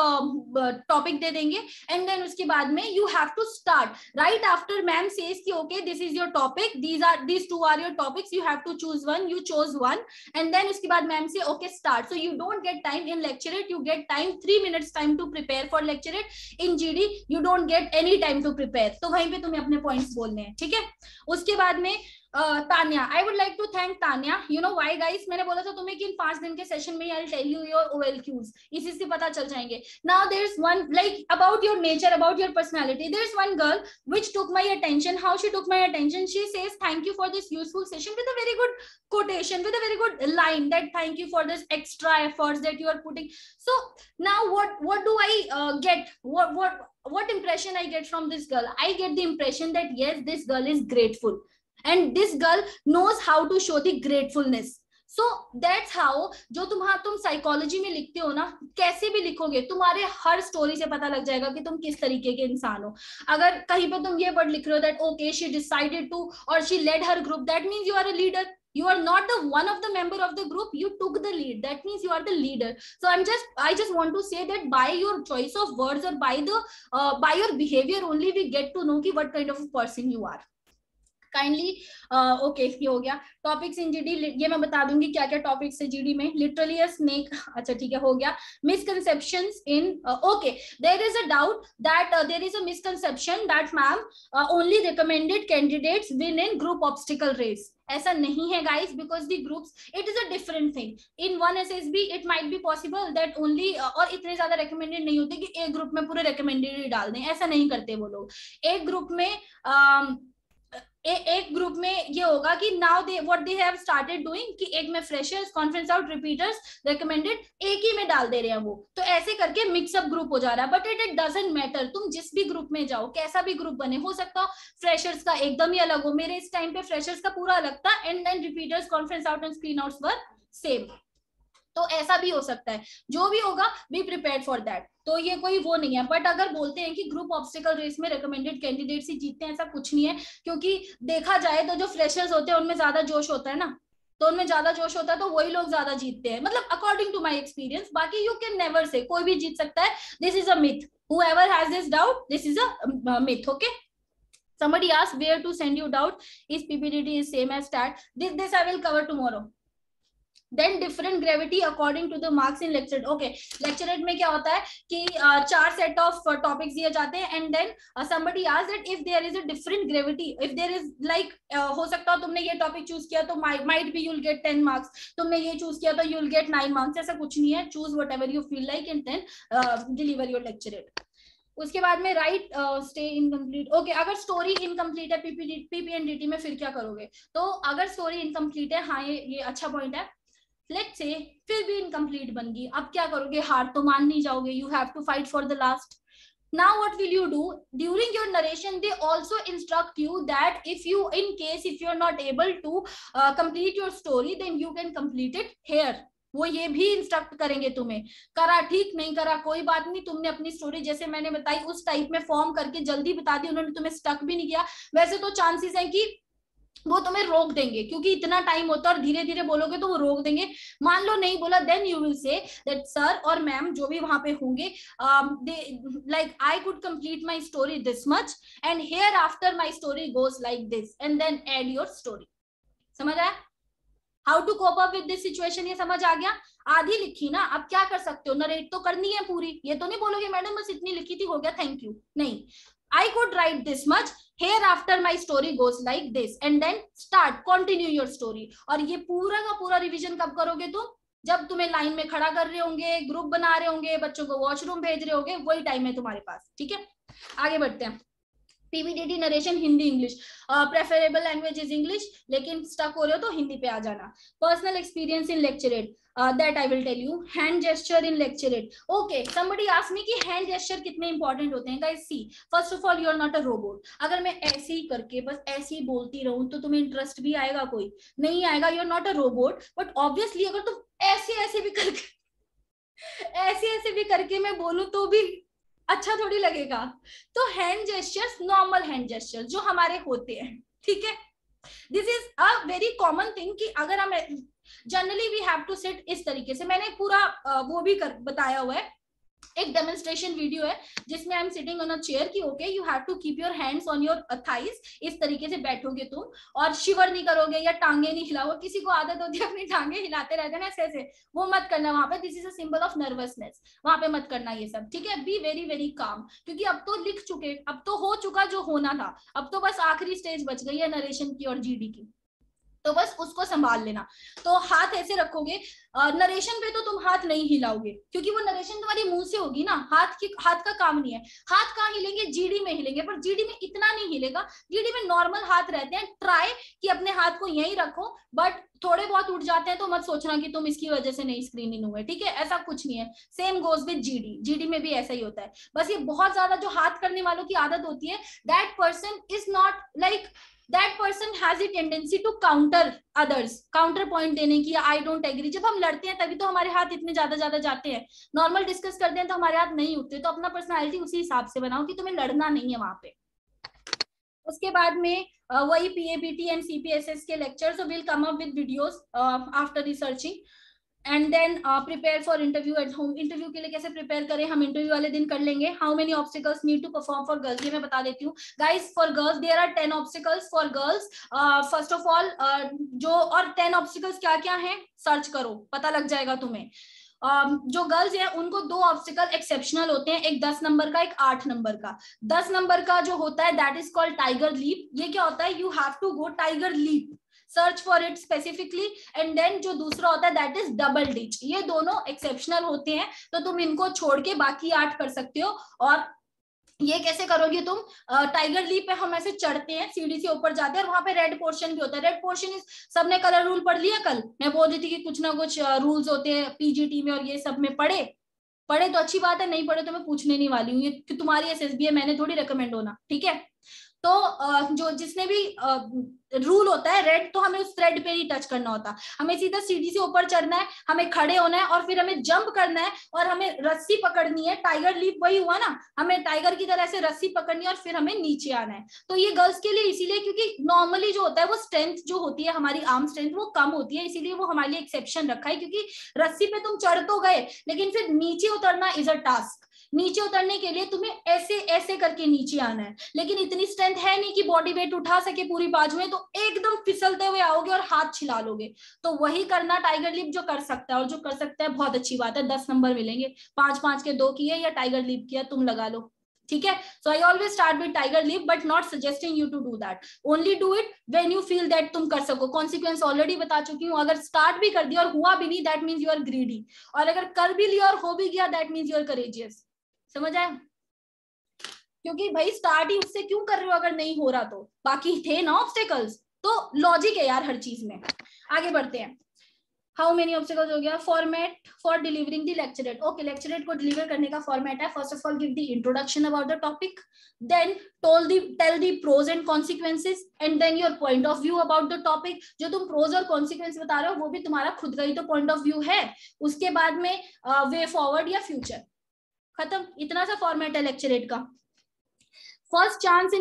टॉपिक दे देंगे and then उसके बाद में you have to start right after ma'am says कि okay this is your topic, these two are your topics, you have to choose one, you chose one and then उसके बाद ma'am say okay start. So you don't get time in lecturate, you get time 3 minutes time to prepare for lecturate. In GD you don't get any time to prepare. तो वहीं पे तुम्हें अपने points बोलने हैं, ठीक है. उसके बाद में Tanya, I would like to thank Tanya. You know why guys? मैंने बोला था तुम्हें कि इन 5 दिन के सेशन में I'll tell you your OLQs. इसी से पता चल जाएंगे. Now there's one like about your nature, about your personality. There's one girl which took my attention. How she took my attention? She says thank you for this useful session with a very good quotation, with a very good line that thank you for this extra efforts that you are putting. So now what do I get? What impression I get from this girl? I get the impression that yes, this girl is grateful. And this girl knows how to show the gratefulness. So that's how जो तुम psychology में लिखते हो ना, कैसे भी लिखोगे तुम्हारे हर स्टोरी से पता लग जाएगा कि तुम किस तरीके के इंसान हो. अगर कहीं पे तुम ये वर्ड लिख रहे हो that okay she decided to or she led her group, that means you are a leader. You are not the one of the member of the group, you took the lead, that means you are the leader. So I just want to say that by your choice of words or by your behavior only we get to know कि what kind of a person you are. Kindly okay ये हो गया. Topics in GD, ये मैं बता दूंगी क्या क्या टॉपिक्स है जीडी में. लिटरली अ स्नेक, अच्छा ठीक है हो गया. Misconceptions in okay, there is a doubt that there is a misconception that ma'am only recommended candidates win in group obstacle race. ऐसा नहीं है guys, because the groups it is a different thing. In one SSB it might be possible that only और इतने ज्यादा recommended नहीं होते कि एक ग्रुप में पूरे रिकमेंडेड ही डाल दें, ऐसा नहीं करते वो लोग. एक ग्रुप में एक ग्रुप में ये होगा कि now they what they have started doing कि एक में freshers, conference out, repeaters, recommended एक ही में डाल दे रहे हैं वो. तो ऐसे करके मिक्सअप ग्रुप हो जा रहा है. बट इट डजंट मैटर, तुम जिस भी ग्रुप में जाओ, कैसा भी ग्रुप बने, हो सकता हो फ्रेशर्स का एकदम ही अलग हो. मेरे इस टाइम पे फ्रेशर्स का पूरा अलग था and then repeaters, conference out and screen outs were same. तो ऐसा भी हो सकता है. जो भी होगा बी प्रिपेयर्ड फॉर दैट. तो ये कोई वो नहीं है. बट अगर बोलते हैं कि ग्रुप ऑब्स्टिकल रेस में रिकमेंडेड कैंडिडेट्स ही जीतते हैं, ऐसा कुछ नहीं है. क्योंकि देखा जाए तो जो फ्रेशर्स होते हैं उनमें ज्यादा जोश होता है ना, तो उनमें ज्यादा जोश होता है तो वही लोग ज्यादा जीतते हैं, मतलब अकॉर्डिंग टू माई एक्सपीरियंस. बाकी यू कैन नेवर से कोई भी जीत सकता है. This is a myth. whoever has this doubt, this is a myth. Okay, somebody asked where to send you doubt. Is PPDT is same as stat? This I will cover tomorrow. Then different gravity according to the marks in lecture. Okay, lecturate में क्या होता है कि 4 set of topics दिए जाते हैं and then somebody asked that if there is a different gravity, if there is like हो सकता हो तुमने ये topic choose किया तो might be you'll get 10 marks, तुमने ये choose किया तो you'll get 9 marks. ऐसा कुछ नहीं है. Choose whatever you feel like and then deliver your lecturate. उसके बाद में राइट स्टे इनकम्प्लीट. ओके, अगर स्टोरी इनकम्प्लीट है पीपीएनडीटी में फिर क्या करोगे? तो अगर स्टोरी इनकम्प्लीट है, हाँ ये अच्छा पॉइंट है. लेट्स से फिर भी इनकम्प्लीट बन गई, अब क्या करोगे? हार तो मान नहीं जाओगे. You have to fight for the last. Now what will you do? During your narration they also instruct you that if you in case if you are not able to complete your story then you can complete it here. वो ये भी instruct करेंगे तुम्हें. करा ठीक, नहीं करा कोई बात नहीं. तुमने अपनी स्टोरी जैसे मैंने बताई उस टाइप में फॉर्म करके जल्दी बता दी, उन्होंने तुम्हें स्टक भी नहीं किया. वैसे तो चांसेस है कि वो तुम्हें रोक देंगे क्योंकि इतना टाइम होता है और धीरे धीरे बोलोगे तो वो रोक देंगे. मान लो नहीं बोला, then you will say that sir और मैम जो भी वहां पे होंगे like I could complete my story this much and here after my story goes like this and then add your story. समझ आया? How to cope up with this situation, ये समझ आ गया. आधी लिखी ना, अब क्या कर सकते हो, नरेट तो करनी है पूरी, ये तो नहीं बोलोगे मैडम बस इतनी लिखी थी हो गया थैंक यू, नहीं, I could write this much, hereafter my story goes like this, and then start continue your story। और ये पूरा का पूरा रिवीजन कब करोगे तुम, जब तुम्हें लाइन में खड़ा कर रहे होंगे, ग्रुप बना रहे होंगे, बच्चों को वॉशरूम भेज रहे होंगे, वही टाइम है तुम्हारे पास, ठीक है। आगे बढ़ते हैं। PVDT narration Hindi English, preferable language is English, लेकिन स्टक हो रहे हो तो हिंदी पे आ जाना। Personal experience in lecturette, that I will tell you। hand gesture in lecturate, okay somebody asked me कि hand gesture कितने इंपॉर्टेंट होते हैं। guys see, first of all you are not a robot। अगर मैं ऐसे ही करके बस ऐसे ही बोलती रहूं तो तुम्हें इंटरेस्ट भी आएगा, कोई नहीं आएगा, you are not a robot। but obviously अगर तुम ऐसे ऐसे भी करके ऐसे भी करके मैं बोलूं तो भी अच्छा थोड़ी लगेगा। तो hand gestures, normal hand gestures जो हमारे होते हैं, ठीक है, this is a very common thing कि अगर हम generally we have to sit इस तरीके से। मैंने पूरा वो भी बताया हुआ है, एक डेमोन्स्ट्रेशन वीडियो है जिसमें I am sitting on a chair कि okay you have to keep your hands on your thighs, इस तरीके से बैठोगे तुम और शिवर नहीं करोगे या टांगे नहीं हिलाओगे। किसी को आदत होती है अपनी टांगे हिलाते रहते ना ऐसे, वो मत करना वहां पे, this is a symbol of nervousness, वहां पे मत करना ये सब, ठीक है। बी वेरी वेरी काम, क्योंकि अब तो लिख चुके, अब तो हो चुका जो होना था, अब तो बस आखिरी स्टेज बच गई है नरेशन की और जीडी की, तो बस उसको संभाल लेना। तो हाथ ऐसे रखोगे, नरेशन पे तो तुम हाथ नहीं हिलाओगे क्योंकि वो नरेशन तुम्हारी मुंह से होगी ना, हाथ का काम नहीं है। हाथ कहाँ हिलेंगे, जीडी में हिलेंगे, पर जीडी में इतना नहीं हिलेगा, जीडी में नॉर्मल हाथ रहते हैं। ट्राई कि अपने हाथ को यहीं रखो, बट थोड़े बहुत उठ जाते हैं तो मत सोचना कि तुम इसकी वजह से नहीं स्क्रीनिंग हुए, ठीक है, ऐसा कुछ नहीं है। Same goes with GD, GD में भी ऐसा ही होता है। बस ये बहुत ज्यादा जो हाथ करने वालों की आदत होती है, that person is not like, that person has a tendency to counter others, counter point देने की, I don't agree। जब हम लड़ते हैं तभी तो हमारे हाथ इतने ज्यादा जाते हैं, नॉर्मल डिस्कस करते हैं तो हमारे हाथ नहीं उठते। तो अपना पर्सनालिटी उसी हिसाब से बनाओ कि तुम्हें लड़ना नहीं है वहां पे। उसके बाद में वही पीएबीटी एंड सीपीएसएस के lectures, will come up with videos after researching and then prepare for interview at home. Interview के लिए कैसे प्रिपेयर करें, हम इंटरव्यू वाले दिन कर लेंगे। How many obstacles need to perform for girls, ये मैं बता देती हूँ guys. For girls there are 10 obstacles for girls. First of all जो, और 10 ऑब्स्टिकल्स क्या क्या हैं सर्च करो, पता लग जाएगा तुम्हें। जो गर्ल्स हैं उनको 2 ऑब्स्टिकल एक्सेप्शनल होते हैं, एक 10 नंबर का, एक 8 नंबर का। 10 नंबर का जो होता है that is called tiger leap. ये क्या होता है, you have to go tiger leap, search for it specifically. And then जो दूसरा होता है दैट इज डबल डिच। ये दोनों एक्सेप्शनल होते हैं, तो तुम इनको छोड़ के बाकी 8 कर सकते हो। और ये कैसे करोगे तुम, टाइगर लीप पे हम ऐसे चढ़ते हैं, सीढ़ी से ऊपर जाते हैं और वहां पे रेड पोर्शन भी होता है। रेड पोर्शन इज, सबने कलर रूल पढ़ लिया कल, मैं बोल रही थी कि कुछ ना कुछ रूल्स होते हैं पीजीटी में, और ये सब में पढ़े तो अच्छी बात है, नहीं पढ़े तो मैं पूछने नहीं वाली हूँ, ये कि तुम्हारी एसएसबी है, मैंने थोड़ी रिकमेंड होना, ठीक है। तो जो जिसने भी रूल होता है रेड, तो हमें उस थ्रेड पे नहीं टच करना होता, हमें सीधा सीढ़ी से ऊपर चढ़ना है, हमें खड़े होना है और फिर हमें जंप करना है और हमें रस्सी पकड़नी है। टाइगर लीप वही हुआ ना, हमें टाइगर की तरह से रस्सी पकड़नी है और फिर हमें नीचे आना है। तो ये गर्ल्स के लिए इसीलिए क्योंकि नॉर्मली जो होता है वो स्ट्रेंथ जो होती है हमारी आर्म स्ट्रेंथ वो कम होती है, इसीलिए वो हमारे लिए एक्सेप्शन रखा है। क्योंकि रस्सी पे तुम चढ़ तो गए लेकिन फिर नीचे उतरना इज अ टास्क। नीचे उतरने के लिए तुम्हें ऐसे ऐसे करके नीचे आना है, लेकिन इतनी स्ट्रेंथ है नहीं कि बॉडी वेट उठा सके पूरी बाजू में, तो एकदम फिसलते हुए आओगे और हाथ छिला लोगे। तो वही करना टाइगर लीप जो कर सकता है, और जो कर सकता है बहुत अच्छी बात है, 10 नंबर मिलेंगे, 5-5 के 2 किए या टाइगर लीप किया, तुम लगा लो, ठीक है। So I always start with tiger leap but not suggesting you to do that, only do it when you feel that तुम कर सको। कॉन्सिक्वेंस ऑलरेडी बता चुकी हूँ, अगर स्टार्ट भी कर दिया और हुआ भी नहीं that means you are greedy, और अगर कर भी लिया और हो भी गया that means you are courageous. समझ आया, क्योंकि भाई स्टार्ट ही उससे क्यों कर रहे हो अगर नहीं हो रहा तो, बाकी थे ना ऑब्स्टेकल्स, तो लॉजिक है यार हर चीज में। आगे बढ़ते हैं। हाउ मेनी ऑब्स्टेकल्स हो गया। Format for delivering the lecturette, okay lecturette को डिलीवर करने का फॉर्मेट है, first of all give the introduction about the topic, then tell the pros and consequences, and then your point of view about the topic. जो तुम pros और consequence बता रहे हो वो भी तुम्हारा खुद का ही तो पॉइंट ऑफ व्यू है। उसके बाद में वे फॉरवर्ड या फ्यूचर, खत्म, इतना सा फॉर्मेट है लेक्चरेट का। First chance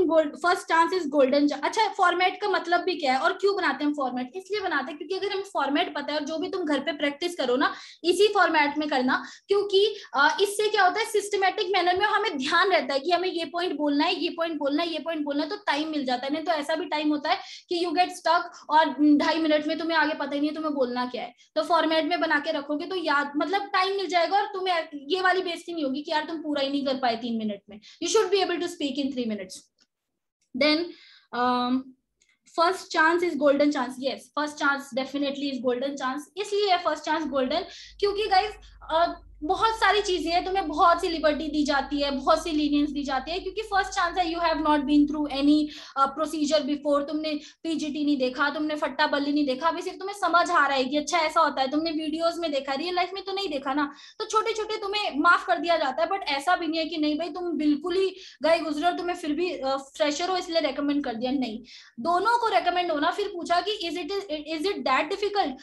is golden. अच्छा, फॉर्मेट का मतलब भी क्या है और क्यों बनाते हैं फॉर्मेट? इसलिए बनाते हैं क्योंकि अगर हमें फॉर्मेट पता है और जो भी तुम घर पे प्रैक्टिस करो ना इसी फॉर्मेट में करना, क्योंकि इससे क्या होता है सिस्टमेटिक मैनर में हमें ध्यान रहता है कि हमें ये पॉइंट बोलना है, ये पॉइंट बोलना है, ये पॉइंट बोलना है, तो टाइम मिल जाता है। नहीं तो ऐसा भी टाइम होता है कि यू गेट स्टक और 2.5 मिनट में तुम्हें आगे पता ही नहीं है तुम्हें बोलना क्या है। तो फॉर्मेट में बना के रखोगे तो याद मतलब टाइम मिल जाएगा और तुम्हें ये वाली बेइज्जती नहीं होगी कि यार तुम पूरा ही नहीं कर पाए 3 मिनट में। You should be able to speak in 3 minutes. Then first chance is golden chance. Yes, first chance definitely is golden chance. इसलिए है first chance golden क्योंकि guys बहुत सारी चीजें हैं, तुम्हें बहुत सी लिबर्टी दी जाती है, बहुत सी लीनियंस दी जाती है क्योंकि फर्स्ट चांस है। You have not been through any procedure before, तुमने पीजीटी नहीं देखा, तुमने फट्टा बल्ली नहीं देखा, अभी सिर्फ तुम्हें समझ आ रहा है कि अच्छा ऐसा होता है, तुमने वीडियोस में देखा, रियल लाइफ में तो नहीं देखा ना, तो छोटे छोटे तुम्हें माफ कर दिया जाता है। बट ऐसा भी नहीं है कि नहीं भाई तुम बिल्कुल ही गए गुजरे और तुम्हें फिर भी फ्रेशर हो इसलिए रेकमेंड कर दिया, नहीं, दोनों को रेकमेंड होना। फिर पूछा कि इज इट दैट डिफिकल्ट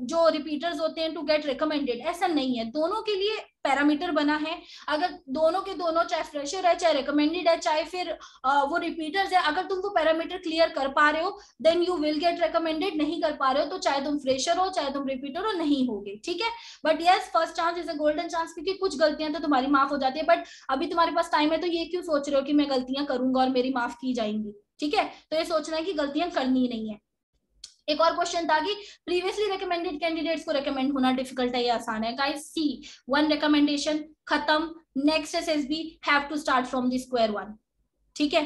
जो रिपीटर्स होते हैं टू गेट रिकमेंडेड? ऐसा नहीं है, दोनों के लिए पैरामीटर बना है। अगर दोनों के दोनों चाहे फ्रेशर है, चाहे रिकमेंडेड है, चाहे फिर वो रिपीटर्स है, अगर तुम वो पैरामीटर क्लियर कर पा रहे हो then you will get recommended, नहीं कर पा रहे हो तो चाहे तुम फ्रेशर हो चाहे तुम रिपीटर हो नहीं होगे, ठीक है। But yes, first chance is a golden chance क्योंकि कुछ गलतियां तो तुम्हारी माफ हो जाती है। बट अभी तुम्हारे पास टाइम है तो ये क्यों सोच रहे हो कि मैं गलतियां करूंगा और मेरी माफ की जाएंगी, ठीक है। तो ये सोचना है कि गलतियां करनी नहीं है। एक और क्वेश्चन था कि प्रीवियसली रिकमेंडेड कैंडिडेट्स को रिकमेंड होना डिफिकल्ट है या आसान है? गाइस सी, वन रिकमेंडेशन खत्म, next SSB have to start from the square one, ठीक है,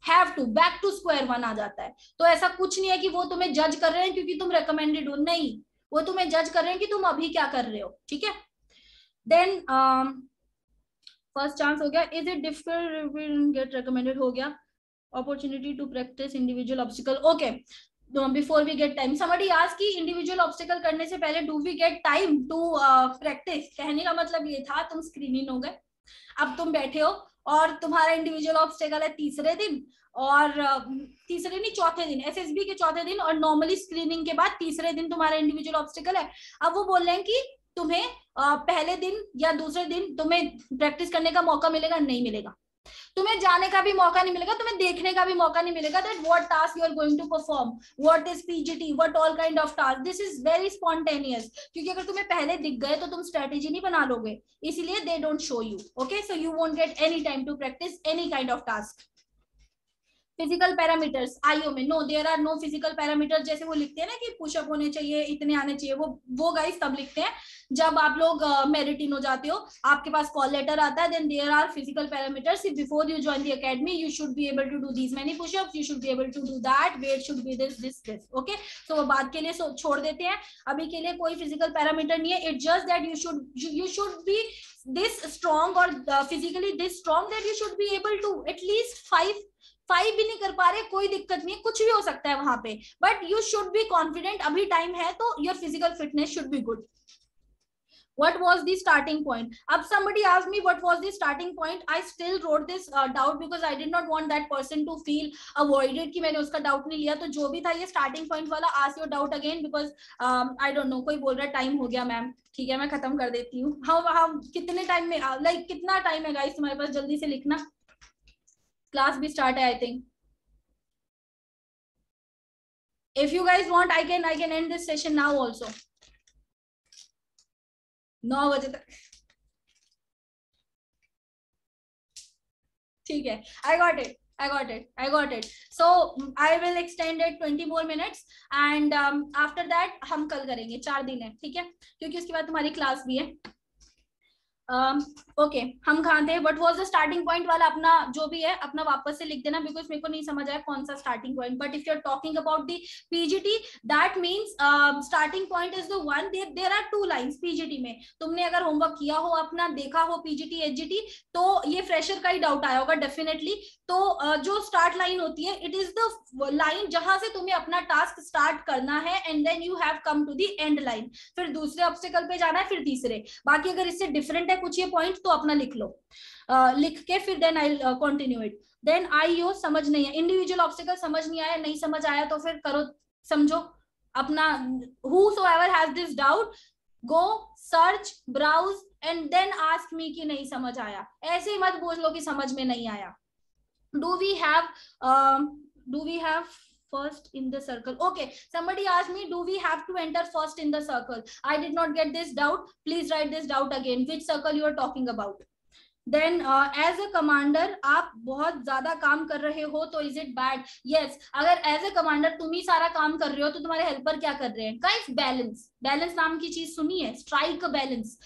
have to back to square one आ जाता है। तो ऐसा कुछ नहीं है कि वो तुम्हें जज कर रहे हैं क्योंकि तुम रिकमेंडेड हो, नहीं, वो तुम्हें जज कर रहे हैं कि तुम अभी क्या कर रहे हो, ठीक है। देन फर्स्ट चांस हो गया, is it difficult get recommended हो गया, opportunity to practice individual obstacle, okay. Before we get time, somebody asked कि इंडिविजुअल ऑब्स्टिकल करने से पहले do we get time to practice? कहने का मतलब ये था तुम स्क्रीनिंग हो गए, अब तुम बैठे हो और तुम्हारा इंडिविजुअल ऑब्स्टिकल है तीसरे दिन, और तीसरे नहीं चौथे दिन, एसएसबी के चौथे दिन, और नॉर्मली स्क्रीनिंग के बाद तीसरे दिन तुम्हारा इंडिविजुअल ऑब्स्टिकल है। अब वो बोल रहे हैं कि तुम्हें पहले दिन या दूसरे दिन तुम्हें प्रैक्टिस करने का मौका मिलेगा? नहीं मिलेगा, तुम्हें जाने का भी मौका नहीं मिलेगा, तुम्हें देखने का भी मौका नहीं मिलेगा that what task you are going to perform, what is PGT, what all kind of task, this is very spontaneous. क्योंकि अगर तुम्हें पहले दिख गए तो तुम स्ट्रेटेजी नहीं बना लोगे, इसलिए they don't show you, okay. So you won't get any time to practise any kind of task. Physical parameters IO में no, there are no physical parameters. जैसे वो लिखते हैं ना कि पुशअप होने चाहिए, इतने आने चाहिए, वो गाइस तब लिखते हैं जब आप लोग मेरिट इन हो जाते हो, आपके पास कॉल लेटर आता है, then there are physical parameters. Before you join the academy you should be able to do these many pushups, you should be able to do that, weight should be this, okay. So वो बात के लिए छोड़ देते हैं, अभी के लिए कोई फिजिकल पैरामीटर नहीं है। It just that you should be this strong और physically this strong that you should be able to at least 5 भी नहीं कर पा रहे, कोई दिक्कत नहीं है, कुछ भी हो सकता है वहां पे, but you should be confident, अभी टाइम है तो your physical fitness should be good. What was the starting point? Ab somebody asked me what was the starting point. I still wrote this doubt because I did not want that person to feel avoided कि मैंने उसका doubt नहीं लिया। तो जो भी था ये starting point वाला, ask your doubt again because I don't know, कोई बोल रहा है time हो गया मैम, ठीक है मैं खत्म कर देती हूँ। हम कितने टाइम में like कितना टाइम है गाइस तुम्हारे पास? जल्दी से लिखना, क्लास भी स्टार्ट है I think. If you guys want I can end this session now also, 9 बजे तक, ठीक है। I got it. So I will extend it 20 more minutes and after that हम कल करेंगे, 4 दिन है, ठीक है, क्योंकि उसके बाद तुम्हारी क्लास भी है। ओके हम कहाँ थे? What was the starting point वाला अपना जो भी है अपना वापस से लिख देना बिकॉज मेरे को नहीं समझ आया कौन सा starting point. But if you are talking about the PGT that means starting point is the one, there are 2 lines PGT में। तुमने अगर होमवर्क किया हो अपना, देखा हो पीजीटी एचजीटी, तो ये फ्रेशर का ही डाउट आया होगा डेफिनेटली। तो जो स्टार्ट लाइन होती है इट इज द लाइन जहां से तुम्हें अपना टास्क स्टार्ट करना है and then you have come to the end line, फिर दूसरे ऑब्स्टिकल पे जाना है, फिर तीसरे। बाकी अगर इससे डिफरेंट है कुछ ये पॉइंट तो अपना लिख लो, लिख के फिर then I continue it. Then IO समझ नहीं है, इंडिविजुअल ऑब्स्टिकल समझ नहीं आया, नहीं समझ आया तो फिर करो, समझो अपना। whosoever has this doubt go search browse and then ask me कि नहीं समझ आया। ऐसे ही मत बोल लो कि समझ में नहीं आया, Do we have first in the circle? Okay, somebody asked me, do we have to enter first in the circle? I did not get this doubt. Please write this doubt again. Which circle you are talking about? Then as a commander आप बहुत ज्यादा काम कर रहे हो तो is it bad? Yes, अगर as a commander तुम ही सारा काम कर रहे हो तो तुम्हारे हेल्पर क्या कर रहे हैं? Guys, बैलेंस नाम की चीज सुनी है? Strike balance.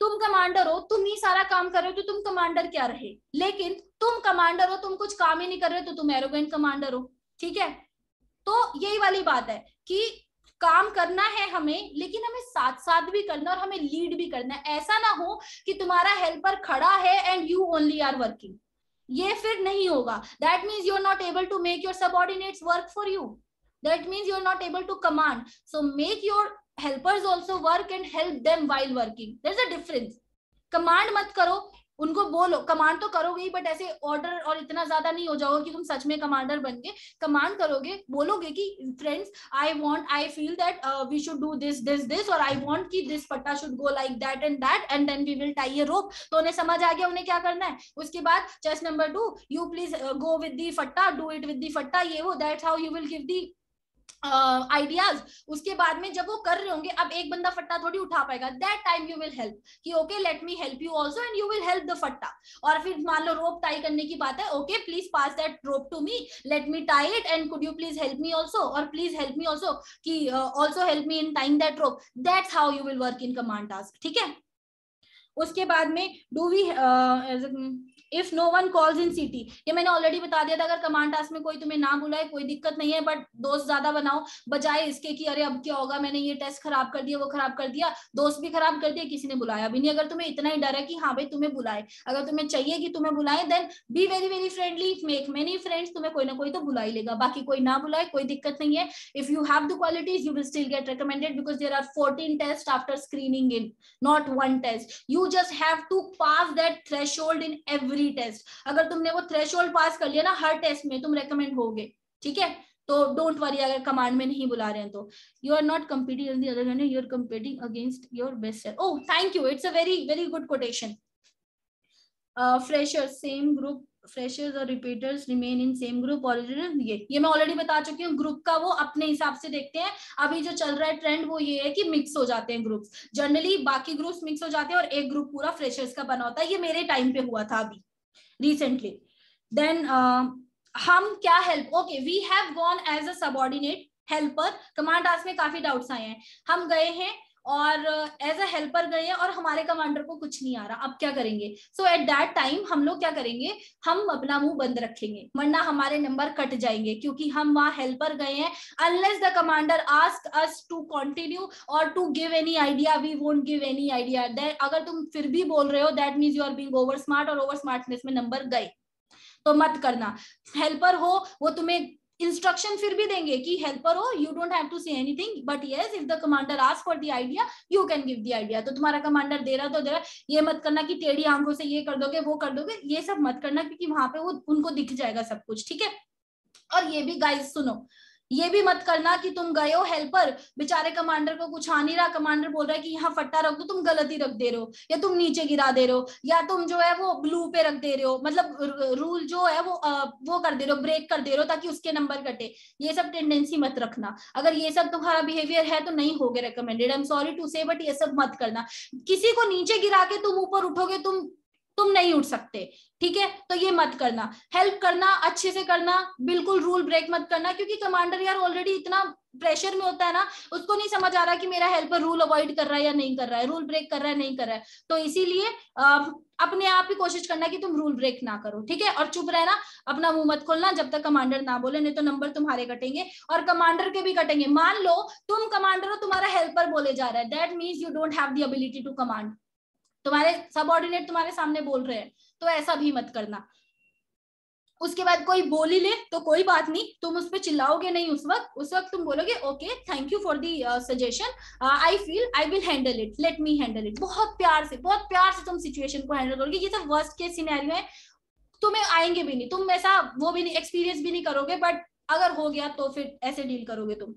तुम कमांडर हो, तुम ही सारा काम कर रहे हो तो तुम कमांडर क्या रहे? लेकिन तुम कमांडर हो, तुम कुछ काम ही नहीं कर रहे हो तो तुम एरोगेंट कमांडर हो. ठीक है, तो यही वाली बात है कि काम करना है हमें, लेकिन हमें साथ साथ भी करना और हमें लीड भी करना है. ऐसा ना हो कि तुम्हारा हेल्पर खड़ा है and you only are working. ये फिर नहीं होगा. That means you are not able to make your subordinates work for you. That means you are not able to command. So make your helpers also work and help them while working. There's a difference. Command मत करो, उनको बोलो. Command तो करोगे ही, but ऐसे order और इतना ज्यादा नहीं हो जाओगे कि तुम सच में कमांडर बन गए. कमांड करोगे, बोलोगे कि friends I feel that we should do this और आई वांट कि दिस पट्टा should go like that and then we will tie a rope. तो उन्हें समझ आ गया उन्हें क्या करना है. उसके बाद chest number 2, you please go with the फट्टा, डू इट विद दी फट्टा. ये वो, that's how you will give the ideas. उसके बाद में जब वो कर रहे होंगे, अब एक बंदा फट्टा थोड़ी उठा पाएगा. That time you will help कि okay let me help you also and you will help the फट्टा. और फिर मान लो रोप टाई करने की बात है, okay please pass that rope to me, let me tie it and could you please help me also, और प्लीज हेल्प मी आल्सो कि also help me in tying that rope. That's how you will work in command task. ठीक है. उसके बाद में do we if no one calls in CT, ये मैंने already बता दिया था. अगर कमांड टास्क में कोई तुम्हें ना बुलाए कोई दिक्कत नहीं है, बट दोस्त ज्यादा बनाओ, बजाय इसके कि अरे अब क्या होगा, मैंने ये टेस्ट खराब कर दिया, वो खराब कर दिया, दोस्त भी खराब कर दिया, किसी ने बुलाया भी नहीं. अगर तुम्हें इतना ही डर है कि हाँ भाई तुम्हें बुलाए, अगर तुम्हें चाहिए कि तुम्हें बुलाए, then be very very friendly, make many friends. तुम्हें कोई ना कोई तो बुला ही लेगा. बाकी कोई ना बुलाए कोई दिक्कत नहीं है. If you have the qualities you will still get recommended because there are 14 test after screening in, not one test. You just have to pass that threshold in every test. अगर तुमने वो threshold पास कर लिया ना, हर test में तुम recommend होगे. ठीक है, तो डोंट वरी अगर कमांड में नहीं बुला रहे हैं तो. You are not competing on the other hand, you are competing against your best self. Oh, thank you, it's a very very good quotation. Freshers same group, freshers और repeaters remain in same group. Original ये मैं already बता चुकी हूँ. Group का वो अपने हिसाब से देखते हैं. अभी जो चल रहा है ट्रेंड वो ये है कि मिक्स हो जाते हैं ग्रुप्स. जनरली बाकी ग्रुप्स मिक्स हो जाते हैं और एक ग्रुप पूरा फ्रेशर्स का बना होता है. ये मेरे टाइम पे हुआ था अभी रिसेंटली. देन हम क्या help, okay we have gone as a subordinate helper. Command task में काफी डाउट्स आए हैं. हम गए हैं और एज अ हेल्पर गए हैं और हमारे कमांडर को कुछ नहीं आ रहा, अब क्या करेंगे. सो एट दैट टाइम हम लोग क्या करेंगे, हम अपना मुंह बंद रखेंगे, वरना हमारे नंबर कट जाएंगे क्योंकि हम वहां हेल्पर गए हैं. Unless the commander ask us to continue और to give any idea, we won't give any idea. अगर तुम फिर भी बोल रहे हो that means you are being over smart और ओवर स्मार्टनेस में नंबर गए, तो मत करना. हेल्पर हो वो तुम्हें इंस्ट्रक्शन फिर भी देंगे कि हेल्पर हो, you don't have to say anything, but yes if the commander ask for the idea you can give the idea. तो तुम्हारा कमांडर दे रहा तो दे रहा. ये मत करना कि टेढ़ी आंखों से ये कर दोगे वो कर दोगे, ये सब मत करना क्योंकि वहां पे वो उनको दिख जाएगा सब कुछ. ठीक है. और ये भी गाइस सुनो, ये भी मत करना कि तुम गए हो हेल्पर, बेचारे कमांडर को कुछ आ नहीं रहा, कमांडर बोल रहा है कि यहाँ फट्टा रख दो, तुम गलत ही रख दे रहे हो, या तुम नीचे गिरा दे रहे हो, या तुम जो है वो ब्लू पे रख दे रहे हो, मतलब रूल जो है वो कर दे रहे हो, ब्रेक कर दे रहे हो ताकि उसके नंबर कटे. ये सब टेंडेंसी मत रखना. अगर ये सब तुम्हारा बिहेवियर है तो नहीं होगे recommended. I am sorry to say, but ये सब मत करना. किसी को नीचे गिरा के तुम ऊपर उठोगे, तुम नहीं उठ सकते. ठीक है, तो ये मत करना. हेल्प करना अच्छे से करना, बिल्कुल रूल ब्रेक मत करना, क्योंकि कमांडर यार ऑलरेडी इतना प्रेशर में होता है ना, उसको नहीं समझ आ रहा कि मेरा हेल्पर रूल अवॉइड कर रहा है या नहीं कर रहा है, रूल ब्रेक कर रहा है नहीं कर रहा है. तो इसीलिए अपने आप ही कोशिश करना कि तुम रूल ब्रेक ना करो. ठीक है, और चुप रहना, अपना मुंह मत खोलना जब तक कमांडर ना बोले, नहीं तो नंबर तुम्हारे कटेंगे और कमांडर के भी कटेंगे. मान लो तुम कमांडर हो, तुम्हारा हेल्पर बोले जा रहा है, that means you don't have the ability to command. तुम्हारे सबऑर्डिनेट तुम्हारे सामने बोल रहे हैं, तो ऐसा भी मत करना. उसके बाद कोई बोल ही ले तो कोई बात नहीं, तुम उस पर चिल्लाओगे नहीं. उस वक्त तुम बोलोगे okay thank you for the suggestion, I feel I will handle it, let me handle it. बहुत प्यार से तुम सिचुएशन को हैंडल करोगे. ये सब वर्स्ट केस सिनेरियो है, तुम्हें आएंगे भी नहीं, तुम ऐसा वो भी नहीं एक्सपीरियंस भी नहीं करोगे, बट अगर हो गया तो फिर ऐसे डील करोगे तुम.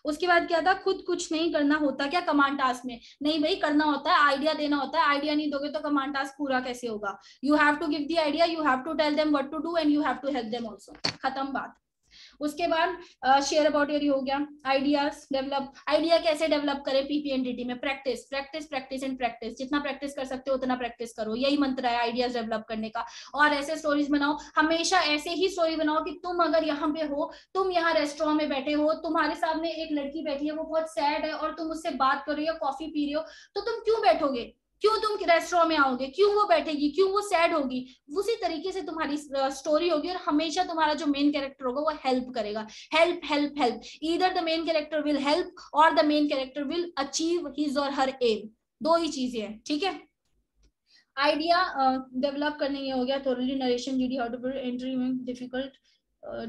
उसके बाद क्या था, खुद कुछ नहीं करना होता क्या कमांड टास्क में? नहीं भाई, करना होता है, आइडिया देना होता है, आइडिया नहीं दोगे तो कमांड टास्क पूरा कैसे होगा? You have to give the idea, you have to tell them what to do and you have to help them also, खत्म बात। उसके बाद शेयर अबाउट योर हो गया, आइडियाज डेवलप, आइडिया कैसे डेवलप करें पीपीएनडीटी में? Practice practice practice and practice, जितना प्रैक्टिस कर सकते हो उतना प्रैक्टिस करो, यही मंत्र है आइडियाज डेवलप करने का। और ऐसे स्टोरीज बनाओ, हमेशा ऐसे ही स्टोरी बनाओ कि तुम अगर यहाँ पे हो, तुम यहाँ रेस्टोरेंट में बैठे हो, तुम्हारे सामने एक लड़की बैठी है, वो बहुत सैड है और तुम उससे बात कर रही हो, कॉफी पी रही हो, तो तुम क्यों बैठोगे? क्यों तुम रेस्टोरेंट में आओगे? क्यों वो बैठेगी? क्यों वो सैड होगी? उसी तरीके से तुम्हारी स्टोरी होगी और हमेशा तुम्हारा जो मेन कैरेक्टर होगा वो हेल्प करेगा, help help help, either the main character will help और the main character will achieve his और हर एम, दो ही चीजें हैं, ठीक है। आइडिया डेवलप करने ये हो गया, thoroughly narration, GD, how to entry में difficult,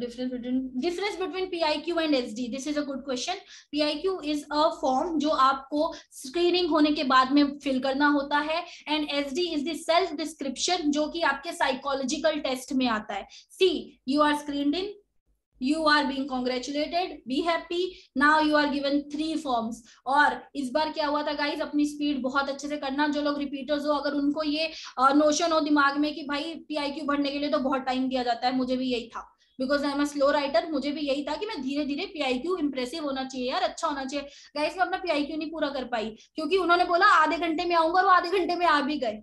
difference between PIQ and SD, this is a good question. PIQ is a form जो आपको स्क्रीनिंग होने के बाद में फिल करना होता है, and SD is the self description जो कि आपके साइकोलॉजिकल टेस्ट में आता है। See, you are screened in, you are being congratulated, be happy, now you are given 3 forms। और इस बार क्या हुआ था गाइज, अपनी स्पीड बहुत अच्छे से करना, जो लोग रिपीटर्स हो, अगर उनको ये नोशन हो दिमाग में कि भाई PIQ भरने के लिए तो बहुत टाइम दिया जाता है, मुझे भी यही था, because I am a slow writer, मुझे भी यही था कि मैं धीरे धीरे PIQ इंप्रेसिव होना चाहिए यार, अच्छा होना चाहिए। गाइस मैं अपना PIQ नहीं पूरा कर पाई, क्योंकि उन्होंने बोला आधे घंटे में आऊंगा और वो आधे घंटे में आ भी गए,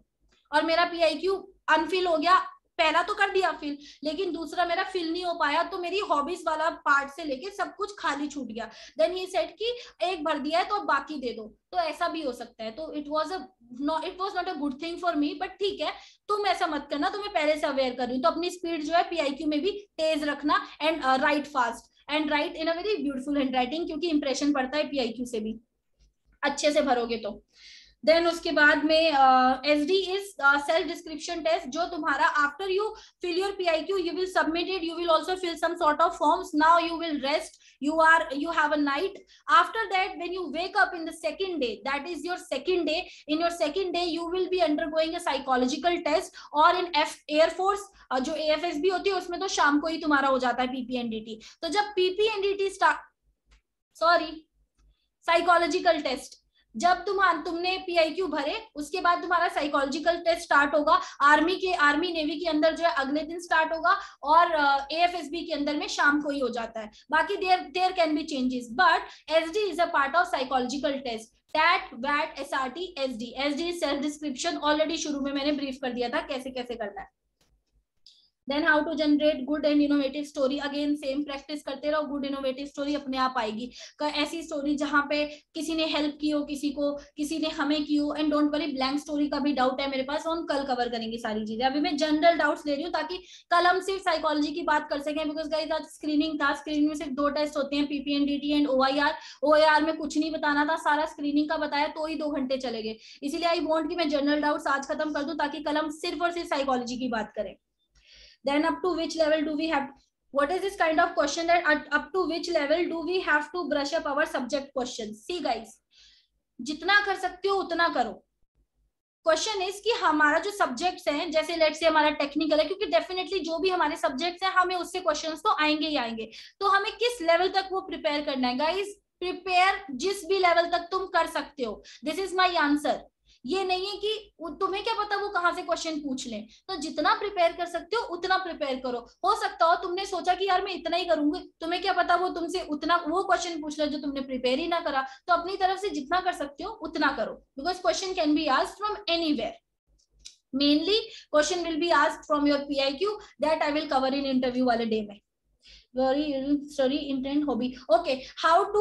और मेरा PIQ अनफिल हो गया। पहला तो कर दिया फिल, लेकिन दूसरा मेरा फिल नहीं हो पाया, तो मेरी हॉबीज वाला पार्ट से लेके सब कुछ खाली छूट गया। देन ही सेड कि एक भर दिया है तो अब बाकी दे दो, तो ऐसा भी हो सकता है। तो it was not a good thing for me, but ठीक है, तुम ऐसा मत करना, तुम्हें पहले से अवेयर कर रही हूँ, तो अपनी स्पीड जो है PIQ में भी तेज रखना, and right fast and right in a very beautiful hand writing, क्योंकि इंप्रेशन पड़ता है PIQ से भी, अच्छे से भरोगे तो। देन उसके बाद में SD is self description test, जो तुम्हारा after you fill your PIQ you will submit it, you will also fill some sort of forms, now you will rest, you have a night, after that when you wake up in the second day, that is your second day, in your second day you will be undergoing a psychological test, और in Air Force जो AFSB होती है उसमें तो शाम को ही तुम्हारा हो जाता है PPNDT। तो जब PPNDT साइकोलॉजिकल टेस्ट, जब तुमने PIQ भरे उसके बाद तुम्हारा साइकोलॉजिकल टेस्ट स्टार्ट होगा, आर्मी नेवी के अंदर जो है अगले दिन स्टार्ट होगा, और AFSB के अंदर में शाम को ही हो जाता है। बाकी there can be changes, but SD is a part of psychological test. TAT वैट SRT SD self description, already शुरू में मैंने ब्रीफ कर दिया था कैसे कैसे करना है। Then how to generate good and innovative story, again same practice करते रहो, गुड इनोवेटिव स्टोरी अपने आप आएगी। ऐसी स्टोरी जहां पे किसी ने हेल्प की हो किसी को, किसी ने हमें की हो, and don't worry blank story का भी डाउट है मेरे पास, हम कल कवर करेंगे सारी चीजें। अभी मैं जनरल डाउट्स ले रही हूँ ताकि कल हम सिर्फ साइकोलॉजी की बात कर सकें, बिकॉज गाइस आज स्क्रीनिंग था, स्क्रीनिंग में सिर्फ 2 टेस्ट होते हैं, PPNDT एंड OIR में कुछ नहीं बताना था, सारा स्क्रीनिंग का बताया तो ही 2 घंटे चले गए, इसीलिए आई वांट कि मैं जनरल डाउट्स आज खत्म कर दूं ताकि कल हम सिर्फ और सिर्फ साइकोलॉजी की बात करें। Then up to which level do we have, what is this kind of question that up to which level do we have to brush up our subject questions? See guys, जितना कर सकते हो उतना करो। Question is कि हमारा जो subjects हैं, जैसे लेट्स से हमारा टेक्निकल है, क्योंकि डेफिनेटली जो भी हमारे सब्जेक्ट्स हैं हमें उससे क्वेश्चंस तो आएंगे ही आएंगे, तो हमें किस लेवल तक वो प्रिपेयर करना है? गाइस प्रिपेयर जिस भी लेवल तक तुम कर सकते हो, दिस इज माय आंसर। ये नहीं है कि तुम्हें क्या पता वो कहां से क्वेश्चन पूछ लें, तो जितना प्रिपेयर कर सकते हो उतना प्रिपेयर करो। हो सकता हो तुमने सोचा कि यार मैं इतना ही करूंगी, तुम्हें क्या पता वो तुमसे उतना वो क्वेश्चन पूछ ले जो तुमने प्रिपेयर ही ना करा, तो अपनी तरफ से जितना कर सकते हो उतना करो, because question can be asked from anywhere. Mainly question will be asked from your PIQ, that I will cover in interview वाले डे में। Very study intent hobby. Okay, how to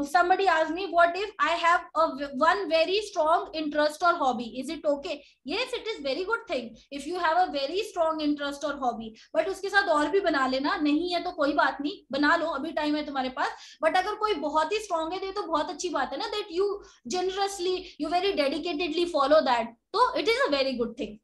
somebody asked me, what if I have one very strong interest or hobby, is it okay? Yes, it is very good thing if you have a very strong interest or hobby, but उसके साथ और भी बना लेना, नहीं है तो कोई बात नहीं, बना लो, अभी टाइम है तुम्हारे पास। बट अगर कोई बहुत ही स्ट्रॉन्ग है तो बहुत अच्छी बात है ना, that you generously, you very dedicatedly follow that, तो it is a very good thing।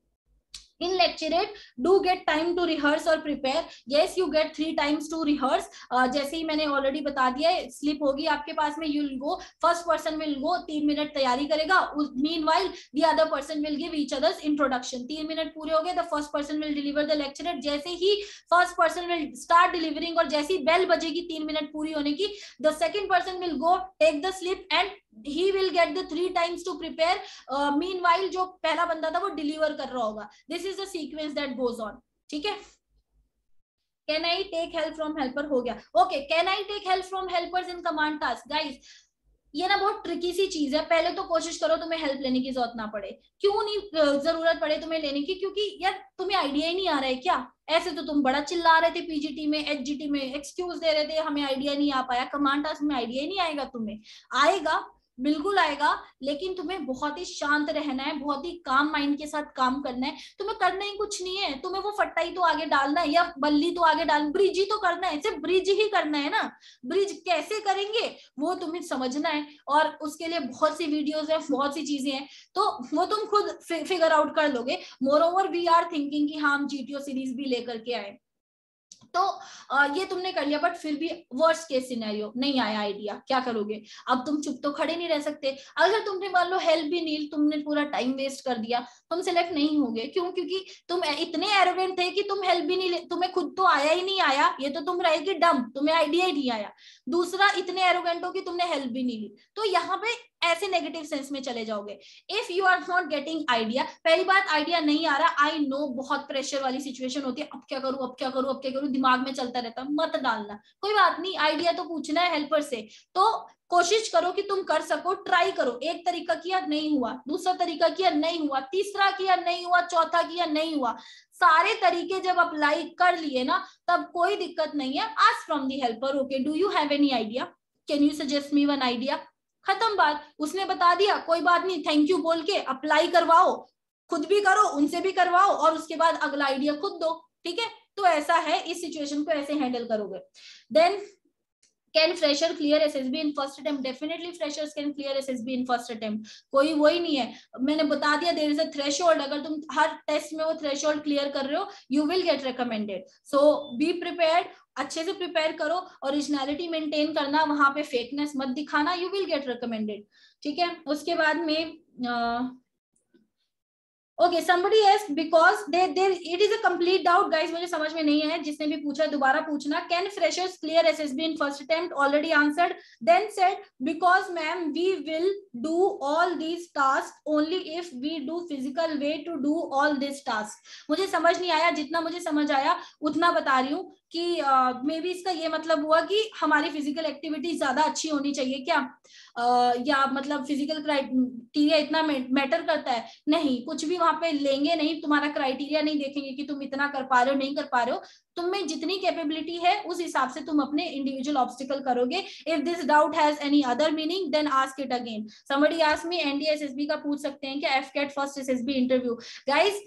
In lecturate, do get time to rehearse or prepare. Yes, you get 3 times to rehearse. जैसे ही मैंने ऑलरेडी बता दिया है, स्लिप होगी आपके पास में, you will go, first person will go, 3 minute तैयारी करेगा, meanwhile the other person will give each other's introduction. 3 minute पूरे हो गए, the first person will deliver the lecture. जैसे ही first person will start delivering और जैसे ही बेल बजेगी 3 मिनट पूरी होने की, the second person will go take the slip and he will get the 3 times to prepare. Meanwhile जो पहला बंदा था वो डिलीवर कर रहा होगा. This is the sequence that goes on. ठीक है. Can I take help from helper? हो गया. Okay, can I take help from helpers in command task? Guys, ये ना बहुत ट्रिकी सी चीज है. पहले तो कोशिश करो तुम्हें हेल्प लेने की जरूरत ना पड़े. क्यों नहीं जरूरत पड़े तुम्हें लेने की? क्योंकि यार तुम्हें आइडिया ही नहीं आ रहा है क्या? ऐसे तो तुम बड़ा चिल्ला रहे थे पीजीटी में, एचजीटी में, एक्सक्यूज दे रहे थे हमें आइडिया नहीं आ पाया. कमांड टास्क में आइडिया ही नहीं आएगा तुम्हें. आएगा, बिल्कुल आएगा, लेकिन तुम्हें बहुत ही शांत रहना है, बहुत ही काम माइंड के साथ काम करना है. तुम्हें करना ही कुछ नहीं है. तुम्हें वो फट्टा ही तो आगे डालना है या बल्ली तो आगे डाल, ब्रिज ही तो करना है. सिर्फ ब्रिज ही करना है ना. ब्रिज कैसे करेंगे वो तुम्हें समझना है, और उसके लिए बहुत सी वीडियोस है, बहुत सी चीजें हैं, तो वो तुम खुद फिगर आउट कर लोगे. Moreover we are thinking कि हाँ हम जीटीओ सीरीज भी लेकर के आए. तो ये तुमने कर लिया, बट फिर भी वर्स्ट केस सिनेरियो, नहीं आया आइडिया, क्या करोगे? अब तुम चुप तो खड़े नहीं रह सकते. अगर तुमने मान लो हेल्प भी नहीं, तुमने पूरा टाइम वेस्ट कर दिया, तुम सिलेक्ट नहीं होगे. क्यों? क्योंकि तुम इतने एरोगेंट थे कि तुम हेल्प भी नहीं, तुम्हें खुद तो आया ही नहीं आया, ये तो तुम रहेगी डम, तुम्हें आइडिया ही नहीं आया. दूसरा, इतने एरोगेंट हो कि तुमने हेल्प भी नहीं ली. तो यहाँ पे ऐसे नेगेटिव सेंस में चले जाओगे. If you are not getting idea, पहली बात आइडिया नहीं आ रहा, आई नो बहुत प्रेशर वाली सिचुएशन होती है. अब क्या करूं, अब क्या करूं, अब क्या करूं, दिमाग में चलता रहता. मत डालना, कोई बात नहीं, आइडिया तो पूछना है हेल्पर से. तो कोशिश करो कि तुम कर सको, ट्राई करो. एक तरीका किया नहीं हुआ, दूसरा तरीका किया नहीं हुआ, तीसरा किया नहीं हुआ, चौथा किया नहीं हुआ. सारे तरीके जब अप्लाई कर लिए ना, तब कोई दिक्कत नहीं है. Ask from the helper, okay do you have any idea, can you suggest me one idea. खत्म बात. उसने बता दिया, कोई बात नहीं, थैंक यू बोल के अप्लाई करवाओ, खुद भी करो, उनसे भी करवाओ, और उसके बाद अगला आइडिया खुद दो. ठीक है. तो ऐसा है, इस सिचुएशन को ऐसे हैंडल करोगे. Then can fresher clear SSB in first attempt? Definitely freshers can clear SSB in first attempt. कोई वो ही नहीं है. मैंने बता दिया, देयर इज अ थ्रेशोल्ड. अगर तुम हर टेस्ट में वो थ्रेशोल्ड क्लियर कर रहे हो, you will get recommended. So be prepared, अच्छे से प्रिपेयर करो, ओरिजिनलिटी मेंटेन करना, वहां पे फेकनेस मत दिखाना, यू विल गेट रिकमेंडेड. ठीक है. उसके बाद में okay, somebody asked because it is a complete doubt guys, मुझे समझ में नहीं है. जिसने भी पूछा दोबारा पूछना. Can freshers clear SSB in first attempt? Already answered. Then said because ma'am we will do all these tasks only if we do physical way to do all these tasks. मुझे समझ नहीं आया, जितना मुझे समझ आया उतना बता रही हूँ कि मे बी इसका ये मतलब हुआ कि हमारी फिजिकल एक्टिविटी ज्यादा अच्छी होनी चाहिए क्या, या मतलब फिजिकल क्राइटेरिया इतना मैटर करता है? नहीं, कुछ भी वहां पे लेंगे नहीं, तुम्हारा क्राइटेरिया नहीं देखेंगे कि तुम इतना कर पा रहे हो नहीं कर पा रहे हो. तुम में जितनी कैपेबिलिटी है उस हिसाब से तुम अपने इंडिविजुअल ऑब्स्टिकल करोगे. If this doubt has any other meaning then ask it again. Somebody ask me NDA SSB का पूछ सकते हैं क्या, AFCAT first SSB interview? Guys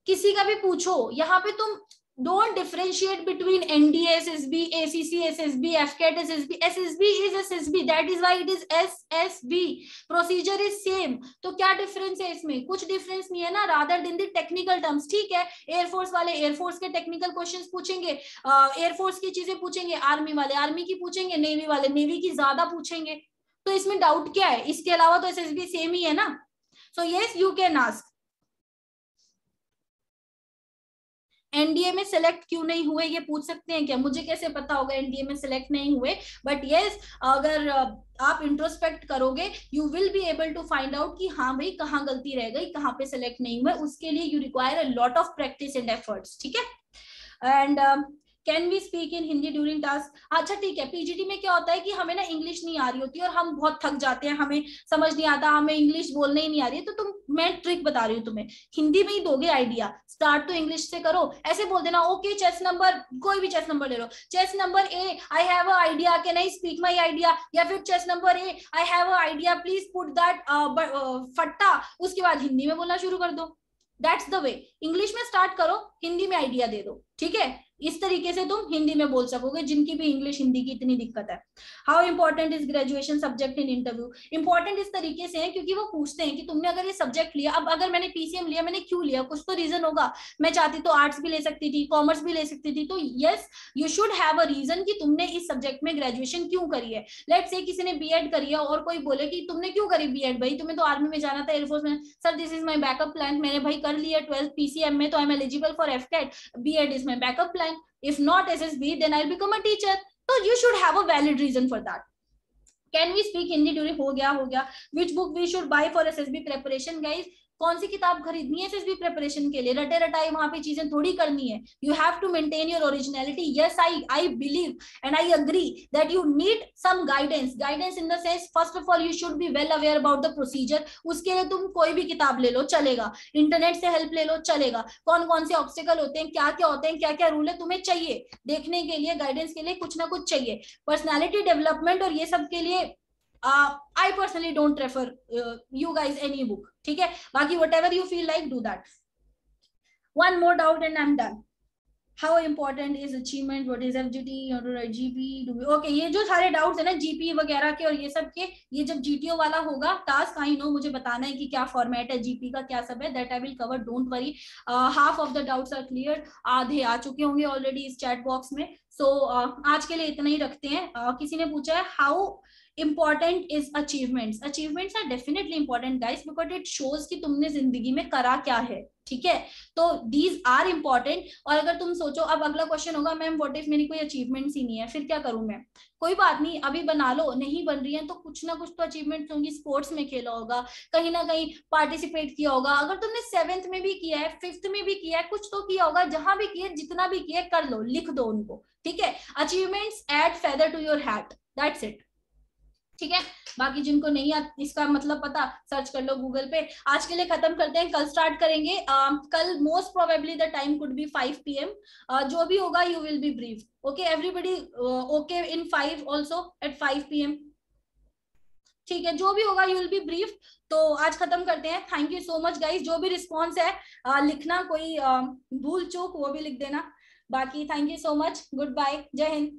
किसी का भी पूछो, यहाँ पे तुम don't differentiate between NDA SSB, ACC SSB, FCAT SSB. SSB is SSB, that is why it is SSB. Procedure is same. तो क्या डिफरेंस है इसमें? कुछ डिफरेंस नहीं है ना. rather than the technical terms. ठीक है, एयरफोर्स वाले एयरफोर्स के टेक्निकल क्वेश्चंस पूछेंगे, एयरफोर्स की चीजें पूछेंगे, आर्मी वाले आर्मी की पूछेंगे, नेवी वाले नेवी की ज्यादा पूछेंगे. तो इसमें डाउट क्या है? इसके अलावा तो SSB सेम ही है ना. So yes, you can ask. NDA में सिलेक्ट क्यों नहीं हुए ये पूछ सकते हैं क्या? मुझे कैसे पता होगा एनडीए में सिलेक्ट नहीं हुए? बट यस, अगर आप इंट्रोस्पेक्ट करोगे you will be able to find out कि हाँ भाई कहाँ गलती रह गई, कहाँ पे सिलेक्ट नहीं हुए. उसके लिए you require a lot of practice and efforts. ठीक है. And can we speak in Hindi during task? अच्छा ठीक है. पीजीटी में क्या होता है कि हमें ना इंग्लिश नहीं आ रही होती और हम बहुत थक जाते हैं, हमें समझ नहीं आता, हमें इंग्लिश बोलने ही नहीं आ रही है. तो मैं ट्रिक बता रही हूँ तुम्हें, हिंदी में ही दोगे आइडिया. स्टार्ट तो इंग्लिश से करो. ऐसे बोल देना ओके चेस नंबर, कोई भी चेस नंबर ले लो, chest number A, I have a idea, can I speak my idea. या फिर chest number A, I have a idea, please put that फट्टा. उसके बाद हिंदी में बोलना शुरू कर दो. That's the way. इंग्लिश में स्टार्ट करो, हिंदी में आइडिया दे दो. ठीक है, इस तरीके से तुम हिंदी में बोल सकोगे, जिनकी भी इंग्लिश हिंदी की इतनी दिक्कत है। How important is graduation subject in interview? Important इस तरीके से है क्योंकि वो पूछते हैं कि तुमने अगर ये सब्जेक्ट लिया, अब अगर मैंने पीसीएम लिया, मैंने क्यों लिया, कुछ तो रीजन होगा। मैं चाहती तो आर्ट्स भी ले सकती थी, कॉमर्स भी ले सकती थी, तो yes you should have a reason कि तुमने इस सब्जेक्ट में ग्रेजुएशन क्यों करी है। लेट्स से किसी ने बीएड करी है और कोई बोले कि तुमने क्यों करी बीएड, भाई तुम्हें तो आर्मी में जाना था, एयरफोर्स में। Sir this is my backup plan, मैंने भाई कर लिया 12th पीसीएम में, तो I am eligible for AFCAT, BEd is my backup plan, if not SSB then I'll become a teacher. So you should have a valid reason for that. Can we speak Hindi during? हो गया. Which book we should buy for SSB preparation, guys? कौन सी किताब खरीदनी है SSB preparation के लिए? रटे रटाई वहां पे चीजें थोड़ी करनी है. You have to maintain your originality. Yes, I believe and I agree that you need some guidance. Guidance in the sense, first of all you should be well aware about the procedure. उसके लिए तुम कोई भी किताब ले लो चलेगा, internet से help ले लो चलेगा. कौन कौन से ऑब्स्टिकल होते हैं, क्या क्या होते हैं, क्या क्या रूल है, तुम्हें चाहिए देखने के लिए, गाइडेंस के लिए कुछ ना कुछ चाहिए. पर्सनैलिटी डेवलपमेंट और ये सब के लिए I personally don't refer you guys any book. ठीक है, बाकी whatever you feel like do that. One more doubt and I'm done. How important is achievement? What is FGT or GP? Okay, ये जो सारे डाउट्स है ना GP वगैरह के और ये सब के, ये जब GTO वाला होगा टास्क, आई नो मुझे बताना है कि क्या फॉर्मेट है GP का, क्या सब है, that I will cover, don't worry. Half of the doubts are clear, आधे आ चुके होंगे ऑलरेडी इस चैट बॉक्स में. सो आज के लिए इतना ही रखते हैं. किसी ने पूछा है how important is achievements. Achievements are definitely important guys because it shows कि तुमने जिंदगी में करा क्या है. ठीक है, तो these are important. और अगर तुम सोचो, अब अगला क्वेश्चन होगा मैम व्हाट इफ मेरी कोई अचीवमेंट्स ही नहीं है, फिर क्या करूं मैं? कोई बात नहीं, अभी बना लो. नहीं बन रही है तो कुछ ना कुछ तो अचीवमेंट्स होंगी. स्पोर्ट्स में खेला होगा, कहीं ना कहीं पार्टिसिपेट किया होगा, अगर तुमने 7th में भी किया है, 5th में भी किया है, कुछ तो किया होगा. जहां भी किया, जितना भी किया, कर लो, लिख दो उनको. ठीक है, achievements add feather to your hat, that's it. ठीक है, बाकी जिनको नहीं इसका मतलब पता, सर्च कर लो गूगल पे. आज के लिए खत्म करते हैं, कल स्टार्ट करेंगे. कल most probably the time could be 5 PM. जो भी होगा you will B brief. Okay everybody, okay in 5 also eight 5 PM. ठीक है, जो भी होगा यू विल बी ब्रीफ. तो आज खत्म करते हैं. Thank you so much guys. जो भी रिस्पॉन्स है लिखना, कोई भूल चूक वो भी लिख देना. बाकी thank you so much, good bye, Jai Hind.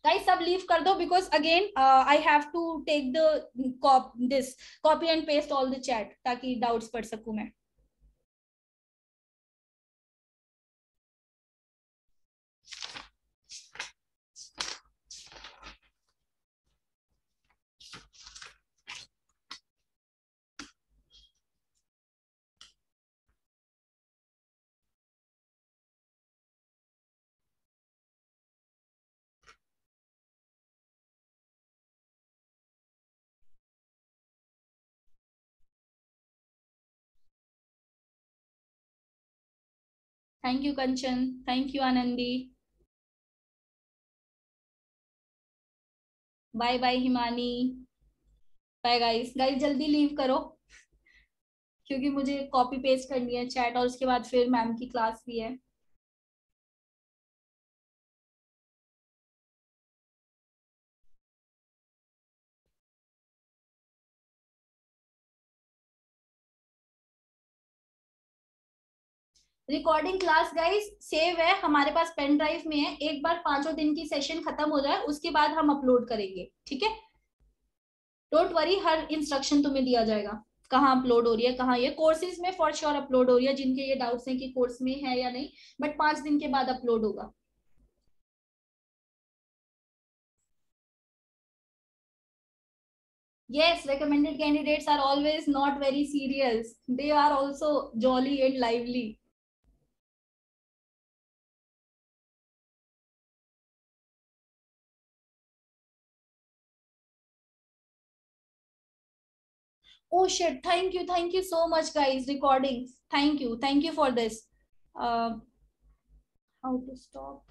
Guys, सब लीव कर दो because again I have to take the copy and paste all the chat ताकि डाउट्स पढ़ सकूं मैं. Thank you Kanchan, thank you Anandi, bye bye Himani, bye guys. Guys जल्दी leave करो क्योंकि मुझे कॉपी पेस्ट करनी है चैट और उसके बाद फिर मैम की क्लास भी है. रिकॉर्डिंग क्लास गाइस सेव है हमारे पास, पेन ड्राइव में है. एक बार 5 दिन की सेशन खत्म हो जाए उसके बाद हम अपलोड करेंगे. ठीक है, डोंट वरी, हर इंस्ट्रक्शन तुम्हें दिया जाएगा कहाँ अपलोड हो रही है, कहाँ. ये कोर्सेज में फॉर श्योर अपलोड हो रही है, जिनके ये डाउट्स हैं कि कोर्स में है या नहीं, बट 5 दिन के बाद अपलोड होगा. Yes, recommended candidates are always not very serious. They are also jolly and lively. Oh shit, thank you so much guys. Recordings, thank you for this. How to stop?